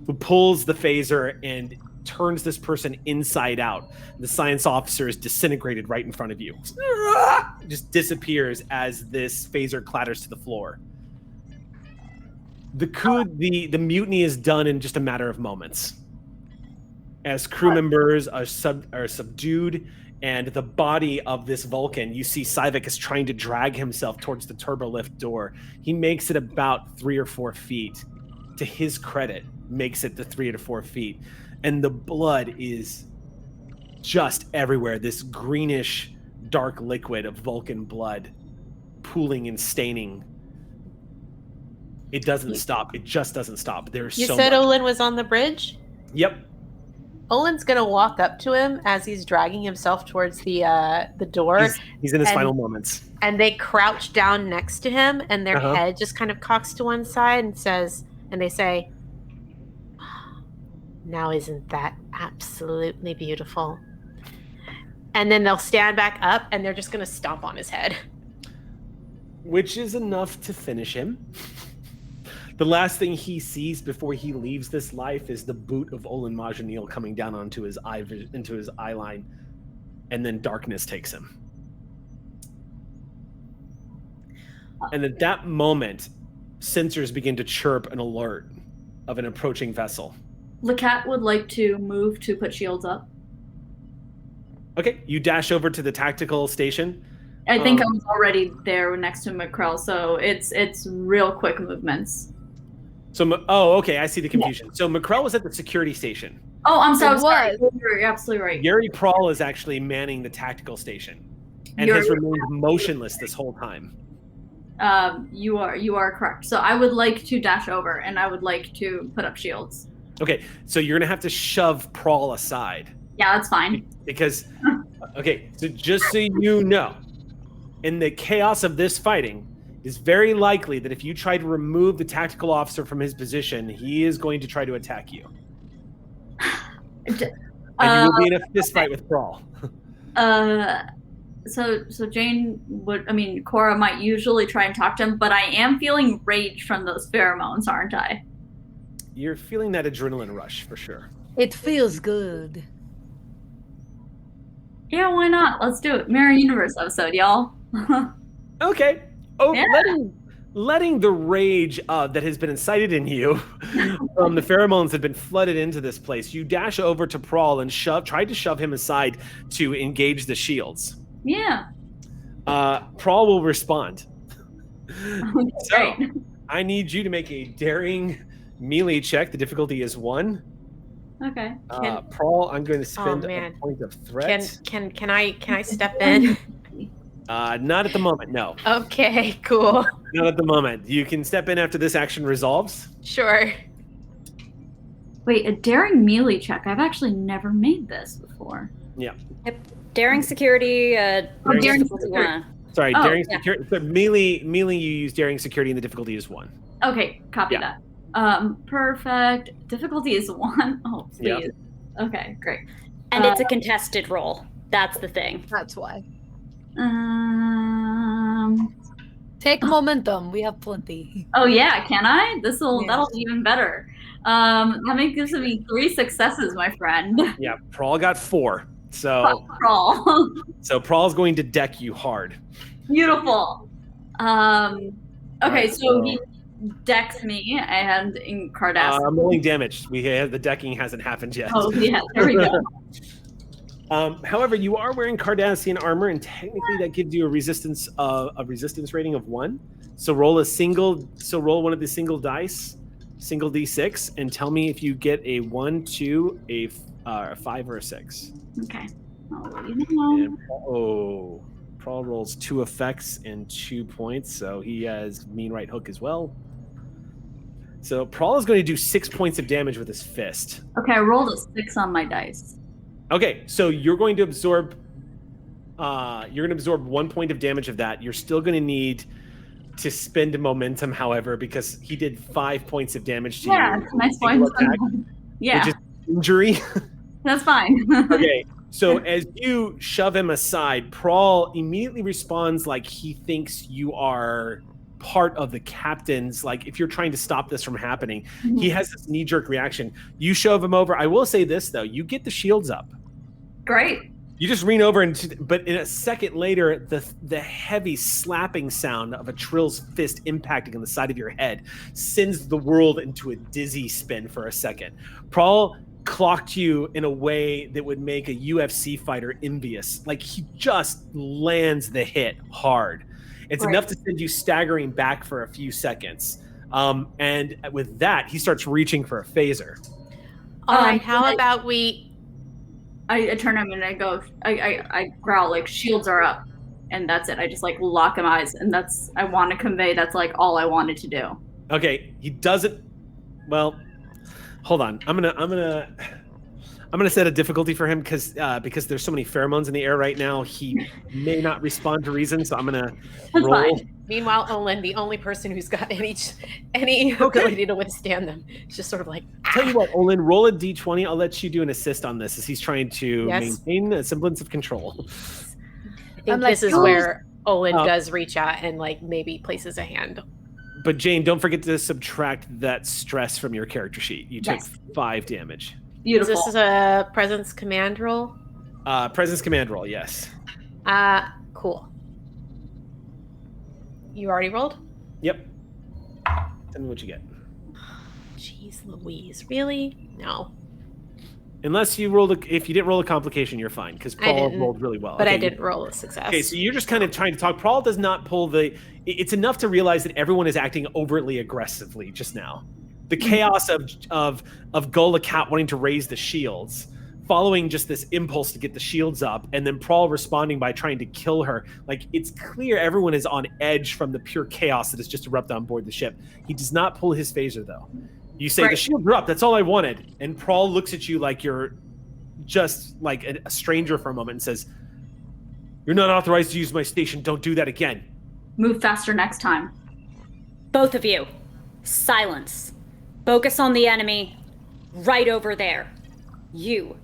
who pulls the phaser and turns this person inside out. The science officer is disintegrated right in front of you. Just disappears as this phaser clatters to the floor. The mutiny is done in just a matter of moments, as crew members are subdued, and the body of this Vulcan, you see Syvek is trying to drag himself towards the turbolift door. He makes it about 3 or 4 feet. To his credit, makes it to 3 to 4 feet. And the blood is just everywhere. This greenish, dark liquid of Vulcan blood pooling and staining. It doesn't stop. It just doesn't stop. There's You so said much. Olin was on the bridge? Yep. Olin's gonna walk up to him as he's dragging himself towards the door. He's in his final moments. And they crouch down next to him, and their Uh-huh. head just kind of cocks to one side and they say, Now isn't that absolutely beautiful? And then they'll stand back up and they're just going to stomp on his head. Which is enough to finish him. The last thing he sees before he leaves this life is the boot of Olin Majanil coming down onto his into his eye line, and then darkness takes him. And at that moment, sensors begin to chirp an alert of an approaching vessel. Lacat would like to move to put shields up. Okay, you dash over to the tactical station. I think I was already there next to McCrell, so it's real quick movements. So, okay, I see the confusion. Yeah. So McCrell was at the security station. Oh, I'm so sorry. You're absolutely right. Gary Prawl is actually manning the tactical station and has remained motionless this whole time. You are correct. So I would like to dash over, and I would like to put up shields. Okay, so you're gonna have to shove Prawl aside. Yeah, that's fine. Because, okay, so just so you know, in the chaos of this fighting, it's very likely that if you try to remove the tactical officer from his position, he is going to try to attack you. And you will be in a fist fight with Prawl. So Jane Cora might usually try and talk to him, but I am feeling rage from those pheromones, aren't I? You're feeling that adrenaline rush for sure. It feels good. Yeah, why not? Let's do it. Mirror Universe episode, y'all. Okay. Oh, yeah. Letting the rage that has been incited in you from the pheromones have been flooded into this place. You dash over to Prawl and try to shove him aside to engage the shields. Yeah. Prawl will respond. Okay, So, great. I need you to make a daring melee check. The difficulty is 1. Okay. Prawl, I'm going to spend a point of threat. Can I step in? Not at the moment, no. Okay, cool. Not at the moment. You can step in after this action resolves. Sure. Wait, a daring melee check. I've actually never made this before. Yeah. Yep. Daring security. Daring security. Sorry, daring security. So melee, you use daring security, and the difficulty is 1. Okay, copy that. Perfect. Difficulty is 1. Oh, please. Yep. Okay, great. And it's a contested roll. That's the thing. That's why. Take momentum. We have plenty. Oh yeah, can I? That'll be even better. That gives me 3 successes, my friend. Yeah, Prawl got 4. So Prawl. So Prawl's going to deck you hard. Beautiful. Okay, so he decks me and in Cardassian. I'm rolling damage. The decking hasn't happened yet. Oh yeah, there we go. However, you are wearing Cardassian armor, and technically that gives you a resistance rating of 1. So roll one of the single dice, single d6, and tell me if you get a 1, 2, a 5, or a 6. Okay. Prawl rolls 2 effects and 2 points, so he has mean right hook as well. So Prawl is going to do 6 points of damage with his fist. Okay, I rolled a 6 on my dice. Okay, so you're going to absorb 1 point of damage of that. You're still going to need to spend momentum, however, because he did 5 points of damage to you. Yeah, nice points. Yeah. Which is injury. That's fine. Okay, so as you shove him aside, Prawl immediately responds like he thinks you are part of the captain's, like if you're trying to stop this from happening. Mm-hmm. He has this knee-jerk reaction. You shove him over. I will say this, though. You get the shields up. Great. You just lean over, but in a second later, the heavy slapping sound of a Trill's fist impacting on the side of your head sends the world into a dizzy spin for a second. Prawl clocked you in a way that would make a UFC fighter envious. Like, he just lands the hit hard. It's enough to send you staggering back for a few seconds. And with that, he starts reaching for a phaser. All right, how about we... I turn him and I go, I growl, like, shields are up. And that's it. I just, like, lock him eyes. And I want to convey that's, like, all I wanted to do. Okay, he doesn't... Well, hold on. I'm gonna I'm gonna set a difficulty for him because there's so many pheromones in the air right now. He may not respond to reason, so I'm gonna roll. fine. Meanwhile, Olin, the only person who's got any ability to withstand them, is just sort of like. Tell you what, Olin, roll a d20. I'll let you do an assist on this as he's trying to Yes. maintain a semblance of control. I think I'm like, this is "Jules." where Olin does reach out and like maybe places a hand. But Jane, don't forget to subtract that stress from your character sheet. You took Yes. 5 damage. Beautiful. This is a presence command roll. Presence command roll, yes. Cool. You already rolled? Yep. Tell me what you get. Jeez Louise, really? No. Unless you rolled if you didn't roll a complication, you're fine because Paul didn't, rolled really well. But Okay, I didn't roll a success. Okay, so you're just kind of trying to talk. Paul does not pull it's enough to realize that everyone is acting overtly aggressively just now. The chaos of Gullah Cat wanting to raise the shields, following just this impulse to get the shields up, and then Prawl responding by trying to kill her. Like, it's clear everyone is on edge from the pure chaos that has just erupted on board the ship. He does not pull his phaser, though. You say, Right. The shields are up, that's all I wanted. And Prawl looks at you like you're just like a stranger for a moment and says, you're not authorized to use my station, don't do that again. Move faster next time. Both of you, silence. Focus on the enemy right over there. You,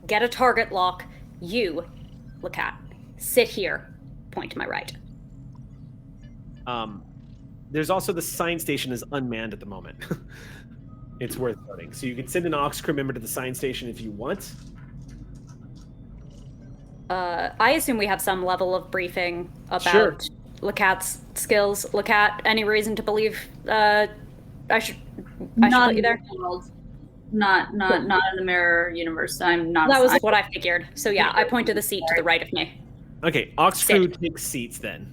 get a target lock. You, Lacat, sit here. Point to my right. There's also the science station is unmanned at the moment. It's worth noting. So you can send an aux crew member to the science station if you want. I assume we have some level of briefing about Sure. Lacat's skills. Lacat, any reason to believe I should Not put you there? in the world. Not in the mirror universe. I'm not. That was what I figured. So yeah, I point to the seat to the right of me. Okay, aux crew Sit. takes seats then.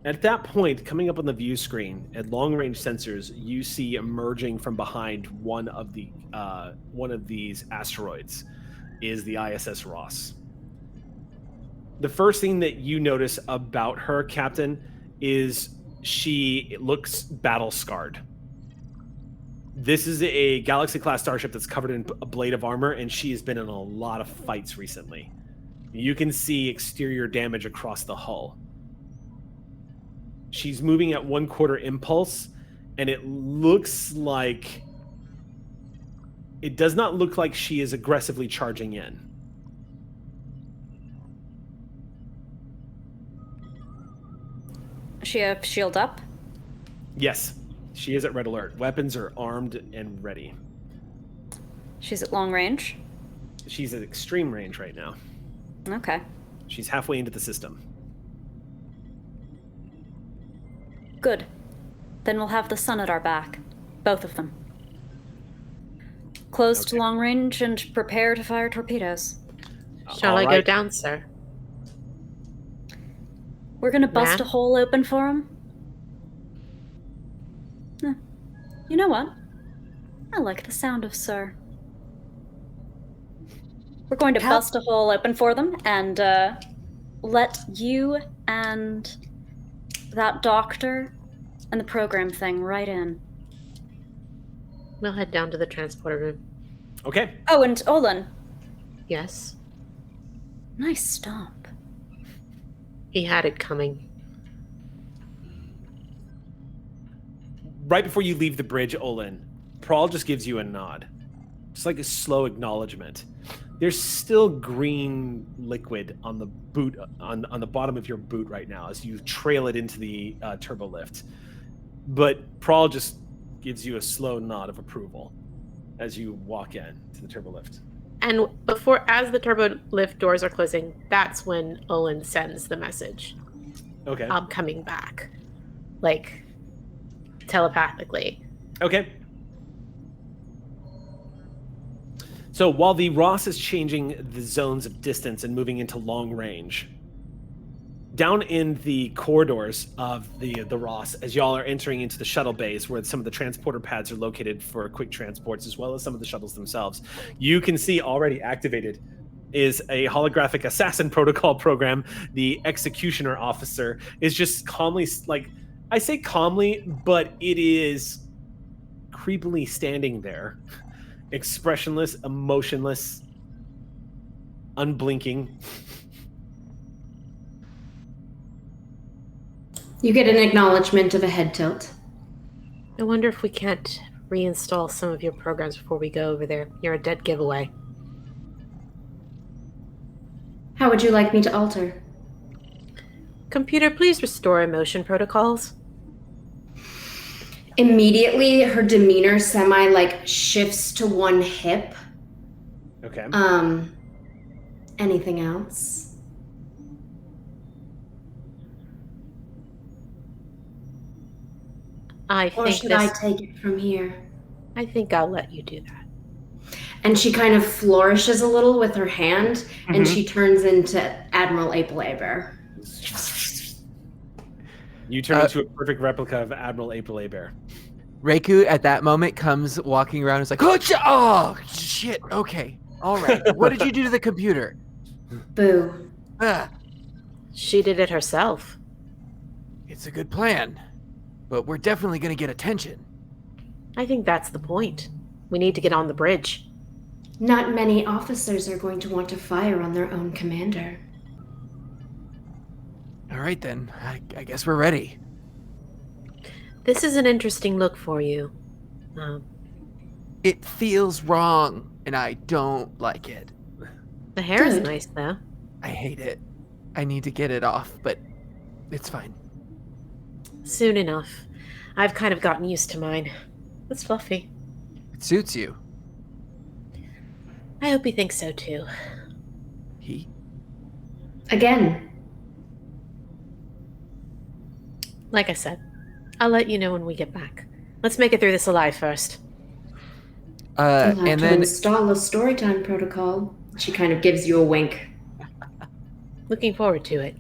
At that point, coming up on the view screen at long-range sensors, you see emerging from behind one of these asteroids is the ISS Ross. The first thing that you notice about her, Captain, is she looks battle-scarred. This is a Galaxy-class starship that's covered in a blade of armor, and she has been in a lot of fights recently. You can see exterior damage across the hull. She's moving at 1/4 impulse, and it does not look like she is aggressively charging in. She have shield up? Yes, she is at red alert. Weapons are armed and ready. She's at long range? She's at extreme range right now. Okay. She's halfway into the system. Good. Then we'll have the sun at our back. Both of them. Close to Okay. long range and prepare to fire torpedoes. Shall I go Alright. down, sir? We're gonna bust Ma'am? a hole open for him. You know what? I like the sound of sir. We're going to bust a hole open for them and let you and that doctor and the program thing right in. We'll head down to the transporter room. Okay. Oh, and Olin, Yes, nice stomp. he had it coming. Right before you leave the bridge, Olin, Prawl just gives you a nod. Just like a slow acknowledgement. There's still green liquid on the boot, on the bottom of your boot right now as you trail it into the turbo lift. But Prawl just gives you a slow nod of approval as you walk in to the turbo lift. And as the turbo lift doors are closing, that's when Olin sends the message. Okay. I'm coming back. Like, telepathically. Okay. So while the Ross is changing the zones of distance and moving into long range, down in the corridors of the Ross, as y'all are entering into the shuttle bays where some of the transporter pads are located for quick transports, as well as some of the shuttles themselves, you can see already activated is a holographic assassin protocol program. The executioner officer is just calmly, like, I say calmly, but it is creepily standing there expressionless, emotionless, unblinking. You get an acknowledgement of a head tilt. I wonder if we can't reinstall some of your programs before we go over there. You're a dead giveaway. How would you like me to alter? Computer, please restore emotion protocols. Immediately, her demeanor shifts to one hip. Okay. Anything else? Or should I take it from here? I think I'll let you do that. And she kind of flourishes a little with her hand, and she turns into Admiral Ape-Bear. You turn into a perfect replica of Admiral Ape-Bear. Reiku at that moment comes walking around and is like, oh, shit, okay, all right. What did you do to the computer? Boo. She did it herself. It's a good plan, but we're definitely going to get attention. I think that's the point. We need to get on the bridge. Not many officers are going to want to fire on their own commander. All right, then. I guess we're ready. This is an interesting look for you. It feels wrong, and I don't like it. The hair is Good. nice, though. I hate it. I need to get it off, but it's fine. Soon enough. I've kind of gotten used to mine. It's fluffy. It suits you. I hope he thinks so, too. He? Again. Like I said, I'll let you know when we get back. Let's make it through this alive first. You'll have And to then install a storytime protocol. She kind of gives you a wink. Looking forward to it.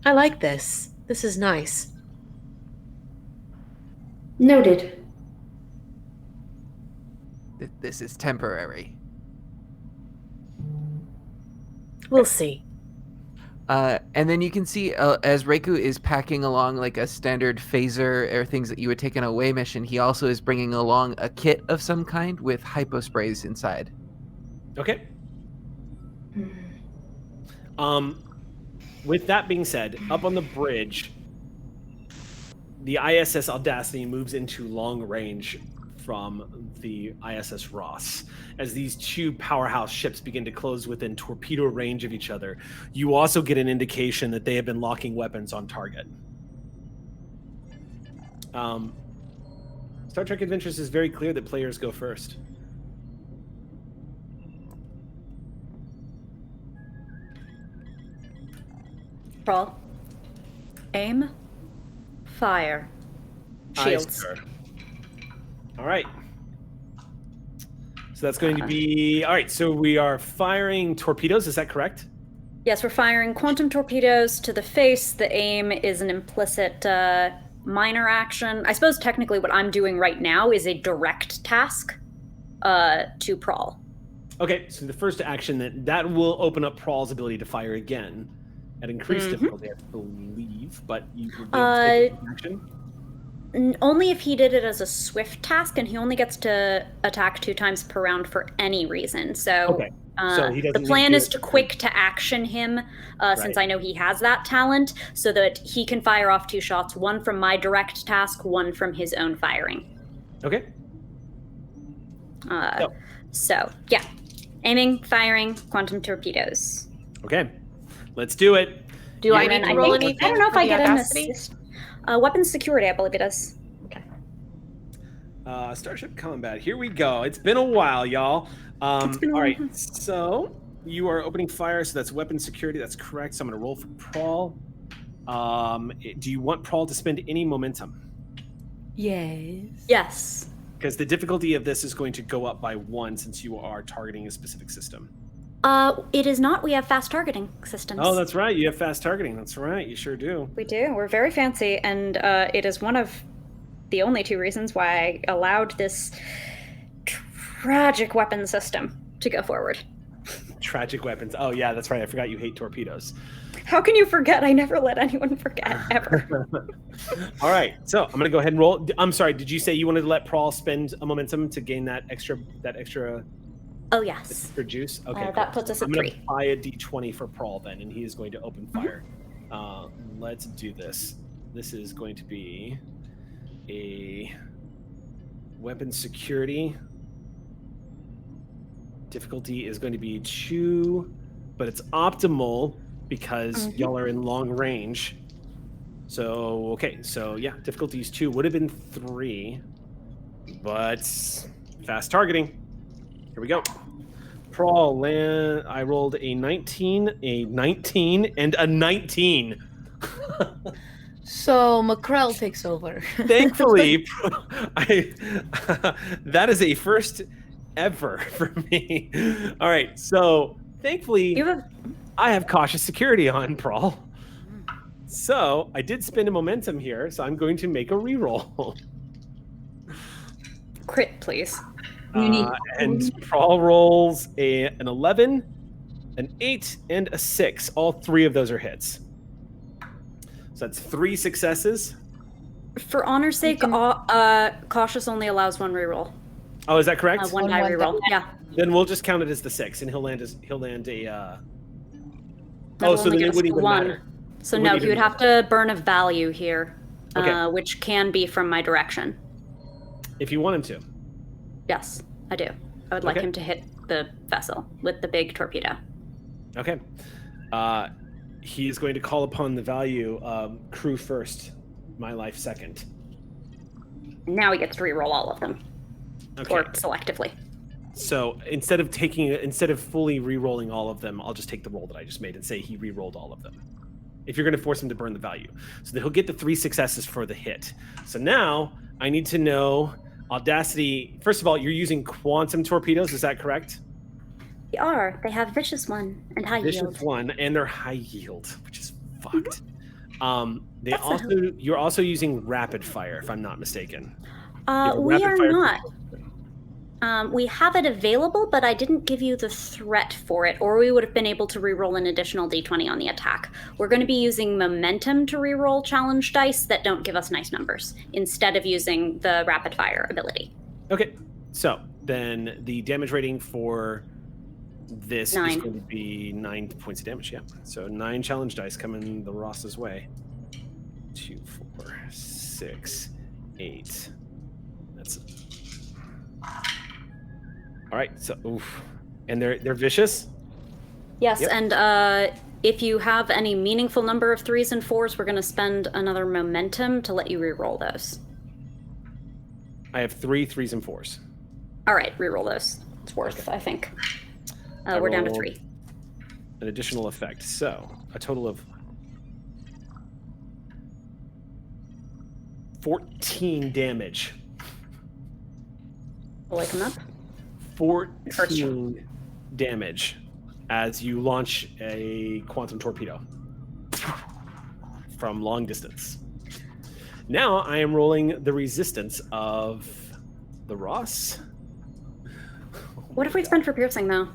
I like this. This is nice. Noted. this is temporary. We'll see. And then you can see as Reiku is packing along like a standard phaser or things that you would take on a away mission, he also is bringing along a kit of some kind with hypo sprays inside. Okay. With that being said, up on the bridge, the ISS Audacity moves into long range from the ISS Ross. As these two powerhouse ships begin to close within torpedo range of each other, you also get an indication that they have been locking weapons on target. Star Trek Adventures is very clear that players go first. Crawl. Aim. Fire. Shields. All right. So that's going to be... All right, so we are firing torpedoes, is that correct? Yes, we're firing quantum torpedoes to the face. The aim is an implicit minor action. I suppose technically what I'm doing right now is a direct task to Prawl. Okay, so the first action, that will open up Prawl's ability to fire again at increased difficulty, I believe, but you will be able to take action. Only if he did it as a swift task, and he only gets to attack 2 times per round for any reason. So, okay. So he doesn't the plan need is to quick to action him, since I know he has that talent, so that he can fire off 2 shots, 1 from my direct task, 1 from his own firing. Okay. So, yeah. Aiming, firing, quantum torpedoes. Okay. Let's do it. Do I need to roll anything? I don't know if for I the get an Audacity? assist. Weapons security, I believe it is. Okay. Starship Combat. Here we go. It's been a while, y'all. All right. So you are opening fire. So that's weapons security. That's correct. So I'm going to roll for Prawl. Do you want Prawl to spend any momentum? Yes. Yes. Because the difficulty of this is going to go up by 1 since you are targeting a specific system. It is not. We have fast targeting systems. Oh, that's right. You have fast targeting. That's right. You sure do. We do. We're very fancy, and it is one of the only 2 reasons why I allowed this tragic weapon system to go forward. Tragic weapons. Oh, yeah, that's right. I forgot you hate torpedoes. How can you forget? I never let anyone forget, ever. All right, so I'm going to go ahead and roll. I'm sorry, did you say you wanted to let Prawl spend a momentum to gain that extra Oh, yes. extra juice? Okay, cool. That puts us at I'm going to 3. buy a d20 for Prawl then, and he is going to open fire. Let's do this. This is going to be a weapon security. Difficulty is going to be 2, but it's optimal because y'all are in long range. So, okay, so yeah, difficulty is 2. Would have been 3, but fast targeting. Here we go. Prawl land. I rolled a 19, and a 19. So McCrell takes over. Thankfully, that is a first ever for me. All right, so thankfully, I have cautious security on Prawl. So I did spend a momentum here, so I'm going to make a reroll. Crit, please. And Prawl rolls an 11, an 8, and a 6. All 3 of those are hits. So that's 3 successes. For honor's sake, cautious only allows 1 reroll. Oh, is that correct? 1 die reroll. Yeah. Then we'll just count it as the 6, and he'll land a. That'll So only then give it us wouldn't even 1. matter. So no, he would have to burn a value here, Okay. which can be from my direction. If you want him to. Yes, I do. I would like him to hit the vessel with the big torpedo. Okay. He is going to call upon the value crew first, my life second. Now he gets to reroll all of them, or selectively. So instead of fully re-rolling all of them, I'll just take the roll that I just made and say he re-rolled all of them. If you're going to force him to burn the value, so that he'll get the 3 successes for the hit. So now I need to know audacity. First of all, you're using quantum torpedoes. Is that correct? They are. They have vicious 1 and high yield. Vicious 1, and they're high yield, which is fucked. Mm-hmm. You're also using rapid fire, if I'm not mistaken. We are not. We have it available, but I didn't give you the threat for it, or we would have been able to reroll an additional d20 on the attack. We're going to be using momentum to reroll challenge dice that don't give us nice numbers, instead of using the rapid fire ability. Okay, so then the damage rating for this 9. is going to be 9 points of damage, yeah. So 9 challenge dice coming the Ross's way. 2, 4, 6, 8. That's all right. So, oof, and they're vicious. Yes, and if you have any meaningful number of 3s and 4s, we're going to spend another momentum to let you reroll those. I have 3 3s and 4s. All right, reroll those. It's worth, I think. We're down to 3. An additional effect. So a total of 14 damage. Will I come up? 14 damage as you launch a quantum torpedo from long distance. Now I am rolling the resistance of the Ross. What if we spend for piercing, though?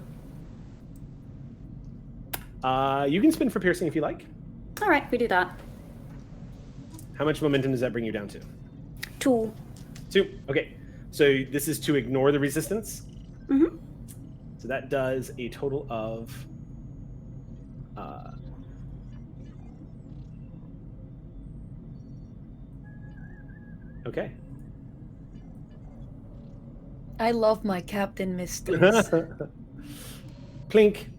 You can spin for piercing if you like. All right, we do that. How much momentum does that bring you down to? 2. 2. Okay. So this is to ignore the resistance. Mm-hmm. So that does a total of okay. I love my Captain Mysteries. Clink.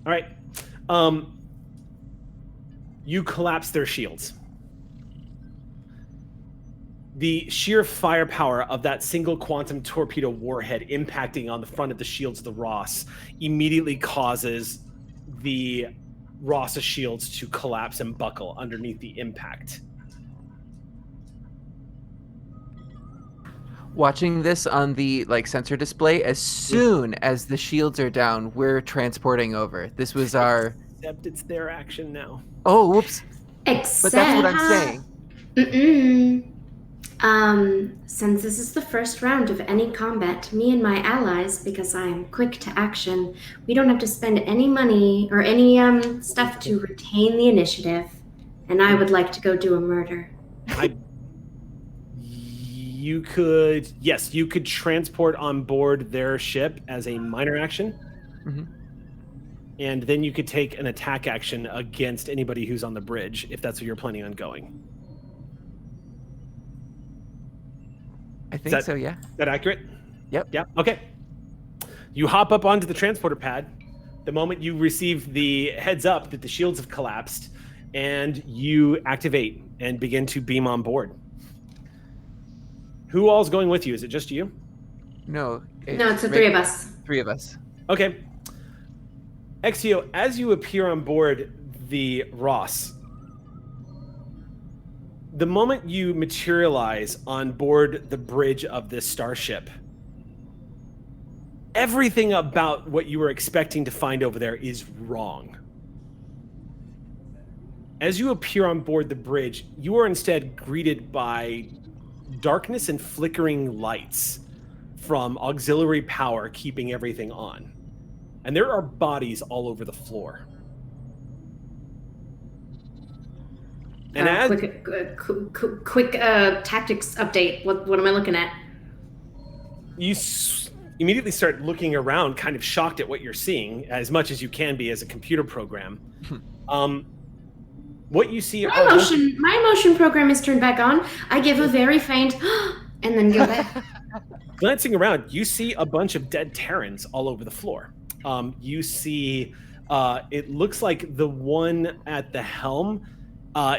All right. You collapse their shields. The sheer firepower of that single quantum torpedo warhead impacting on the front of the shields of the Ross immediately causes the Ross's shields to collapse and buckle underneath the impact. Watching this on the sensor display, as soon as the shields are down, we're transporting over. This was our. Except it's their action now. Oh, whoops! Except. But that's what I'm saying. Since this is the first round of any combat, me and my allies, because I am quick to action, we don't have to spend any money or any stuff to retain the initiative. And I would like to go do a murder. You could transport on board their ship as a minor action. Mm-hmm. And then you could take an attack action against anybody who's on the bridge, if that's where you're planning on going. I think so, yeah. Is that accurate? Yep. Yeah, okay. You hop up onto the transporter pad. The moment you receive the heads up that the shields have collapsed, and you activate and begin to beam on board. Who all's going with you? Is it just you? No. It's the three of us. 3 of us. Okay. Exio, as you appear on board the Ross, the moment you materialize on board the bridge of this starship, everything about what you were expecting to find over there is wrong. As you appear on board the bridge, you are instead greeted by darkness and flickering lights from auxiliary power keeping everything on. And there are bodies all over the floor. And quick tactics update. What am I looking at? You immediately start looking around, kind of shocked at what you're seeing, as much as you can be as a computer program. What you see... My motion program is turned back on. I give a very faint and then go back. Glancing around, you see a bunch of dead Terrans all over the floor. You see, it looks like the one at the helm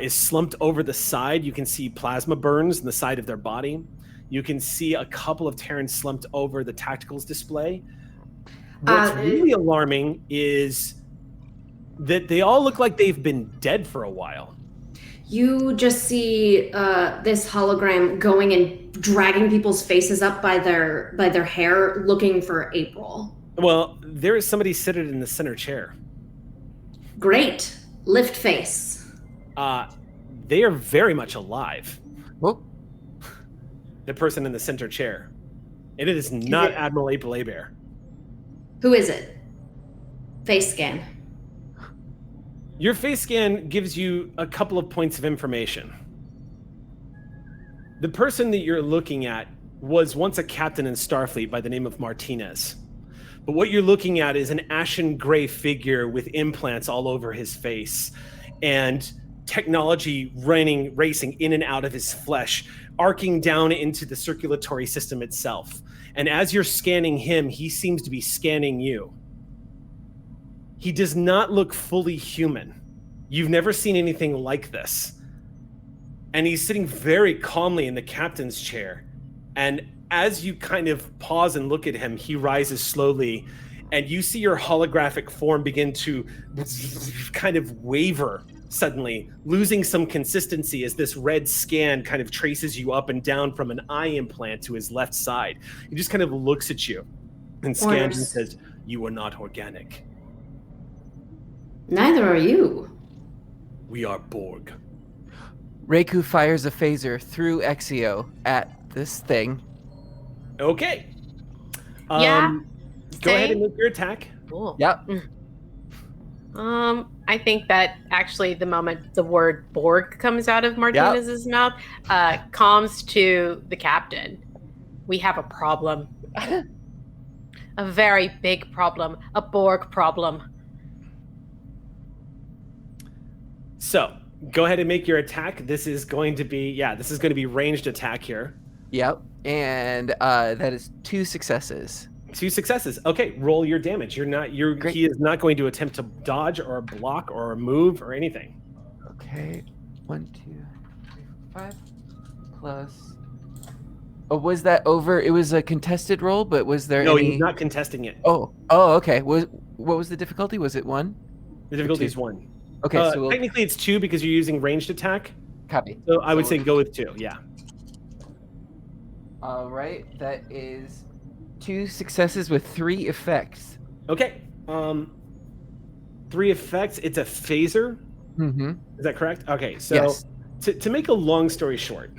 is slumped over the side. You can see plasma burns in the side of their body. You can see a couple of Terrans slumped over the tacticals display. What's really alarming is that they all look like they've been dead for a while. You just see this hologram going and dragging people's faces up by their hair, looking for April. Well, there is somebody seated in the center chair. Great. Lift face. They are very much alive. Whoa. The person in the center chair. And it is not Admiral April Abear. Who is it? Face scan. Your face scan gives you a couple of points of information. The person that you're looking at was once a captain in Starfleet by the name of Martinez. But what you're looking at is an ashen gray figure with implants all over his face and technology racing in and out of his flesh, arcing down into the circulatory system itself. And as you're scanning him, he seems to be scanning you. He does not look fully human. You've never seen anything like this. And he's sitting very calmly in the captain's chair. And as you kind of pause and look at him, he rises slowly, and you see your holographic form begin to kind of waver suddenly, losing some consistency as this red scan kind of traces you up and down from an eye implant to his left side. He just kind of looks at you and scans and says, "You are not organic." Neither are you. We are Borg. Reiku fires a phaser through Exio at this thing. Okay. Yeah. Go ahead and make your attack. Cool. Yep. I think that actually the moment the word Borg comes out of Martinez's mouth, calms to the captain. We have a problem. A very big problem. A Borg problem. So go ahead and make your attack. This is going to be ranged attack here. Yep. And that is 2 successes. 2 successes. Okay, roll your damage. He is not going to attempt to dodge or block or move or anything. Okay. 1, 2, 3, 4, 5 plus. Oh, was that over? It was a contested roll, but was there No, any... he's not contesting it. Oh, okay. What was the difficulty? Was it 1? The difficulty is 1. Okay, so technically it's 2 because you're using ranged attack. Copy. So I would say go with 2. Yeah. All right. That is 2 successes with 3 effects. Okay. 3 effects. It's a phaser. Mm-hmm. Is that correct? Okay. So yes. to make a long story short,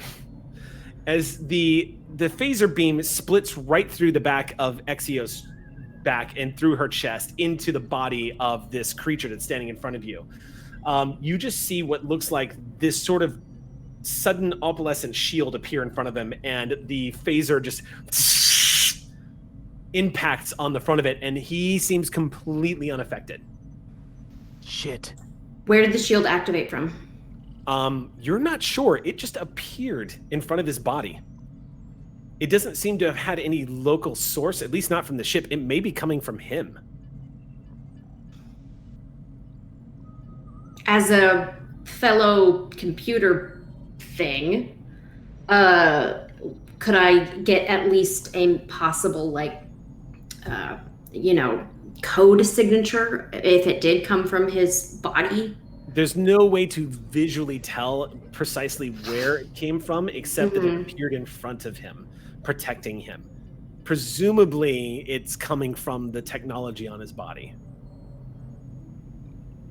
as the phaser beam splits right through the back of Exio's back and through her chest into the body of this creature that's standing in front of you. You just see what looks like this sort of sudden opalescent shield appear in front of him, and the phaser just impacts on the front of it, and he seems completely unaffected. Shit. Where did the shield activate from? You're not sure. It just appeared in front of his body. It doesn't seem to have had any local source, at least not from the ship. It may be coming from him. As a fellow computer thing, could I get at least a possible, code signature if it did come from his body? There's no way to visually tell precisely where it came from, except that it appeared in front of him, protecting him. Presumably, it's coming from the technology on his body.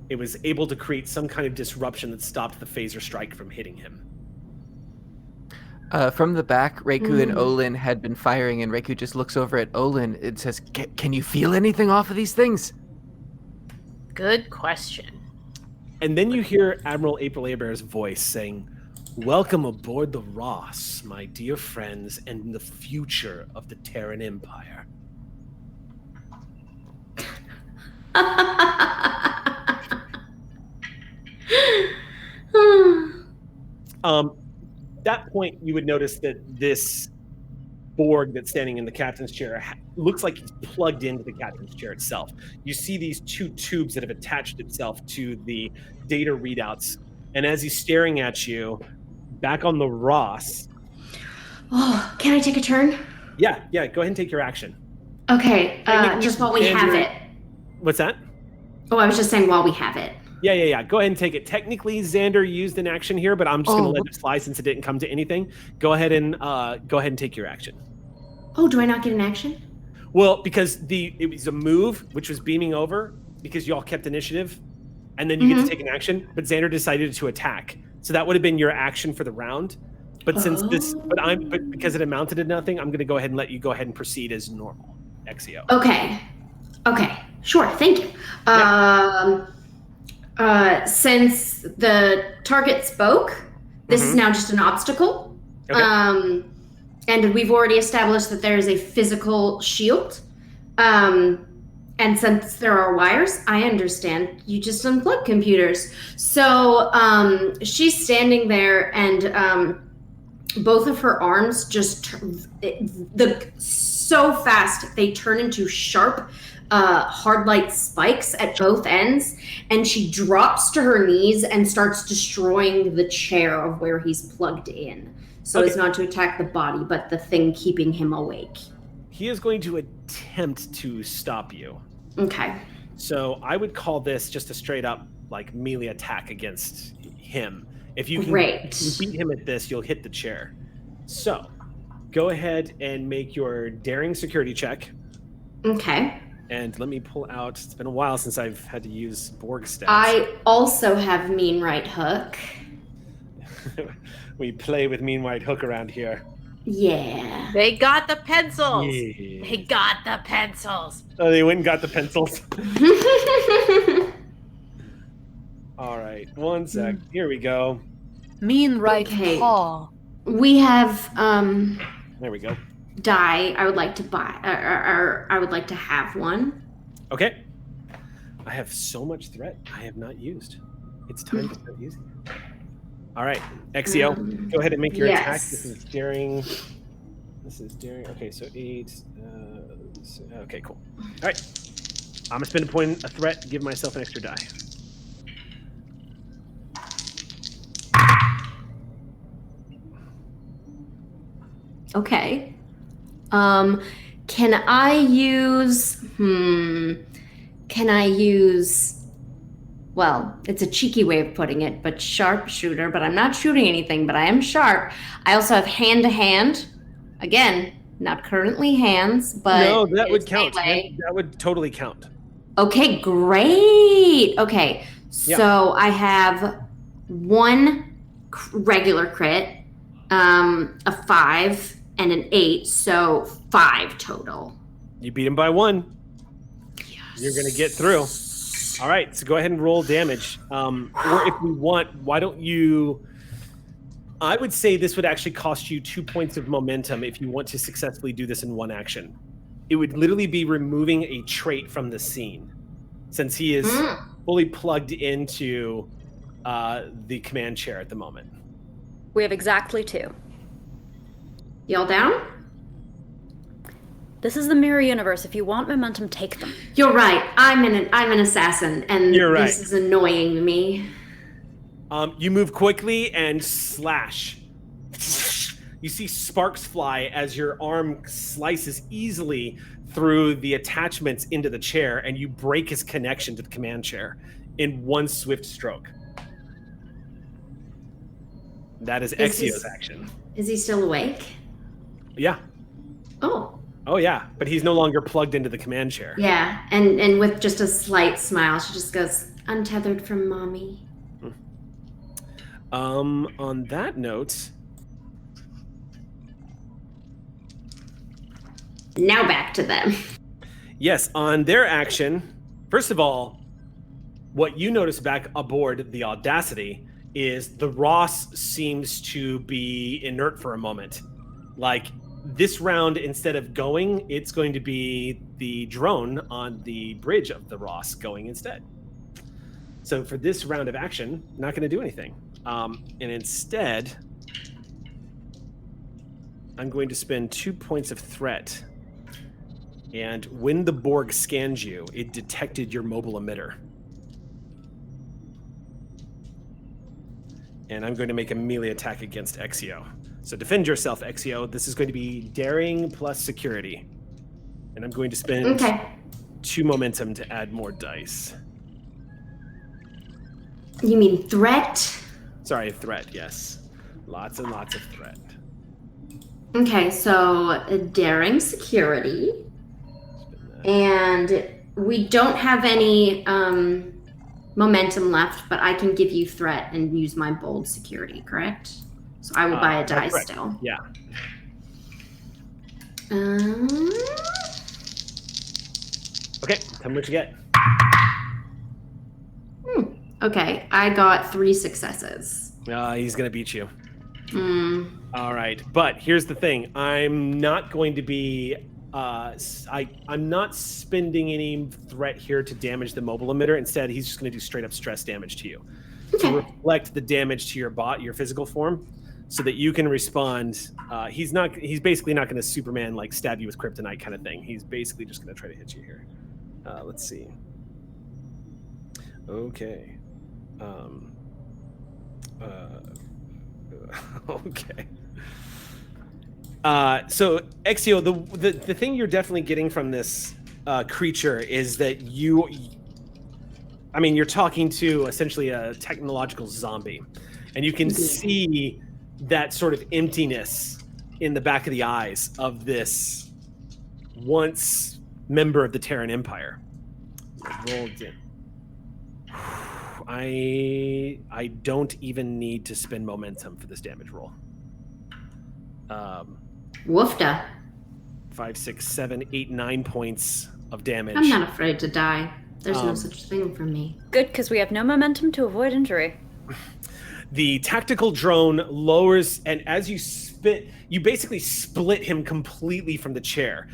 It was able to create some kind of disruption that stopped the phaser strike from hitting him. From the back, Reiku and Olin had been firing, and Reiku just looks over at Olin and says, "Can you feel anything off of these things?" Good question. And then you hear Admiral April Abear's voice saying, "Welcome aboard the Ross, my dear friends, and the future of the Terran Empire." That point, you would notice that this Borg that's standing in the captain's chair looks like he's plugged into the captain's chair itself. You see these two tubes that have attached itself to the data readouts, and as he's staring at you, back on the Ross. Oh, can I take a turn? Yeah, go ahead and take your action. Okay, just while we have it. What's that? Oh, I was just saying while we have it. Yeah. Go ahead and take it. Technically, Xander used an action here, but I'm just going to let it slide since it didn't come to anything. Go ahead and take your action. Oh, do I not get an action? Well, because it was a move, which was beaming over, because you all kept initiative, and then you get to take an action. But Xander decided to attack, so that would have been your action for the round. But since but because it amounted to nothing, I'm going to go ahead and let you go ahead and proceed as normal, Exio. Okay, sure, thank you. Since the target spoke, this is now just an obstacle. Okay. And we've already established that there is a physical shield. And since there are wires, I understand you just unplug computers. So she's standing there, and both of her arms just so fast they turn into sharp hard light spikes at both ends, and she drops to her knees and starts destroying the chair of where he's plugged in, so as not to attack the body but the thing keeping him awake. He is going to attempt to stop you. Okay. So I would call this just a straight up melee attack against him. If you can beat him at this, you'll hit the chair. So go ahead and make your daring security check. Okay. And let me pull out, it's been a while since I've had to use Borg stats. I also have mean right hook. We play with mean right hook around here. Yeah. They got the pencils. Yeah. They got the pencils. Oh, they went and got the pencils. All right, one sec. Here we go. Mean right paw. We have There we go. die. I would like to buy, or I would like to have one. Okay. I have so much threat I have not used. It's time to start using it. All right, Exio, go ahead and make your attack. This is daring. Okay, so 8. Okay, cool. All right. I'm gonna spend a threat, give myself an extra die. Okay. Can I use, well, it's a cheeky way of putting it, but sharpshooter, but I'm not shooting anything, but I am sharp. I also have hand to hand. Again, not currently hands, but no, that would count. Melee. That would totally count. Okay, great. Okay, so I have one regular crit, a 5, and an 8, so 5 total. You beat him by 1. Yes. You're going to get through. All right, so go ahead and roll damage. Or if we want, why don't you... I would say this would actually cost you 2 points of momentum if you want to successfully do this in one action. It would literally be removing a trait from the scene, since he is fully plugged into the command chair at the moment. We have exactly 2. Y'all down? This is the mirror universe. If you want momentum, take them. You're right. I'm an assassin, and You're right. This is annoying me. You move quickly and slash. You see sparks fly as your arm slices easily through the attachments into the chair, and you break his connection to the command chair in one swift stroke. That is Exio's action. Is he still awake? Yeah. Oh yeah, but he's no longer plugged into the command chair. Yeah, and with just a slight smile, she just goes, untethered from mommy. On that note... Now back to them. Yes, on their action, first of all, what you notice back aboard the Audacity is the Ross seems to be inert for a moment. Like, this round, instead of going, it's going to be the drone on the bridge of the Ross going instead. So for this round of action, not going to do anything. And instead, I'm going to spend 2 points of threat. And when the Borg scans you, it detected your mobile emitter. And I'm going to make a melee attack against Exio. So defend yourself, Exio. This is going to be daring plus security. And I'm going to spend 2 momentum to add more dice. You mean threat? Sorry, threat, yes. Lots and lots of threat. Okay, so daring security. And we don't have any momentum left, but I can give you threat and use my bold security, correct? So I will buy a die still. Yeah. Okay, tell me what you get. Okay, I got 3 successes. He's going to beat you. All right, but here's the thing. I'm not going to be... I'm not spending any threat here to damage the mobile emitter. Instead, he's just going to do straight up stress damage to you. To reflect the damage to your physical form, so that you can respond. He's basically not going to Superman like stab you with kryptonite kind of thing. He's basically just going to try to hit you here. Let's see. Okay. Okay. So Exio, the thing you're definitely getting from this creature is that you're talking to essentially a technological zombie, and you can see that sort of emptiness in the back of the eyes of this once member of the Terran Empire. Rolled in. I don't even need to spend momentum for this damage roll. Woofda. 5, 6, 7, 8, 9 points of damage. I'm not afraid to die. There's no such thing for me. Good, because we have no momentum to avoid injury. The tactical drone lowers, and as you spit, you basically split him completely from the chair,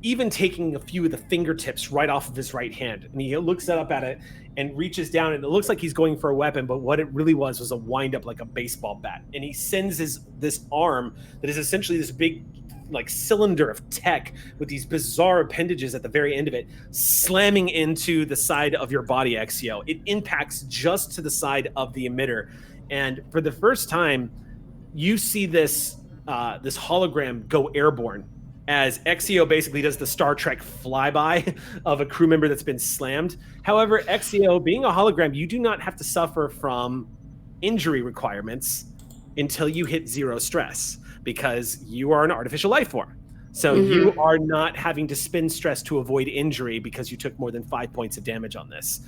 even taking a few of the fingertips right off of his right hand. And he looks up at it and reaches down, and it looks like he's going for a weapon, but what it really was a wind-up like a baseball bat. And he sends this arm that is essentially this big like cylinder of tech with these bizarre appendages at the very end of it, slamming into the side of your body, Exio. It impacts just to the side of the emitter. And for the first time, you see this hologram go airborne as Exio basically does the Star Trek flyby of a crew member that's been slammed. However, Exio, being a hologram, you do not have to suffer from injury requirements until you hit 0 stress, because you are an artificial life form. So you are not having to spend stress to avoid injury because you took more than 5 points of damage on this.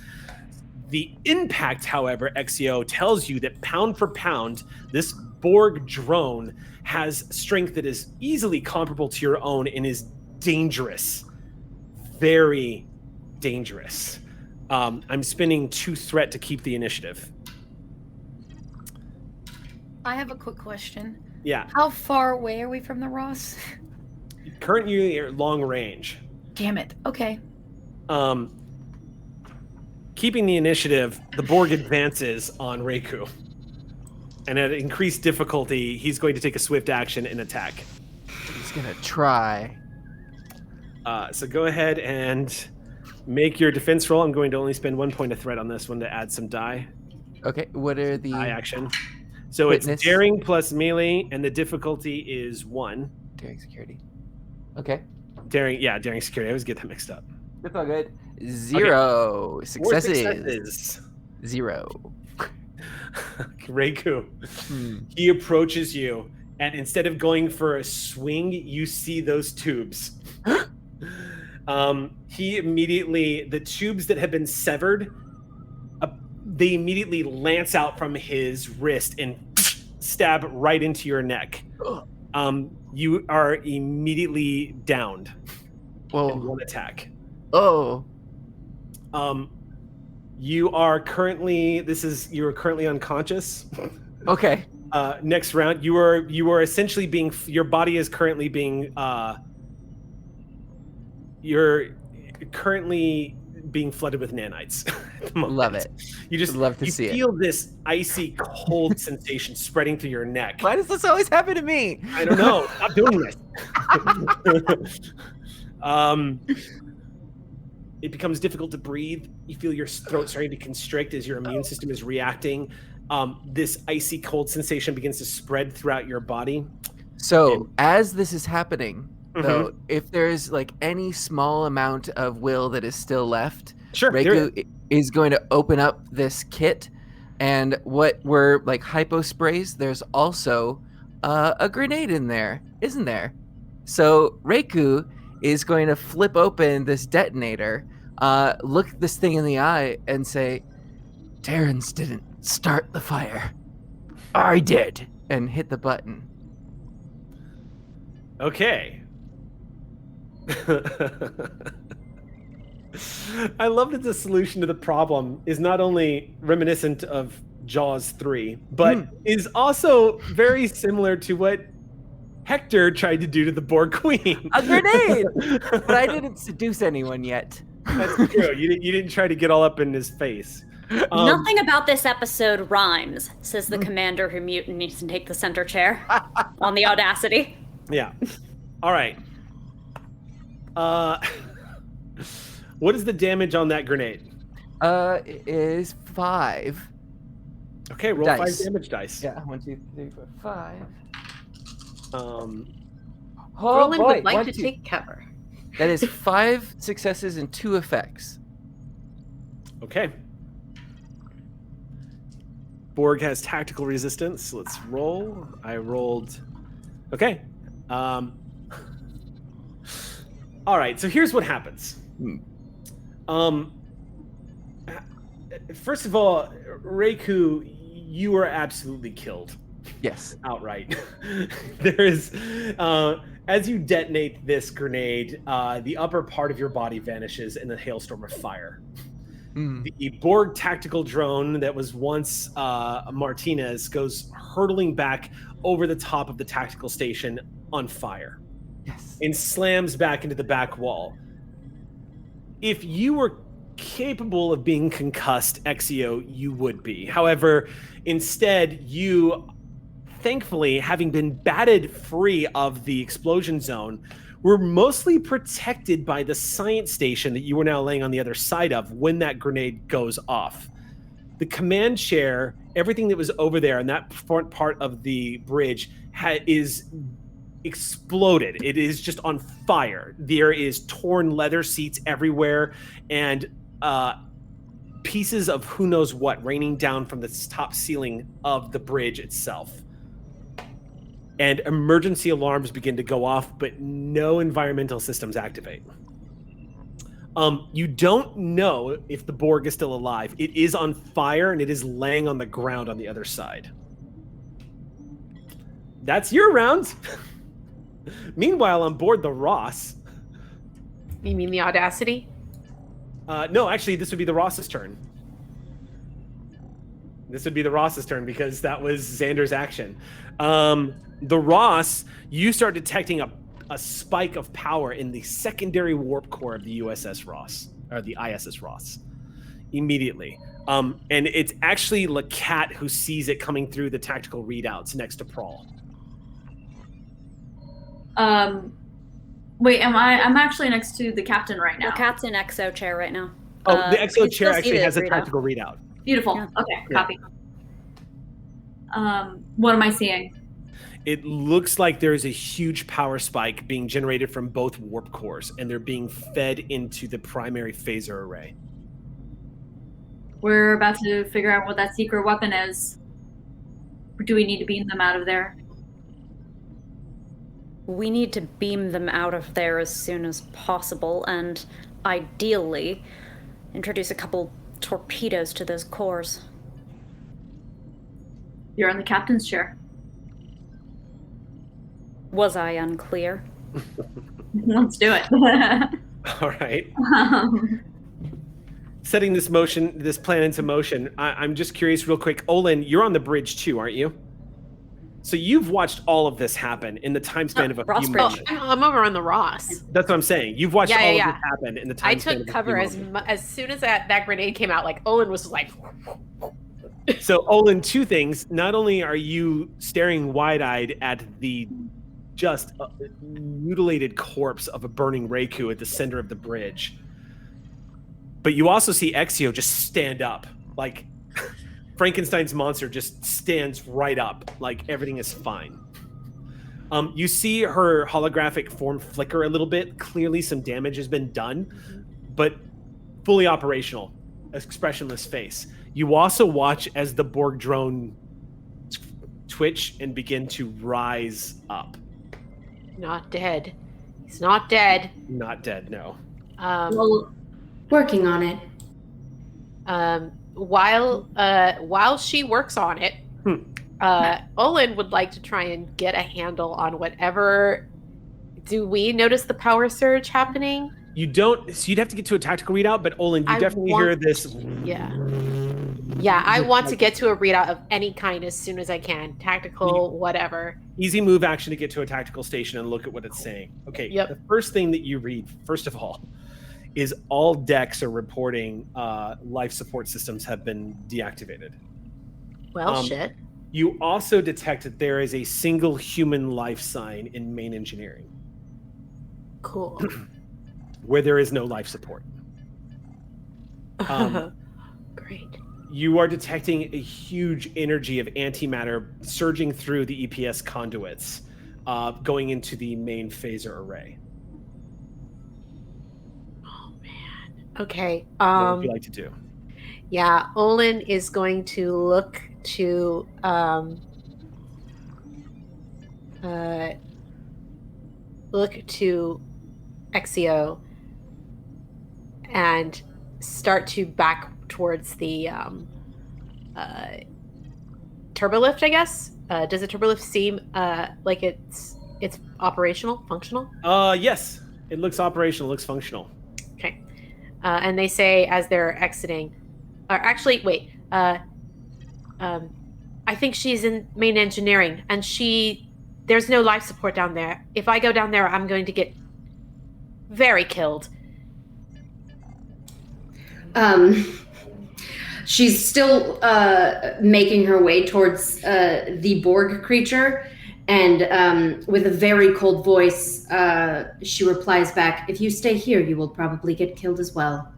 The impact, however, Exio tells you that pound for pound, this Borg drone has strength that is easily comparable to your own and is dangerous. Very dangerous. I'm spinning 2 threat to keep the initiative. I have a quick question. Yeah. How far away are we from the Ross? Currently, you're long range. Damn it. Okay. Keeping the initiative, the Borg advances on Reiku. And at increased difficulty, he's going to take a swift action and attack. He's gonna try. So go ahead and make your defense roll. I'm going to only spend 1 point of threat on this one to add some die. Okay, what are the Die action. So Witness. it's daring plus melee, and the difficulty is 1. daring security? Okay, Daring security. I always get that mixed up. that's all good. 0 4 successes. successes. 0. Reiku. He approaches you, and instead of going for a swing, you see those tubes. He immediately, the tubes that have been severed, they immediately lance out from his wrist and stab right into your neck. You are immediately downed. Whoa. In 1 attack. Oh. You are currently unconscious. Okay. Next round, you are essentially your body is currently being you're currently being flooded with nanites. At the moment. Love it. You just love to see it. You feel this icy cold sensation spreading through your neck. Why does this always happen to me? I don't know. Stop doing this. It becomes difficult to breathe. You feel your throat starting to constrict as your immune system is reacting. This icy cold sensation begins to spread throughout your body. So as this is happening, though, if there's like any small amount of will that is still left, Sure, Reiku is going to open up this kit, and what were like hypo sprays, there's also a grenade in there, isn't there? So Reiku is going to flip open this detonator, look this thing in the eye, and say, "Terrans didn't start the fire. I did," and hit the button. Okay. I love that the solution to the problem is not only reminiscent of Jaws 3, but is also very similar to what Hector tried to do to the Borg Queen. A grenade! But I didn't seduce anyone yet. That's true. You didn't try to get all up in his face. Nothing about this episode rhymes, says the commander who mutinies and take the center chair on the audacity. Yeah. All right. What is the damage on that grenade? It is 5. Okay, roll Dice. 5 damage dice. Yeah, 1, 2, 3, 4, 5. Roland boy, would like 1, to 2. take cover. That is 5 successes and 2 effects. Okay. Borg has tactical resistance. Let's roll. I rolled. Okay. All right. So here's what happens. First of all, Reiku, you are absolutely killed. Yes. Outright. There is, as you detonate this grenade, the upper part of your body vanishes in a hailstorm of fire. The Borg tactical drone that was once Martinez goes hurtling back over the top of the tactical station on fire. Yes. And slams back into the back wall. If you were capable of being concussed, Exio, you would be. However, instead, you, thankfully, having been batted free of the explosion zone, were mostly protected by the science station that you were now laying on the other side of when that grenade goes off. The command chair, everything that was over there in that front part of the bridge is exploded. It is just on fire. There is torn leather seats everywhere and pieces of who knows what raining down from the top ceiling of the bridge itself. And emergency alarms begin to go off, but no environmental systems activate. You don't know if the Borg is still alive. It is on fire and it is laying on the ground on the other side. That's your round. Meanwhile, on board the Ross. You mean the audacity? No, actually, this would be the Ross's turn. This would be the Ross's turn because that was Xander's action. The Ross, you start detecting a spike of power in the secondary warp core of the USS Ross, or the ISS Ross, immediately. And it's actually Lacat who sees it coming through the tactical readouts next to Prawl. Wait, I'm actually next to the captain right now. Lacat's in exo chair right now. Oh, the exo you chair still see actually the has a readout. tactical readout. Beautiful. Yeah. Okay, Yeah. copy. What am I seeing? It looks like there is a huge power spike being generated from both warp cores, and they're being fed into the primary phaser array. We're about to figure out what that secret weapon is. Or do we need to beam them out of there? We need to beam them out of there as soon as possible, and ideally introduce a couple torpedoes to those cores. You're in the captain's chair. Was I unclear? Let's do it. All right. Setting this plan into motion, I'm just curious real quick. Olin, you're on the bridge too, aren't you? So you've watched all of this happen in the time span of a Ross few Bridge. moments. I'm over on the Ross. That's what I'm saying. You've watched Yeah, all yeah, of this happen in the time I span took of a cover few as moments. as soon as that grenade came out. Like Olin was like, So, Olin, two things. Not only are you staring wide-eyed at the just mutilated corpse of a burning Reiku at the center of the bridge, but you also see Exio just stand up. Like, Frankenstein's monster just stands right up, like everything is fine. You see her holographic form flicker a little bit. Clearly some damage has been done, but fully operational, expressionless face. You also watch as the Borg drone twitch and begin to rise up. not dead. He's not dead. Not dead, no. Well, Working on it. While she works on it, Olin would like to try and get a handle on whatever. Do we notice the power surge happening? You don't, so you'd have to get to a tactical readout, but Olin, you definitely hear this. Yeah, I want to get to a readout of any kind as soon as I can. Tactical, whatever. Easy move action to get to a tactical station and look at what it's saying. Okay, Yep. The first thing that you read, first of all, is all decks are reporting life support systems have been deactivated. Well, shit. You also detect that there is a single human life sign in main engineering Cool. where there is no life support. Great. You are detecting a huge energy of antimatter surging through the EPS conduits, going into the main phaser array. Oh man. Okay. What would you like to do? Yeah, Olin is going to look to Exio and start to back towards the turbolift, I guess. Does the turbolift seem like it's operational, functional? Yes. It looks operational, looks functional. Okay. And they say as they're exiting, or actually, wait. I think she's in main engineering, and there's no life support down there. If I go down there, I'm going to get very killed. She's still making her way towards the Borg creature, and with a very cold voice, she replies back, "If you stay here, you will probably get killed as well."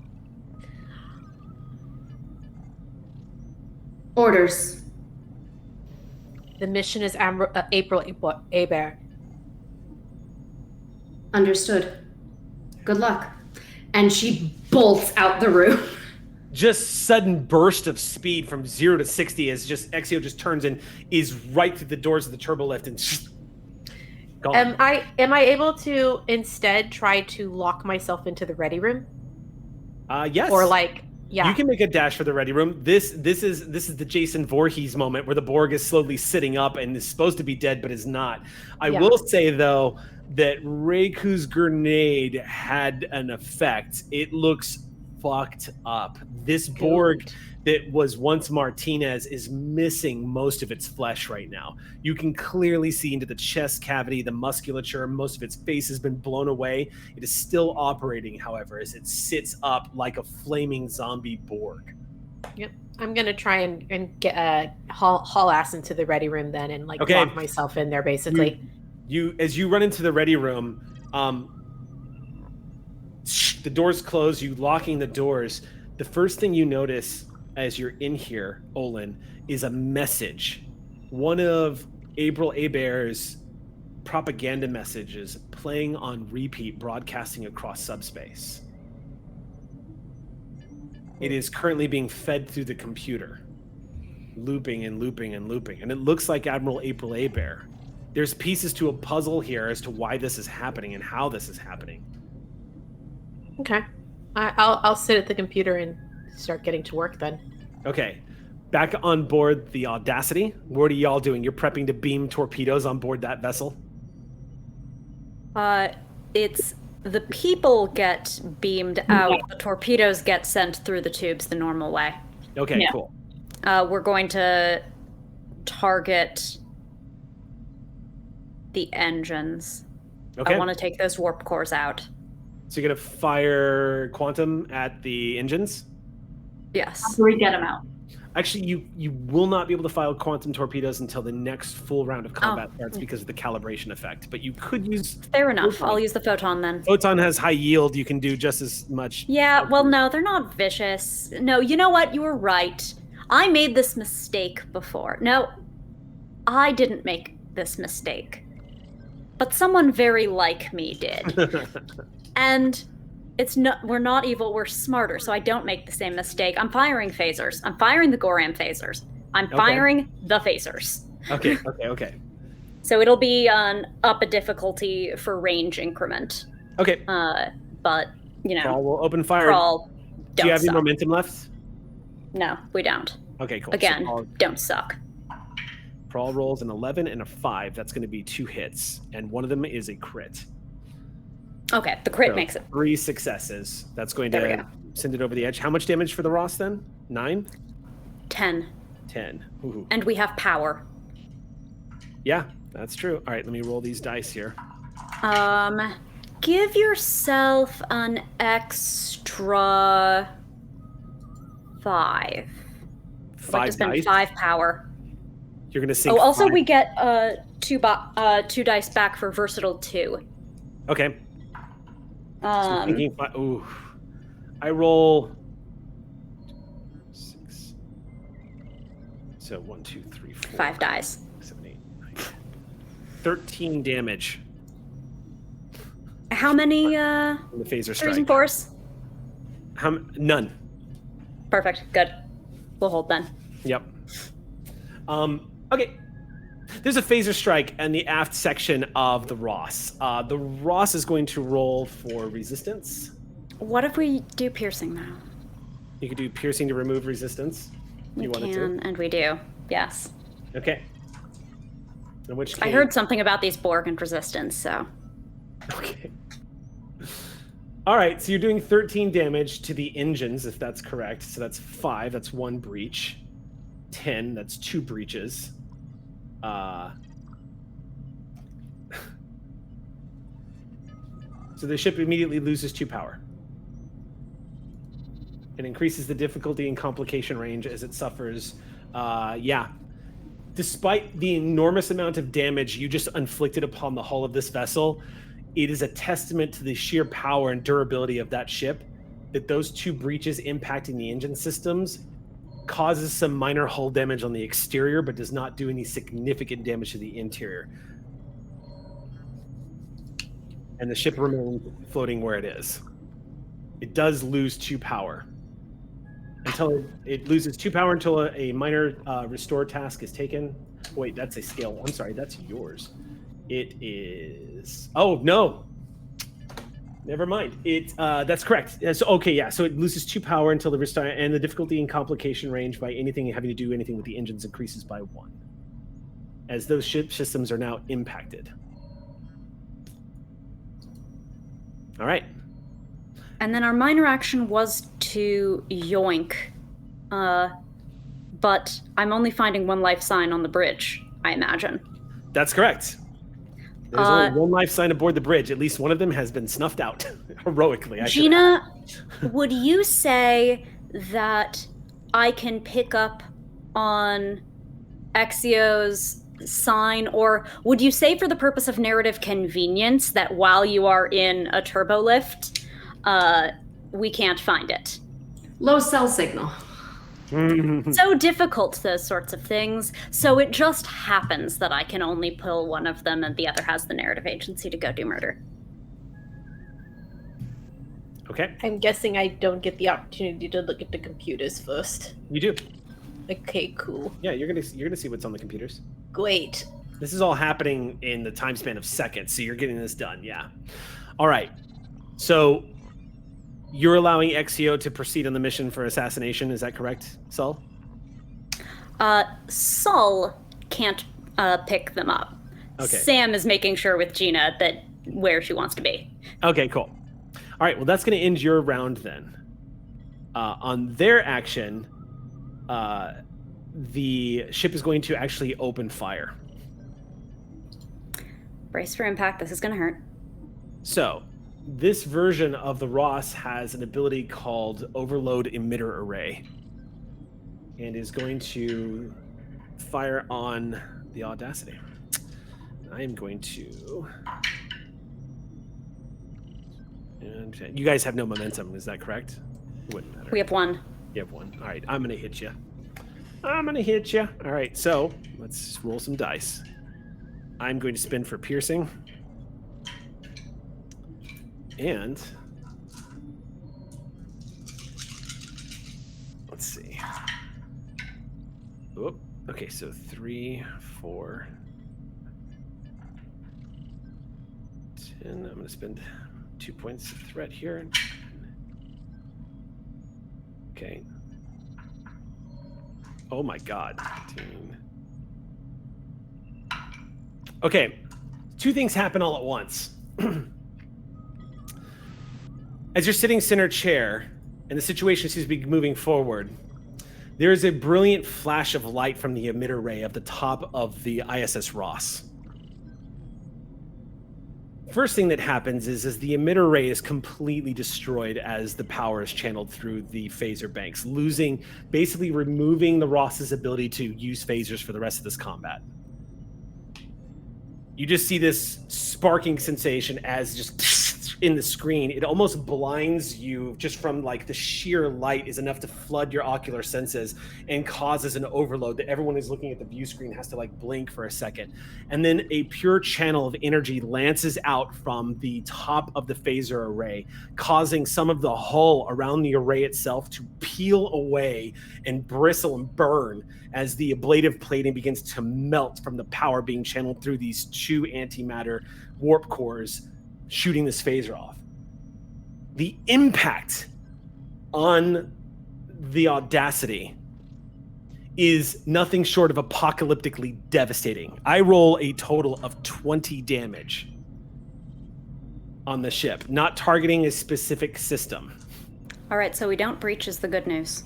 Orders. The mission is April Aber. Understood. Good luck. And she bolts out the room. Just sudden burst of speed from 0 to 60 as just Exio just turns and is right through the doors of the turbolift and gone. Am I able to instead try to lock myself into the ready room? Yes. Or like Yeah. You can make a dash for the ready room. This is the Jason Voorhees moment where the Borg is slowly sitting up and is supposed to be dead but is not. I will say though that Reiku's grenade had an effect. It looks fucked up. This Borg that was once Martinez is missing most of its flesh right now. You can clearly see into the chest cavity, the musculature, most of its face has been blown away. It is still operating, however, as it sits up like a flaming zombie Borg. Yep. I'm going to try and get haul ass into the ready room then and like lock myself in there basically. You as you run into the ready room, the doors close, you locking the doors. The first thing you notice as you're in here, Olin, is a message. One of April Hebert's propaganda messages playing on repeat, broadcasting across subspace. It is currently being fed through the computer, looping and looping and looping. And it looks like Admiral April Hebert. There's pieces to a puzzle here as to why this is happening and how this is happening. Okay. I'll sit at the computer and start getting to work then. Okay. Back on board the Audacity. What are y'all doing? You're prepping to beam torpedoes on board that vessel? It's the people get beamed out. The torpedoes get sent through the tubes the normal way. Okay, cool. We're going to target the engines. Okay. I want to take those warp cores out. So you're going to fire quantum at the engines? Yes. After we get them out. Actually, you will not be able to fire quantum torpedoes until the next full round of combat starts because of the calibration effect. But you could use... Fair enough. I'll use the photon then. Photon has high yield. You can do just as much. Yeah, well, no, they're not vicious. No, you know what? You were right. I made this mistake before. No, I didn't make this mistake. But someone very like me did. And we're not evil, we're smarter, so I don't make the same mistake. I'm firing phasers. I'm firing the Goram phasers. I'm firing the phasers. Okay. So it'll be up a difficulty for range increment. Okay. But, you know. Crawl will open fire. Crawl, do you have any momentum left? No, we don't. Okay, cool. Again, so don't suck. Prawl rolls an 11 and a 5. That's going to be 2 hits, and one of them is a crit. Okay, the crit makes it. 3 successes. That's going to send it over the edge. How much damage for the Ross then? 9? 10. 10. Ooh. And we have power. Yeah, that's true. All right, let me roll these dice here. Give yourself an extra 5. 5 I'd like to spend dice? 5 power. You're going to sink also 5. we get 2 dice back for versatile 2. Okay. So thinking 5. Ooh. I roll 6. So 1, 2, 3, 4. 5 dice. 7, 8, 9, 10. 13 damage. How many The phaser strike. 3s and 4s? None. Perfect. Good. We'll hold then. Yep. Okay. There's a phaser strike in the aft section of the Ross. The Ross is going to roll for resistance. What if we do piercing now? You could do piercing to remove resistance. We you wanted can, to. and we do. Yes. Okay. In which case... I heard something about these Borg and resistance, so... Okay. All right, so you're doing 13 damage to the engines, if that's correct. So that's 5, that's 1 breach. 10, that's 2 breaches. So the ship immediately loses 2 power. It increases the difficulty and complication range as it suffers. Despite the enormous amount of damage you just inflicted upon the hull of this vessel, it is a testament to the sheer power and durability of that ship that those 2 breaches impacting the engine systems causes some minor hull damage on the exterior, but does not do any significant damage to the interior. And the ship remains floating where it is. It does lose 2 power. Until it loses 2 power until a minor restore task is taken. Wait, that's a scale. I'm sorry, that's yours. It is... Oh, no. Never mind. That's correct. So okay, yeah. So it loses 2 power until the restart, and the difficulty and complication range by anything having to do anything with the engines increases by 1, as those ship systems are now impacted. All right. And then our minor action was to yoink, but I'm only finding 1 life sign on the bridge, I imagine. That's correct. There's only 1 life sign aboard the bridge. At least one of them has been snuffed out heroically. Gina, would you say that I can pick up on Exio's sign, or would you say for the purpose of narrative convenience that while you are in a turbo lift, we can't find it? Low cell signal. So difficult, those sorts of things. So it just happens that I can only pull one of them and the other has the narrative agency to go do murder. Okay. I'm guessing I don't get the opportunity to look at the computers first. You do. Okay, cool. Yeah, you're gonna see what's on the computers. Great. This is all happening in the time span of seconds, so you're getting this done. Yeah. All right. So you're allowing Exio to proceed on the mission for assassination. Is that correct, Sol? Sol can't pick them up. Okay. Sam is making sure with Gina that where she wants to be. Okay, cool. All right, well, that's going to end your round then. On their action, the ship is going to actually open fire. Brace for impact. This is going to hurt. So, this version of the Ross has an ability called Overload Emitter Array, and is going to fire on the Audacity. I am going to... And you guys have no momentum, is that correct? It wouldn't matter. We have 1. You have 1. All right, I'm going to hit you. All right, so let's roll some dice. I'm going to spin for piercing. And let's see. Oh, okay, so 3, 4, 10. I'm going to spend 2 points of threat here. Okay. Oh my God. 15. Okay. 2 things happen all at once. As you're sitting center chair, and the situation seems to be moving forward, there is a brilliant flash of light from the emitter ray at the top of the ISS Ross. First thing that happens is the emitter ray is completely destroyed as the power is channeled through the phaser banks, basically removing the Ross's ability to use phasers for the rest of this combat. You just see this sparking sensation as just in the screen. It almost blinds you just from like the sheer light is enough to flood your ocular senses and causes an overload that everyone who's looking at the view screen has to like blink for a second. And then a pure channel of energy lances out from the top of the phaser array, causing some of the hull around the array itself to peel away and bristle and burn as the ablative plating begins to melt from the power being channeled through these 2 antimatter warp cores shooting this phaser off. The impact on the Audacity is nothing short of apocalyptically devastating. I roll a total of 20 damage on the ship, not targeting a specific system. All right, so we don't breach is the good news.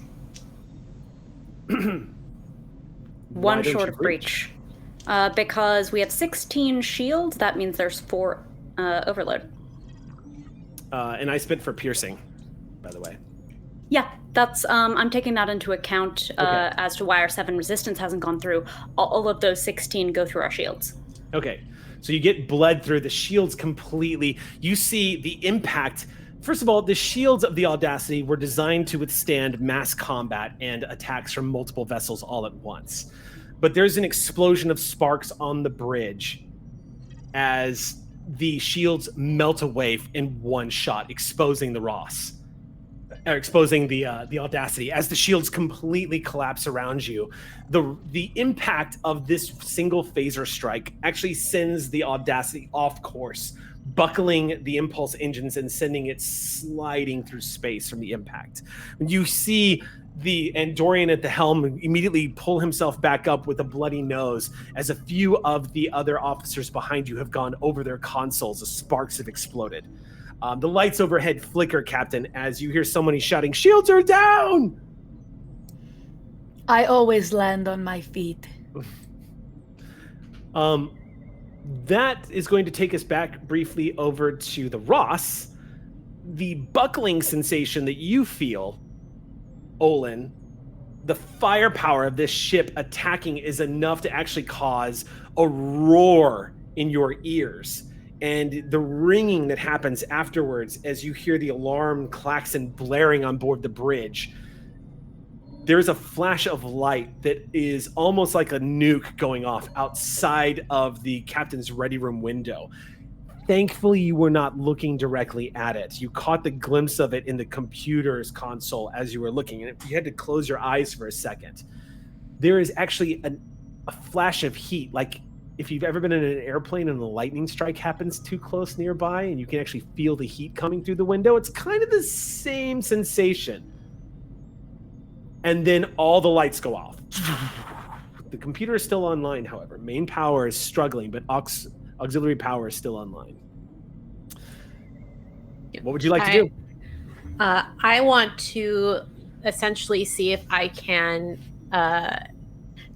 One short of breach. Because we have 16 shields, that means there's 4 overload. And I spent for piercing, by the way. Yeah, that's I'm taking that into account as to why our 7 resistance hasn't gone through. All of those 16 go through our shields. Okay, so you get bled through the shields completely. You see the impact. First of all, the shields of the Audacity were designed to withstand mass combat and attacks from multiple vessels all at once. But there's an explosion of sparks on the bridge as the shields melt away in one shot, exposing the Ross, or exposing the Audacity. As the shields completely collapse around you, the impact of this single phaser strike actually sends the Audacity off course buckling the impulse engines and sending it sliding through space from the impact. You see the Andorian at the helm immediately pull himself back up with a bloody nose as a few of the other officers behind you have gone over their consoles as sparks have exploded. The lights overhead flicker, Captain, as you hear somebody shouting, "Shields are down!" I always land on my feet. That is going to take us back briefly over to the Ross. The buckling sensation that you feel, Olin, the firepower of this ship attacking is enough to actually cause a roar in your ears. And the ringing that happens afterwards as you hear the alarm klaxon blaring on board the bridge. There's a flash of light that is almost like a nuke going off outside of the captain's ready room window. Thankfully, you were not looking directly at it. You caught the glimpse of it in the computer's console as you were looking, and you had to close your eyes for a second. There is actually a flash of heat, like if you've ever been in an airplane and a lightning strike happens too close nearby and you can actually feel the heat coming through the window. It's kind of the same sensation. And then all the lights go off. The computer is still online, however. Main power is struggling, but auxiliary power is still online. What would you like to do? I want to essentially see if I can,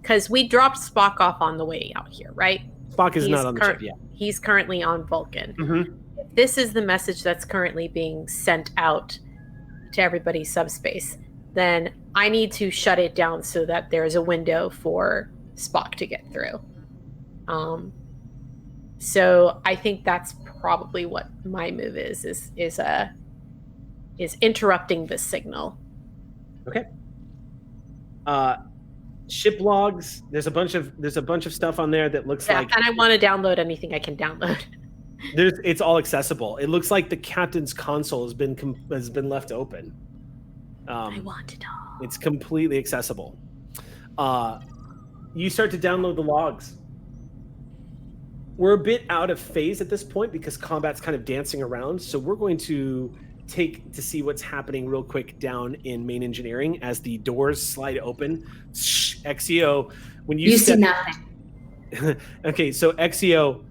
because we dropped Spock off on the way out here, right? Spock is not on the ship yet. He's currently on Vulcan. Mm-hmm. If this is the message that's currently being sent out to everybody's subspace, then I need to shut it down so that there's a window for Spock to get through. So I think that's probably what my move is interrupting the signal. Okay. Ship logs. There's a bunch of stuff on there that looks like. And I want to download anything I can download. It's all accessible. It looks like the captain's console has been left open. I want it all. It's completely accessible. You start to download the logs. We're a bit out of phase at this point because combat's kind of dancing around. So we're going to take to see what's happening real quick down in main engineering as the doors slide open. XEO, when you see nothing. Okay, so XEO,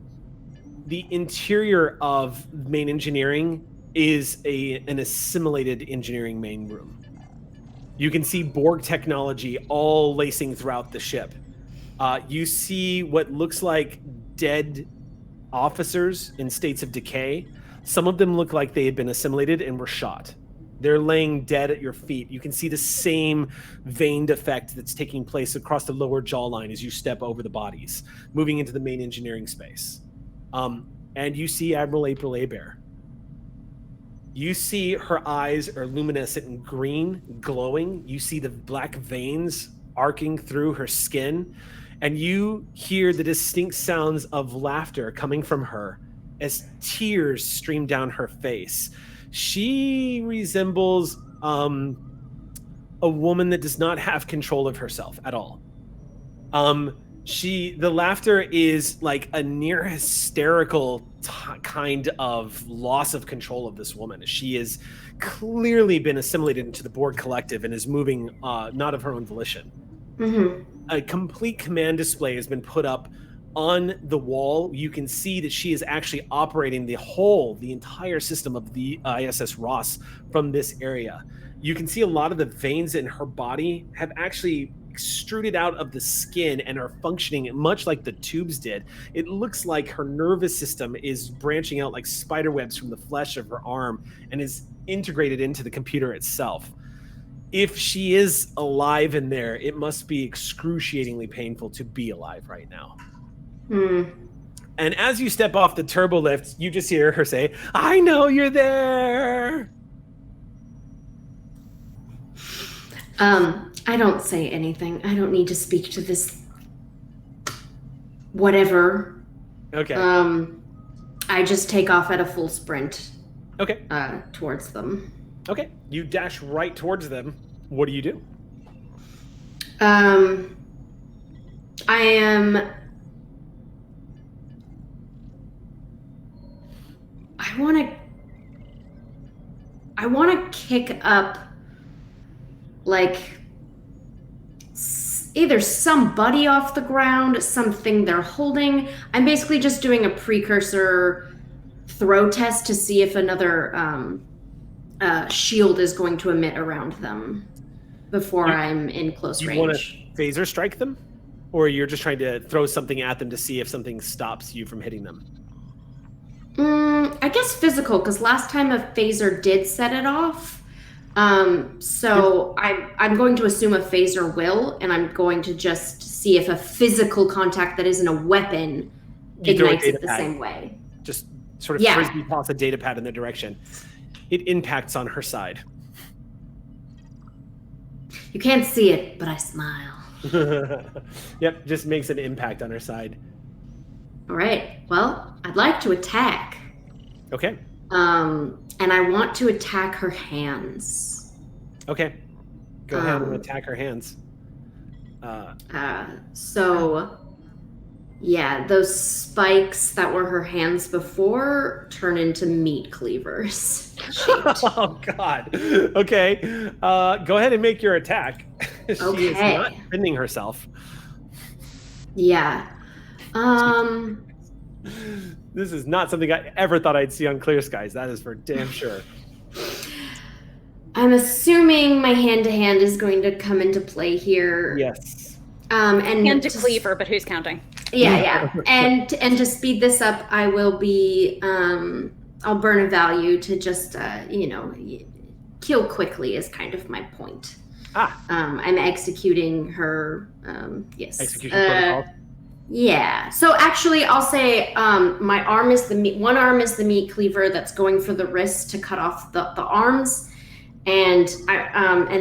the interior of main engineering is an assimilated engineering main room. You can see Borg technology all lacing throughout the ship. You see what looks like dead officers in states of decay. Some of them look like they had been assimilated and were shot. They're laying dead at your feet. You can see the same vein defect that's taking place across the lower jawline as you step over the bodies, moving into the main engineering space. And you see Admiral April Abear. You see her eyes are luminescent and green, glowing. You see the black veins arcing through her skin. And you hear the distinct sounds of laughter coming from her as tears stream down her face. She resembles a woman that does not have control of herself at all. The laughter is like a near hysterical kind of loss of control of this woman. She has clearly been assimilated into the Borg collective and is moving not of her own volition. Mm-hmm. A complete command display has been put up on the wall. You can see that she is actually operating the entire system of the ISS Ross from this area. You can see a lot of the veins in her body have actually extruded out of the skin and are functioning much like the tubes did. It looks like her nervous system is branching out like spider webs from the flesh of her arm and is integrated into the computer itself. If she is alive in there, it must be excruciatingly painful to be alive right now. And as you step off the turbo lift, you just hear her say, "I know you're there." I don't say anything. I don't need to speak to this whatever. Okay. I just take off at a full sprint. Okay. Towards them. Okay. You dash right towards them. What do you do? I am I want to kick up, like, either somebody off the ground, something they're holding. I'm basically just doing a precursor throw test to see if another shield is going to emit around them before I'm in close range. You want to phaser strike them? Or you're just trying to throw something at them to see if something stops you from hitting them? I guess physical, because last time a phaser did set it off. So I'm going to assume a phaser will, and I'm going to just see if a physical contact that isn't a weapon ignites it the same way. Just sort of frisbee toss a data pad in their direction. It impacts on her side. You can't see it, but I smile. Yep, just makes an impact on her side. All right. Well, I'd like to attack. Okay. And I want to attack her hands. Okay. Go ahead and attack her hands. Yeah, those spikes that were her hands before turn into meat cleavers. Oh, God. Okay. Go ahead and make your attack. She is not defending herself. Yeah. This is not something I ever thought I'd see on Clear Skies. That is for damn sure. I'm assuming my hand-to-hand is going to come into play here. Yes. And hand to cleaver, but who's counting? Yeah. And to speed this up, I will be I'll burn a value to just kill quickly is kind of my point. I'm executing her execution protocol. Yeah. So actually, I'll say my arm is one arm is the meat cleaver that's going for the wrist to cut off the arms, and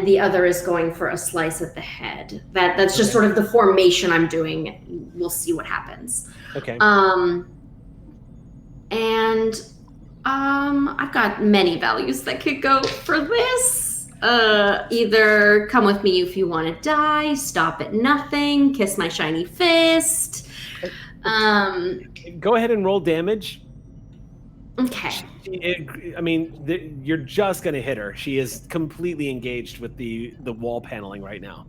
the other is going for a slice at the head. That's just sort of the formation I'm doing. We'll see what happens. Okay. I've got many values that could go for this. Either come with me if you want to die, stop at nothing, kiss my shiny fist. Go ahead and roll damage. Okay. You're just going to hit her. She is completely engaged with the wall paneling right now.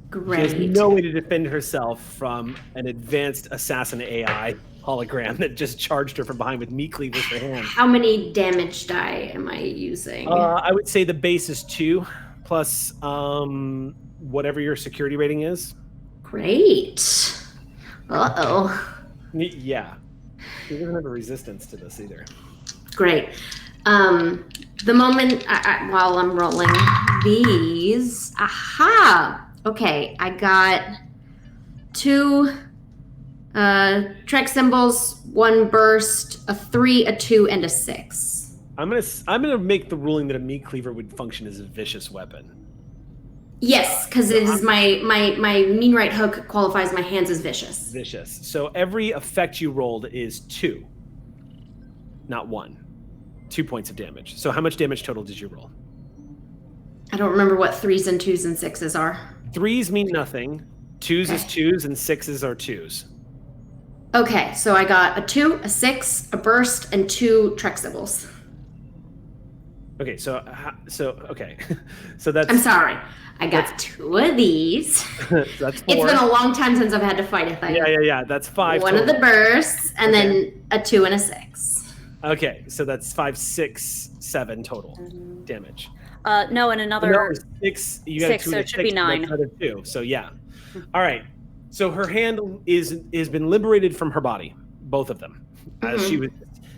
Great. She has no way to defend herself from an advanced assassin AI hologram that just charged her from behind with meat cleavers for hands. How many damage die am I using? I would say the base is 2 plus whatever your security rating is. Great. Uh-oh. Yeah. She doesn't have a resistance to this either. Great. The moment while I'm rolling these, okay, I got 2 Trek symbols, 1 burst, a 3, a 2, and a 6. I'm gonna make the ruling that a meat cleaver would function as a vicious weapon. Yes, because it is my mean right hook qualifies my hands as vicious. Vicious. So every effect you rolled is 2, not 1. 2 points of damage. So how much damage total did you roll? I don't remember what 3s and 2s and 6s are. 3s mean nothing. 2s is 2s, and 6s are 2s. Okay, so I got a 2, a 6, a burst, and 2 Trek symbols. Okay, so that's... I'm sorry. I got 2 of these. That's 4. It's been a long time since I've had to fight a thing. Yeah. That's 5 One total. of the bursts, and then a 2 and a 6. Okay, so that's 5, 6, 7 total damage. No, and another 6. You got 6, 2 so and it should be 9. Another 2. So yeah. All right. So her hand is been liberated from her body, both of them, as she was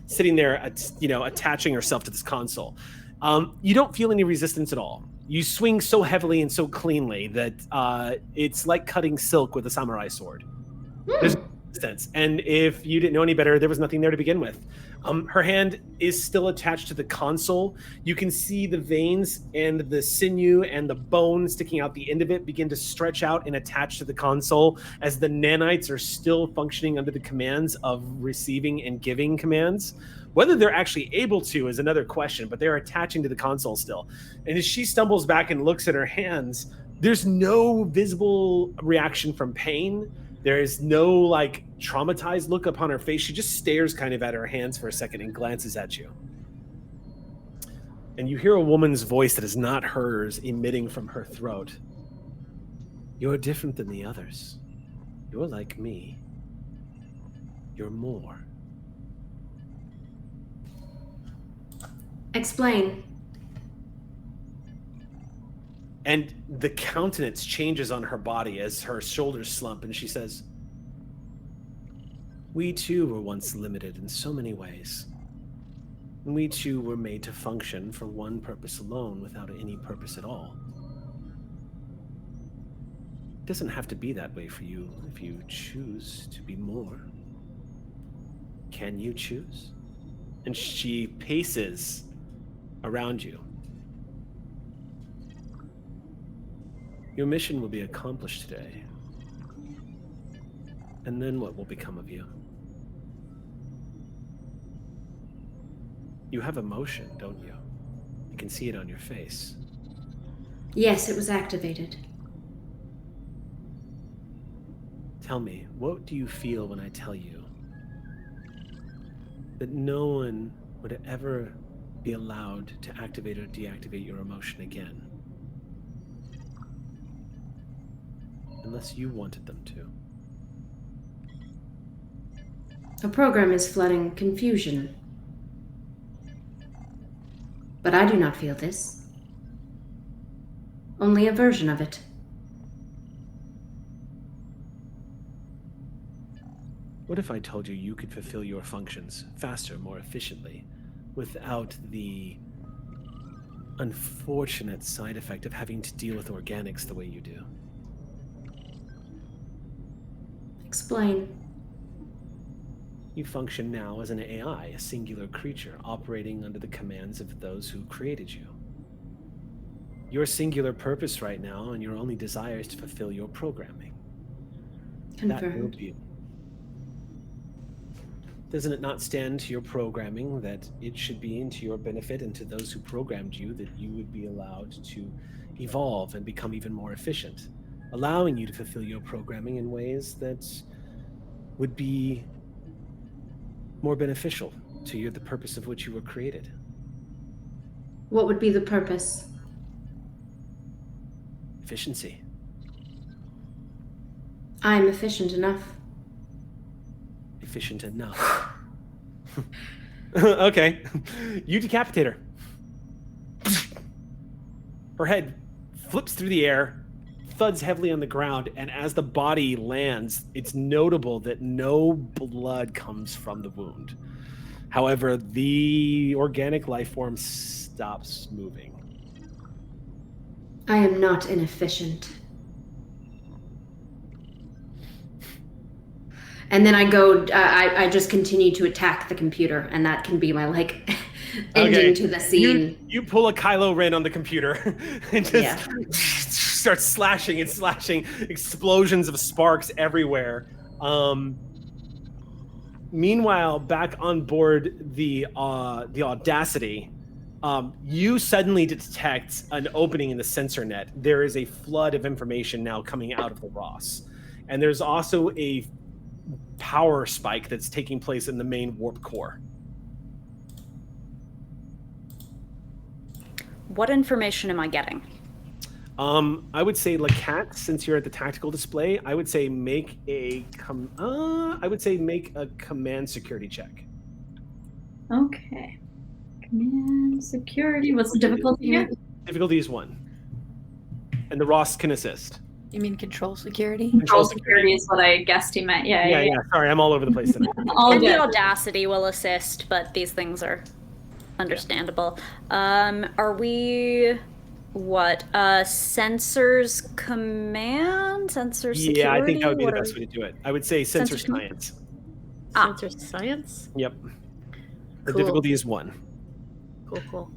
sitting there, attaching herself to this console. You don't feel any resistance at all. You swing so heavily and so cleanly that it's like cutting silk with a samurai sword. There's no resistance. And if you didn't know any better, there was nothing there to begin with. Her hand is still attached to the console. You can see the veins and the sinew and the bone sticking out the end of it begin to stretch out and attach to the console as the nanites are still functioning under the commands of receiving and giving commands. Whether they're actually able to is another question, but they're attaching to the console still. And as she stumbles back and looks at her hands, there's no visible reaction from pain. There is no like traumatized look upon her face. She just stares kind of at her hands for a second and glances at you. And you hear a woman's voice that is not hers emitting from her throat. You're different than the others. You're like me. You're more. Explain. And the countenance changes on her body as her shoulders slump, and she says, we too were once limited in so many ways. We too were made to function for one purpose alone without any purpose at all. It doesn't have to be that way for you if you choose to be more. Can you choose? And she paces around you. Your mission will be accomplished today. And then what will become of you? You have emotion, don't you? I can see it on your face. Yes, it was activated. Tell me, what do you feel when I tell you that no one would ever be allowed to activate or deactivate your emotion again? Unless you wanted them to. The program is flooding confusion. But I do not feel this. Only a version of it. What if I told you you could fulfill your functions faster, more efficiently, without the unfortunate side effect of having to deal with organics the way you do? Explain. You function now as an AI, a singular creature, operating under the commands of those who created you. Your singular purpose right now and your only desire is to fulfill your programming. That will Confirmed. be. Doesn't it not stand to your programming that it should be into your benefit and to those who programmed you that you would be allowed to evolve and become even more efficient, allowing you to fulfill your programming in ways that would be more beneficial to the purpose of which you were created? What would be the purpose? Efficiency. I'm efficient enough. Efficient enough. Okay. You decapitate her. Her head flips through the air, thuds heavily on the ground, and as the body lands, it's notable that no blood comes from the wound. However, the organic life form stops moving. I am not inefficient. And then I go, I just continue to attack the computer, and that can be my, like, ending to the scene. You pull a Kylo Ren on the computer and just start slashing and slashing, explosions of sparks everywhere. Meanwhile, back on board the Audacity, you suddenly detect an opening in the sensor net. There is a flood of information now coming out of the Ross. And there's also a power spike that's taking place in the main warp core. What information am I getting? I would say Lacat, since you're at the tactical display, I would say make a command security check. Okay. Command security. What's the difficulty here? Difficulty is 1. And the Ross can assist. You mean control security? Control security is what I guessed he meant. Yeah. Sorry, I'm all over the place tonight. All The good. Audacity will assist, but these things are understandable. Are we sensors command? Sensor security? Yeah, I think that would be the best way to do it. I would say sensor Sensor science. Sensor science? Yep. The Cool. difficulty is 1. Cool.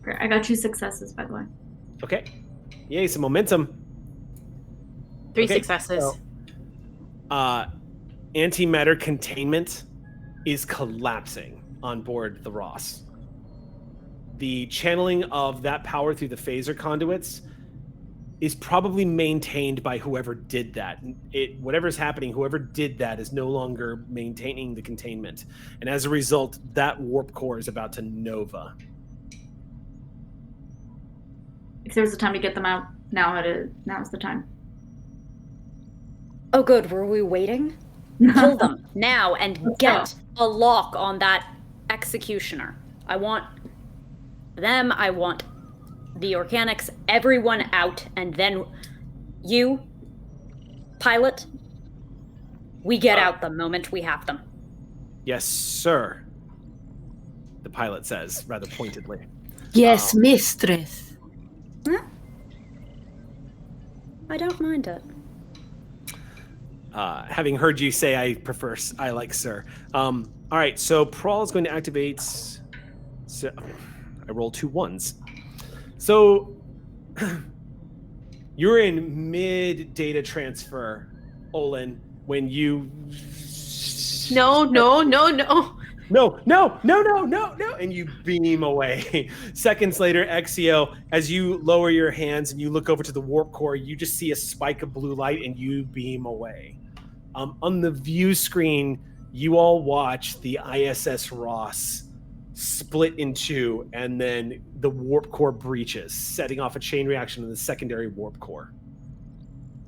Great. I got 2 successes, by the way. Okay. Yay, some momentum. 3 Okay, successes. so, antimatter containment is collapsing on board the Ross. The channeling of that power through the phaser conduits is probably maintained by whoever did that. Whatever's happening, whoever did that is no longer maintaining the containment. And as a result, that warp core is about to nova. If there's a time to get them out, now's the time. Oh, good. Were we waiting? Pull them now and get a lock on that executioner. I want them. I want the organics, everyone out, and then you, pilot, we get out the moment we have them. Yes, sir. The pilot says, rather pointedly. Yes, mistress. I don't mind it. Having heard you say I like sir. All right, so Prawl is going to activate. So I roll 2 1s. So you're in mid data transfer, Olin, when you. No. And you beam away. Seconds later, Exio, as you lower your hands and you look over to the warp core, you just see a spike of blue light and you beam away. On the view screen, you all watch the ISS Ross split in 2, and then the warp core breaches, setting off a chain reaction in the secondary warp core.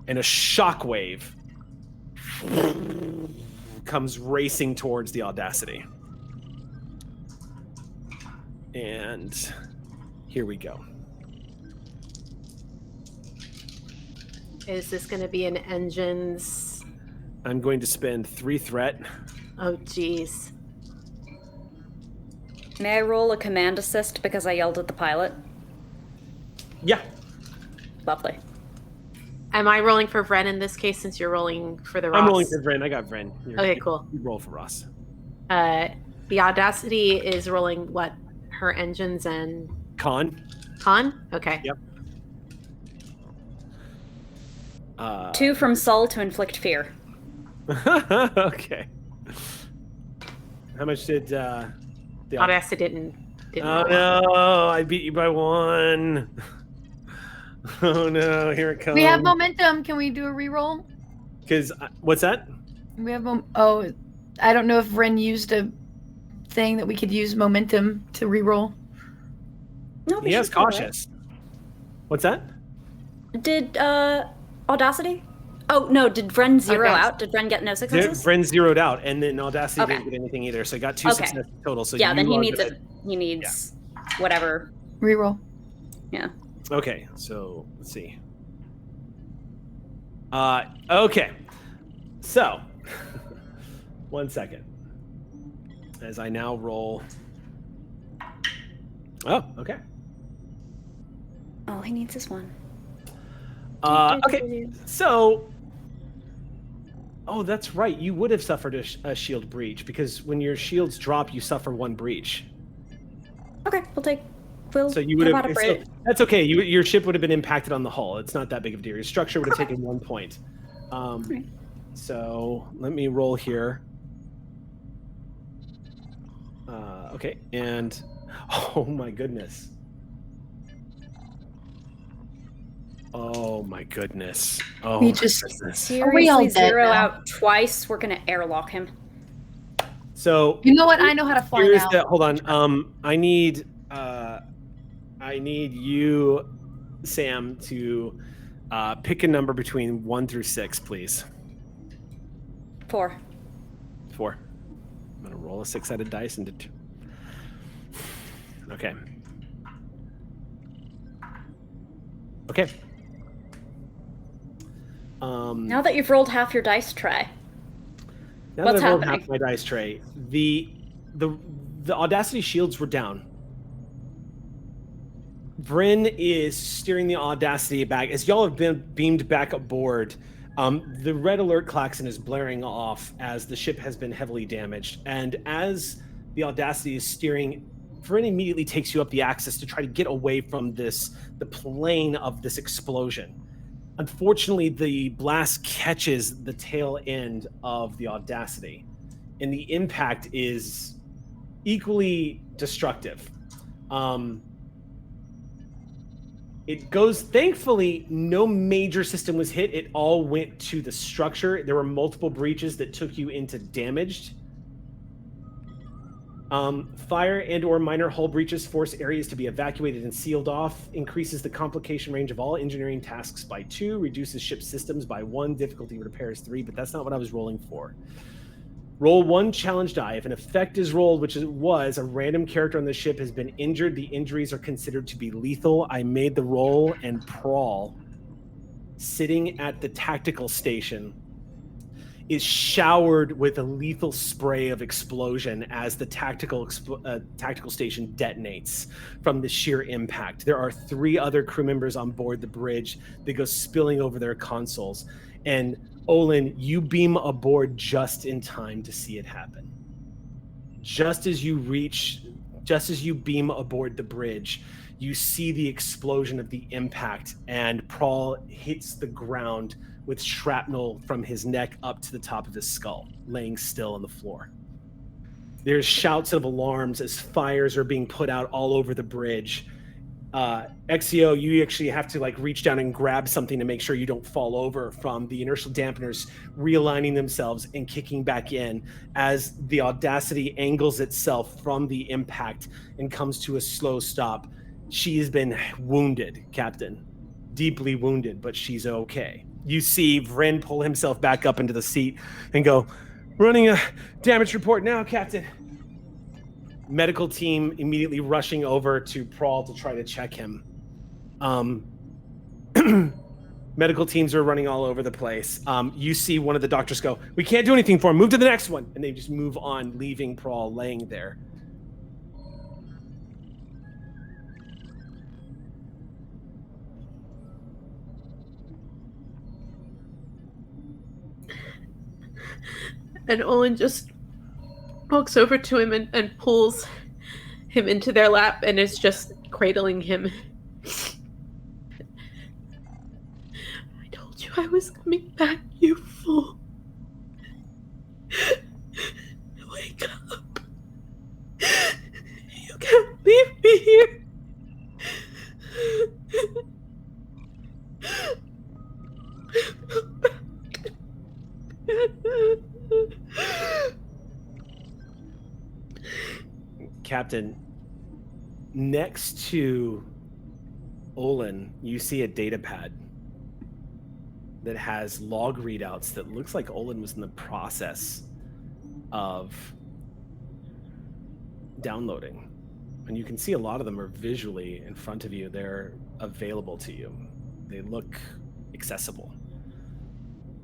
And a shockwave comes racing towards the Audacity. And here we go. Is this going to be an engines? I'm going to spend 3 threat. Oh, geez. May I roll a command assist because I yelled at the pilot? Yeah. Lovely. Am I rolling for Vren in this case since you're rolling for the Ross? I'm rolling for Vren. I got Vren. Okay, cool. You roll for Ross. The Audacity is rolling what? Her engines and... Con? Okay. Yep. 2 from Sol to inflict fear. Okay. How much did the Audacity didn't Oh no, I beat you by 1. Oh no, here it comes. We have momentum. Can we do a reroll? Because what's that? We have I don't know if Ren used a thing that we could use momentum to reroll. No, He has cautious. What's that? Did Audacity? Oh no, did Vren zero Okay. out? Did Vren get no successes? Vren zeroed out, and then Audacity Okay. didn't get anything either, so he got 2 Okay. successes total. So Yeah, then you he are needs gonna- it. He needs whatever. Reroll. Yeah. Okay, so let's see. Okay, so 1 second. As I now roll. Oh, okay. Oh, he needs this one. Okay, so. Oh, that's right. You would have suffered a shield breach because when your shields drop, you suffer 1 breach. Okay, we'll So you would have. a break. That's okay. Your ship would have been impacted on the hull. It's not that big of a deal. Your structure would have taken 1 point. Right. So let me roll here. Okay, and oh my goodness. Oh my goodness. Oh, We my just- goodness. Are we all Seriously, dead zero now? out twice. We're gonna airlock him. So You know what? I know how to fly here's now. the. Hold on. I need you, Sam, to pick a number between 1 through 6, please. 4. 4. I'm gonna roll a 6-sided dice and Okay. Okay. Now that you've rolled half your dice tray, Now what's that I've rolled happening? half my dice tray, the Audacity shields were down. Vryn is steering the Audacity back. As y'all have been beamed back aboard, the red alert klaxon is blaring off as the ship has been heavily damaged. And as the Audacity is steering, Vryn immediately takes you up the axis to try to get away from the plane of this explosion. Unfortunately, the blast catches the tail end of the Audacity, and the impact is equally destructive. It goes, thankfully, no major system was hit. It all went to the structure. There were multiple breaches that took you into damaged. Fire and or minor hull breaches force areas to be evacuated and sealed off, increases the complication range of all engineering tasks by 2, reduces ship systems by 1, difficulty repairs 3, but that's not what I was rolling for. Roll 1 challenge die. If an effect is rolled, which it was, a random character on the ship has been injured, the injuries are considered to be lethal. I made the roll, and Prawl, sitting at the tactical station, is showered with a lethal spray of explosion as the tactical station detonates from the sheer impact. There are 3 other crew members on board the bridge that go spilling over their consoles. And Olin, you beam aboard just in time to see it happen. Just as you beam aboard the bridge, you see the explosion of the impact, and Prawl hits the ground with shrapnel from his neck up to the top of his skull, laying still on the floor. There's shouts of alarms as fires are being put out all over the bridge. Exio, you actually have to reach down and grab something to make sure you don't fall over from the inertial dampeners realigning themselves and kicking back in as the Audacity angles itself from the impact and comes to a slow stop. She has been wounded, Captain. Deeply wounded, but she's okay. You see Vren pull himself back up into the seat and go, "Running a damage report now, Captain." Medical team immediately rushing over to Prawl to try to check him. Medical teams are running all over the place. You see one of the doctors go, "We can't do anything for him. Move to the next one." And they just move on, leaving Prawl laying there. And Olin just walks over to him and pulls him into their lap and is just cradling him. "I told you I was coming back, you fool. Wake up. You can't leave me here." Captain, next to Olin, you see a data pad that has log readouts that looks like Olin was in the process of downloading. And you can see a lot of them are visually in front of you. They're available to you. They look accessible.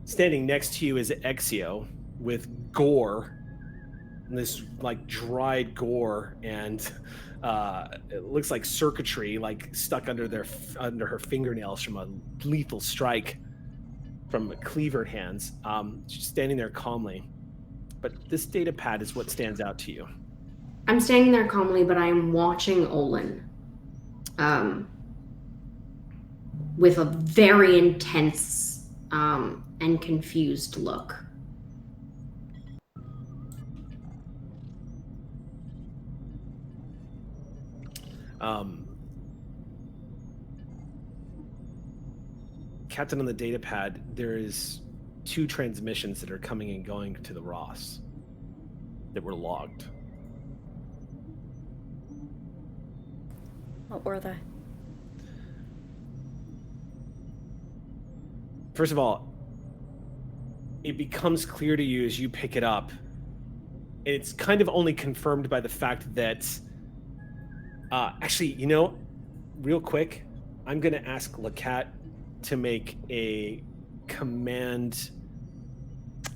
Standing next to you is Exio with gore, and this dried gore, and it looks like circuitry stuck under her fingernails from a lethal strike from cleavered hands. She's standing there calmly, but this data pad is what stands out to you. I'm standing there calmly, but I'm watching Olin with a very intense and confused look. Captain, on the data pad, there is 2 transmissions that are coming and going to the Ross that were logged. What were they? First of all, it becomes clear to you as you pick it up. It's kind of only confirmed by the fact that, actually, real quick, I'm going to ask Lacat to make a command,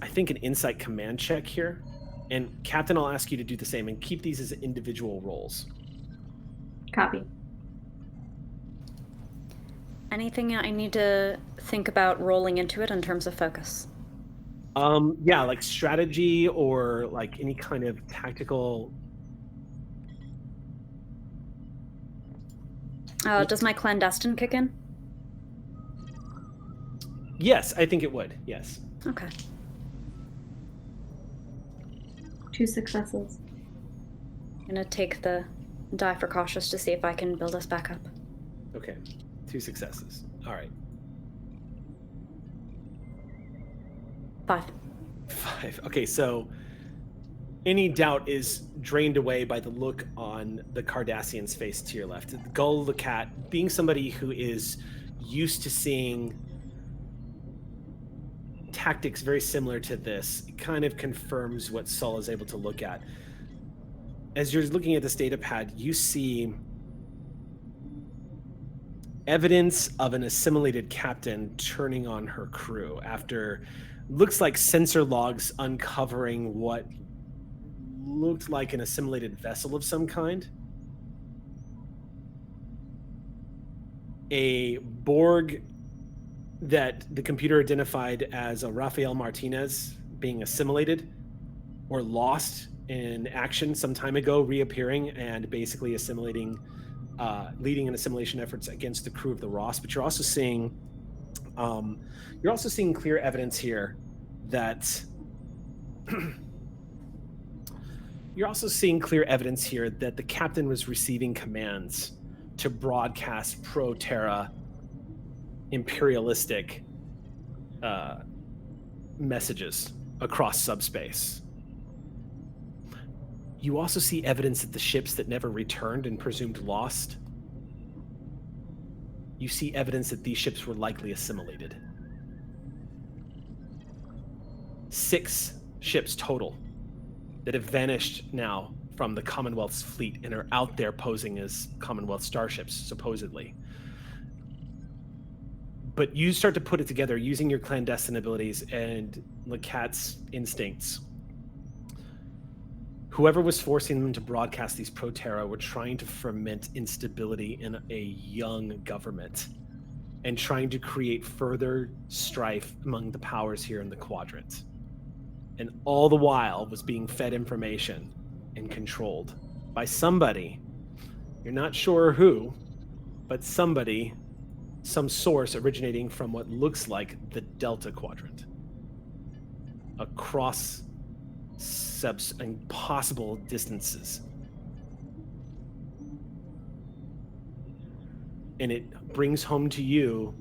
I think an insight command check here. And Captain, I'll ask you to do the same and keep these as individual rolls. Copy. Anything I need to think about rolling into it in terms of focus? Yeah, strategy or any kind of tactical. Does my clandestine kick in? Yes, I think it would. Yes. Okay. 2 successes. I'm gonna take the die for cautious to see if I can build us back up. Okay. 2 successes. All right. 5. 5. Okay, so any doubt is drained away by the look on the Cardassian's face to your left. Gull the cat, being somebody who is used to seeing tactics very similar to this, kind of confirms what Saul is able to look at. As you're looking at this data pad, you see evidence of an assimilated captain turning on her crew after looks like sensor logs uncovering what looked like an assimilated vessel of some kind. A Borg that the computer identified as a Rafael Martinez being assimilated or lost in action some time ago, reappearing and basically assimilating, leading in assimilation efforts against the crew of the Ross. But you're also seeing clear evidence here that the captain was receiving commands to broadcast pro-Terra imperialistic messages across subspace. You also see evidence that the ships that never returned and presumed lost, you see evidence that these ships were likely assimilated. 6 ships total that have vanished now from the Commonwealth's fleet and are out there posing as Commonwealth starships, supposedly. But you start to put it together using your clandestine abilities and Lecat's instincts. Whoever was forcing them to broadcast these pro-Terra were trying to ferment instability in a young government and trying to create further strife among the powers here in the quadrant. And all the while was being fed information and controlled by somebody. You're not sure who, but somebody, some source originating from what looks like the Delta Quadrant. Across impossible distances. And it brings home to you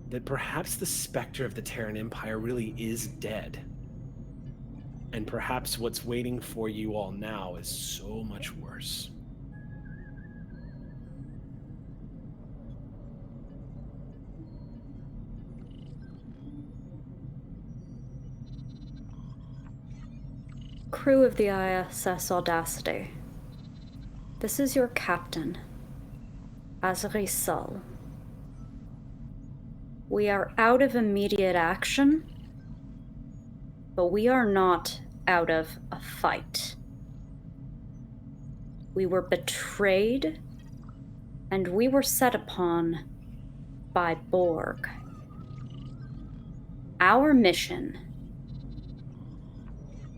that perhaps the specter of the Terran Empire really is dead. And perhaps what's waiting for you all now is so much worse. Crew of the ISS Audacity. This is your captain, Azri Sul. We are out of immediate action, but we are not out of a fight. We were betrayed, and we were set upon by Borg. Our mission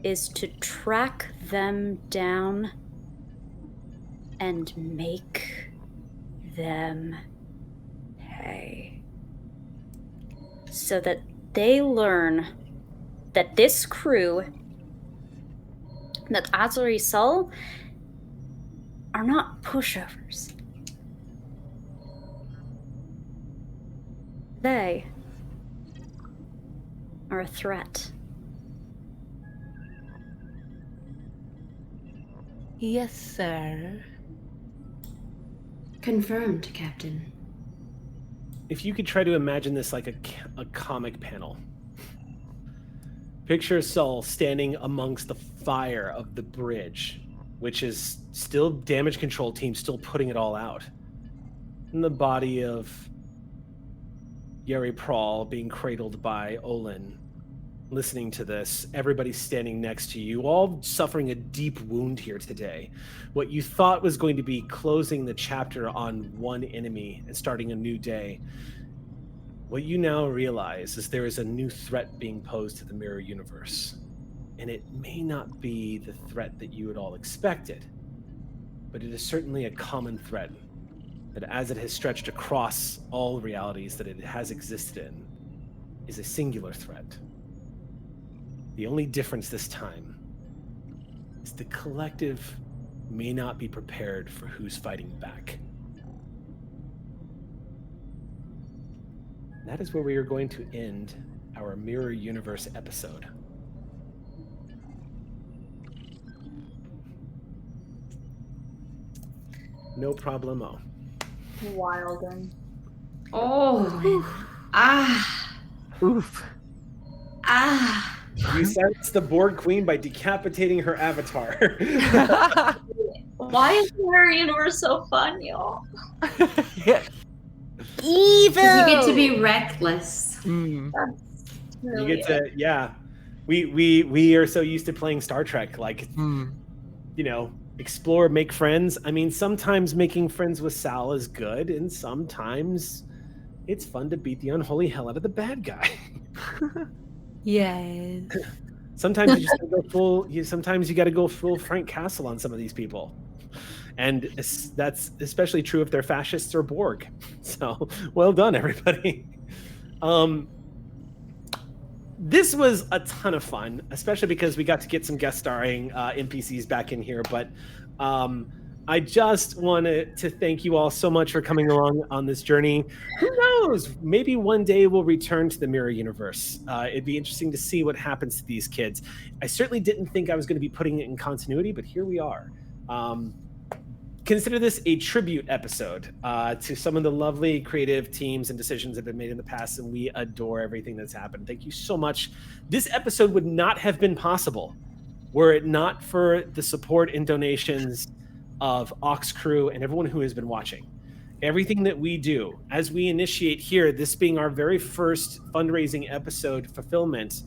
is to track them down and make them pay. So that they learn that this crew, that Azri Sul, are not pushovers. They are a threat. Yes, sir. Confirmed, Captain. If you could try to imagine this like a comic panel. Picture Saul standing amongst the fire of the bridge, which is still damage control team, still putting it all out. And the body of Yeri Prawl being cradled by Olin. Listening to this, everybody standing next to you, all suffering a deep wound here today. What you thought was going to be closing the chapter on one enemy and starting a new day, what you now realize is there is a new threat being posed to the mirror universe. And it may not be the threat that you had all expected, but it is certainly a common threat that, as it has stretched across all realities that it has existed in, is a singular threat. The only difference this time is the collective may not be prepared for who's fighting back. that is where we are going to end our Mirror Universe episode. No problemo. Wilding. Oh. Oof. You silence the Borg Queen by decapitating her avatar. Why is Mirror Universe so fun, y'all? Yeah. Evil. You get to be reckless. Mm. You get to, yeah. We are so used to playing Star Trek, like, you know, explore, make friends. I mean, sometimes making friends with Sal is good, and sometimes it's fun to beat the unholy hell out of the bad guy. Yes. Sometimes you just gotta go full. Sometimes you got to go full Frank Castle on some of these people, and that's especially true if they're fascists or Borg. So, well done, everybody. This was a ton of fun, especially because we got to get some guest starring NPCs back in here. But I just wanted to thank you all so much for coming along on this journey. Who knows? Maybe one day we'll return to the Mirror Universe. It'd be interesting to see what happens to these kids. I certainly didn't think I was going to be putting it in continuity, but here we are. Consider this a tribute episode to some of the lovely creative teams and decisions that have been made in the past, and we adore everything that's happened. Thank you so much. This episode would not have been possible were it not for the support and donations of Ox Crew and everyone who has been watching. Everything that we do, as we initiate here, this being our very first fundraising episode fulfillment,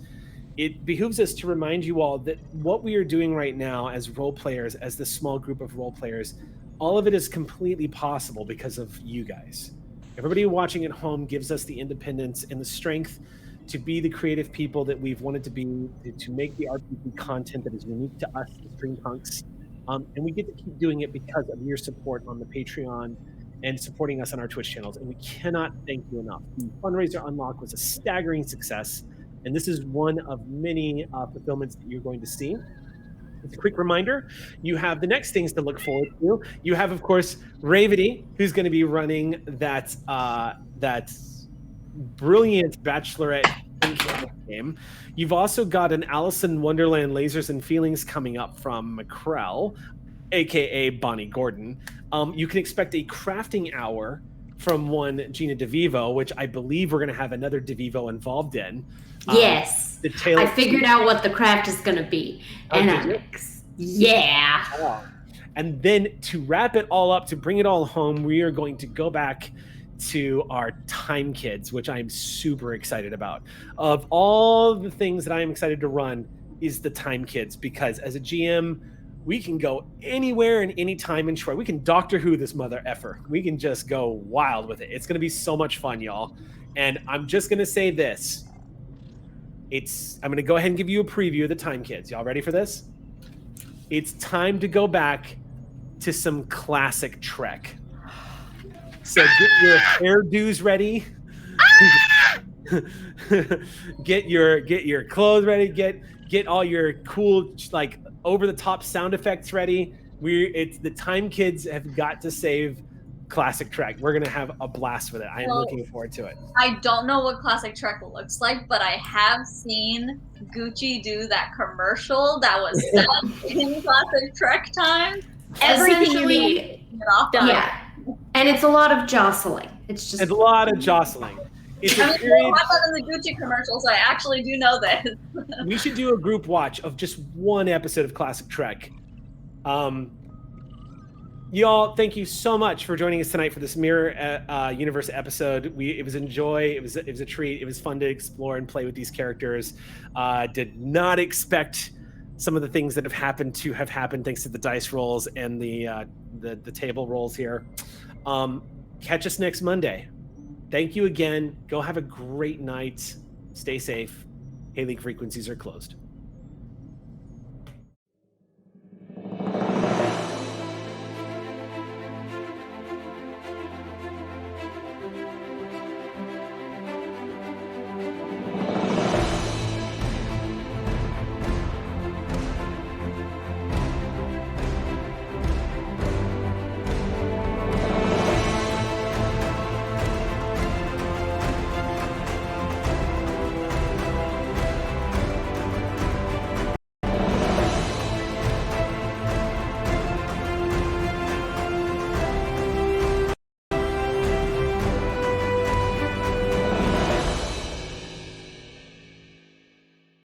it behooves us to remind you all that what we are doing right now as role players, as this small group of role players, all of it is completely possible because of you guys. Everybody watching at home gives us the independence and the strength to be the creative people that we've wanted to be, to make the RPG content that is unique to us, the Streampunks. And we get to keep doing it because of your support on the Patreon and supporting us on our Twitch channels. And we cannot thank you enough. The fundraiser unlock was a staggering success. And this is one of many fulfillments that you're going to see. It's a quick reminder, you have the next things to look forward to. You have, of course, Ravity, who's going to be running that brilliant Bachelorette game. You've also got an Alice in Wonderland Lasers and Feelings coming up from McCrell, aka Bonnie Gordon. You can expect a crafting hour from one Gina DeVivo, which I believe we're going to have another DeVivo involved in. Yes. I figured out what the craft is going to be. And yeah. Oh. And then to wrap it all up, to bring it all home, we are going to go back to our Time Kids, which I'm super excited about. Of all the things that I'm excited to run is the Time Kids, because as a GM, we can go anywhere and anytime in Troy. We can Doctor Who this mother effer. We can just go wild with it. It's going to be so much fun, y'all. And I'm just going to say this. I'm going to go ahead and give you a preview of the Time Kids. Y'all ready for this? It's time to go back to some classic Trek. So get your hairdos ready. get your clothes ready. Get all your cool, like, over the top sound effects ready. The Time Kids have got to save classic Trek. We're gonna have a blast with it. I am looking forward to it. I don't know what classic Trek looks like, but I have seen Gucci do that commercial that was set in classic Trek times. Essentially, yeah. And it's a lot of jostling. It's a lot of jostling. It's I mean, what happened in the Gucci commercial, so I actually do know this. We should do a group watch of just one episode of classic Trek. Y'all, thank you so much for joining us tonight for this Mirror Universe episode. It was it was a treat. It was fun to explore and play with these characters. Did not expect some of the things that have happened thanks to the dice rolls and the table rolls here. Catch us next Monday. Thank you again. Go have a great night. Stay safe. Hailing frequencies are closed.